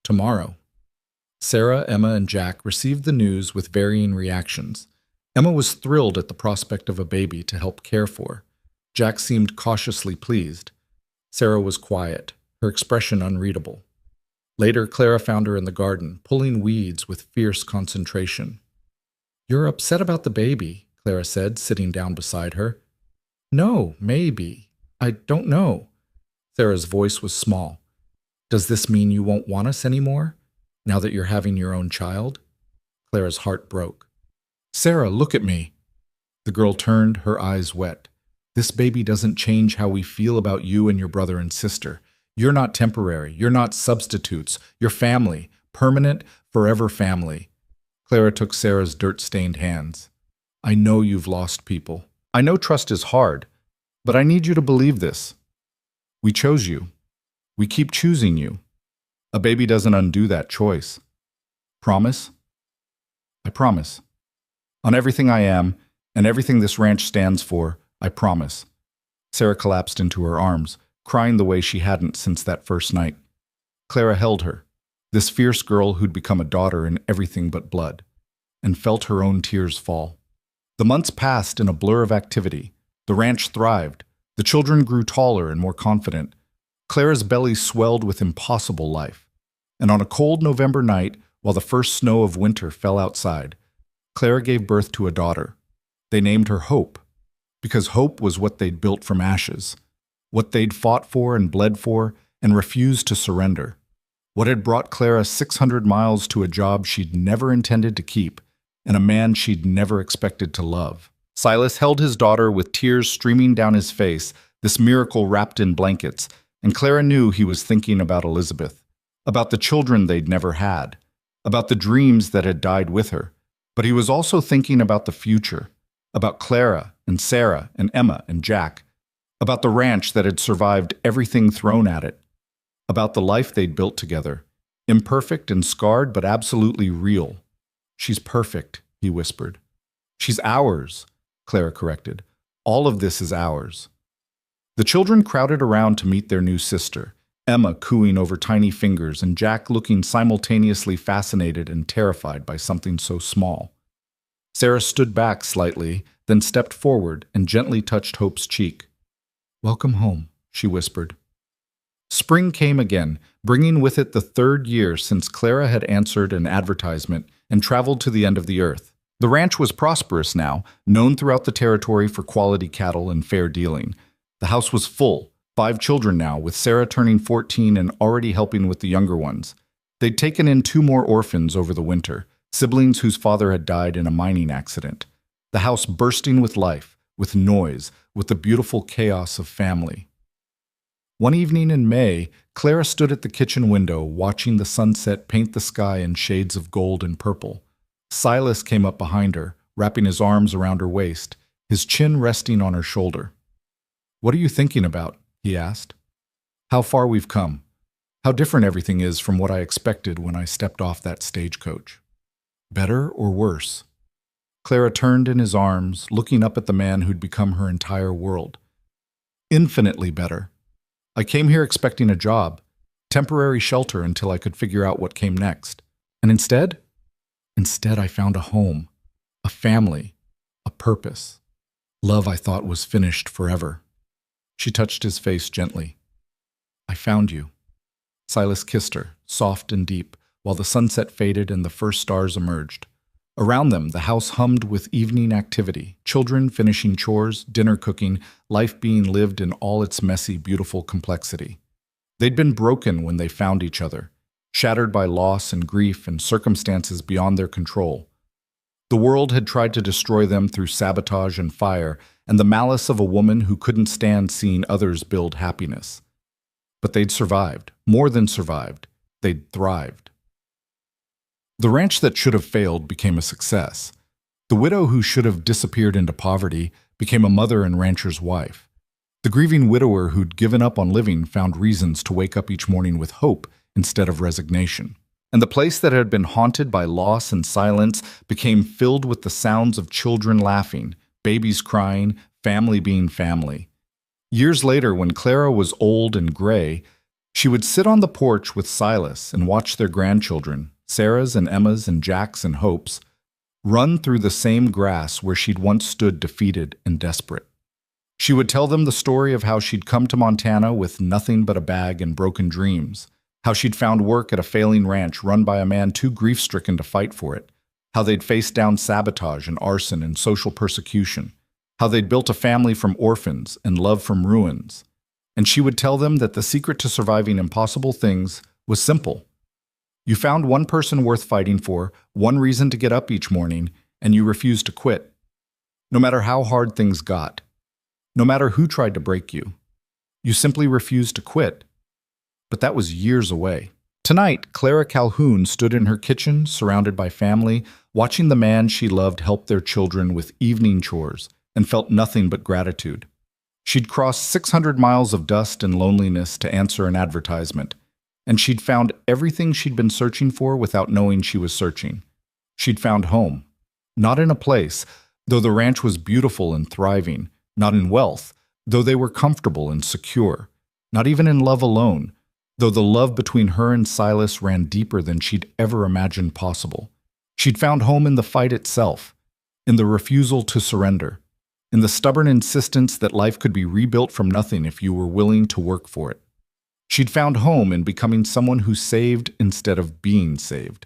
Tomorrow. Sarah, Emma, and Jack received the news with varying reactions. Emma was thrilled at the prospect of a baby to help care for. Jack seemed cautiously pleased. Sarah was quiet, her expression unreadable. Later, Clara found her in the garden, pulling weeds with fierce concentration. You're upset about the baby, Clara said, sitting down beside her. No, maybe. I don't know. Sarah's voice was small. Does this mean you won't want us anymore, now that you're having your own child? Clara's heart broke. Sarah, look at me. The girl turned, her eyes wet. This baby doesn't change how we feel about you and your brother and sister. You're not temporary. You're not substitutes. You're family. Permanent, forever family. Clara took Sarah's dirt-stained hands. I know you've lost people. I know trust is hard, but I need you to believe this. We chose you. We keep choosing you. A baby doesn't undo that choice. Promise? I promise. On everything I am, and everything this ranch stands for, I promise. Sarah collapsed into her arms, crying the way she hadn't since that first night. Clara held her, this fierce girl who'd become a daughter in everything but blood, and felt her own tears fall. The months passed in a blur of activity. The ranch thrived. The children grew taller and more confident. Clara's belly swelled with impossible life. And on a cold November night, while the first snow of winter fell outside, Clara gave birth to a daughter. They named her Hope, because hope was what they'd built from ashes, what they'd fought for and bled for and refused to surrender, what had brought Clara 600 miles to a job she'd never intended to keep and a man she'd never expected to love. Silas held his daughter with tears streaming down his face, this miracle wrapped in blankets, and Clara knew he was thinking about Elizabeth, about the children they'd never had, about the dreams that had died with her. But he was also thinking about the future, about Clara and Sarah and Emma and Jack, about the ranch that had survived everything thrown at it, about the life they'd built together, imperfect and scarred but absolutely real. She's perfect, he whispered. She's ours, Clara corrected. All of this is ours. The children crowded around to meet their new sister, Emma cooing over tiny fingers and Jack looking simultaneously fascinated and terrified by something so small. Sarah stood back slightly, then stepped forward and gently touched Hope's cheek. Welcome home, she whispered. Spring came again, bringing with it the third year since Clara had answered an advertisement and traveled to the end of the earth. The ranch was prosperous now, known throughout the territory for quality cattle and fair dealing. The house was full, 5 children now, with Sarah turning 14 and already helping with the younger ones. They'd taken in 2 more orphans over the winter, siblings whose father had died in a mining accident. The house bursting with life, with noise, with the beautiful chaos of family. One evening in May, Clara stood at the kitchen window, watching the sunset paint the sky in shades of gold and purple. Silas came up behind her, wrapping his arms around her waist, his chin resting on her shoulder. What are you thinking about? He asked. How far we've come. How different everything is from what I expected when I stepped off that stagecoach. Better or worse? Clara turned in his arms, looking up at the man who'd become her entire world. Infinitely better. I came here expecting a job, temporary shelter until I could figure out what came next. And instead I found a home, a family, a purpose. Love I thought was finished forever. She touched his face gently. I found you. Silas kissed her, soft and deep, while the sunset faded and the first stars emerged. Around them, the house hummed with evening activity, children finishing chores, dinner cooking, life being lived in all its messy, beautiful complexity. They'd been broken when they found each other, shattered by loss and grief and circumstances beyond their control. The world had tried to destroy them through sabotage and fire and the malice of a woman who couldn't stand seeing others build happiness. But they'd survived, More than survived, they'd thrived. The ranch that should have failed became a success. The widow who should have disappeared into poverty became a mother and rancher's wife. The grieving widower who'd given up on living found reasons to wake up each morning with hope instead of resignation. And the place that had been haunted by loss and silence became filled with the sounds of children laughing, babies crying, family being family. Years later, when Clara was old and gray, she would sit on the porch with Silas and watch their grandchildren, Sarah's and Emma's and Jack's and Hope's, run through the same grass where she'd once stood defeated and desperate. She would tell them the story of how she'd come to Montana with nothing but a bag and broken dreams, how she'd found work at a failing ranch run by a man too grief-stricken to fight for it, how they'd faced down sabotage and arson and social persecution, how they'd built a family from orphans and love from ruins. And she would tell them that the secret to surviving impossible things was simple. You found one person worth fighting for, one reason to get up each morning, and you refused to quit. No matter how hard things got, no matter who tried to break you, you simply refused to quit. But that was years away. Tonight, Clara Calhoun stood in her kitchen, surrounded by family, watching the man she loved help their children with evening chores, and felt nothing but gratitude. She'd crossed 600 miles of dust and loneliness to answer an advertisement, and she'd found everything she'd been searching for without knowing she was searching. She'd found home, not in a place, though the ranch was beautiful and thriving, not in wealth, though they were comfortable and secure, not even in love alone, though the love between her and Silas ran deeper than she'd ever imagined possible. She'd found home in the fight itself, in the refusal to surrender, in the stubborn insistence that life could be rebuilt from nothing if you were willing to work for it. She'd found home in becoming someone who saved instead of being saved,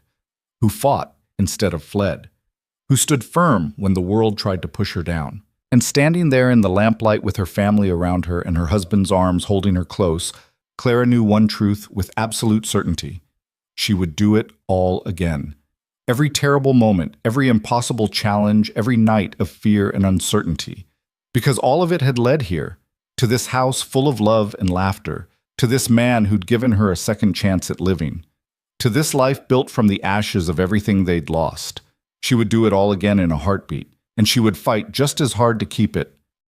who fought instead of fled, who stood firm when the world tried to push her down. And standing there in the lamplight with her family around her and her husband's arms holding her close, Clara knew one truth with absolute certainty. She would do it all again. Every terrible moment, every impossible challenge, every night of fear and uncertainty. Because all of it had led here, to this house full of love and laughter, to this man who'd given her a second chance at living, to this life built from the ashes of everything they'd lost. She would do it all again in a heartbeat, and she would fight just as hard to keep it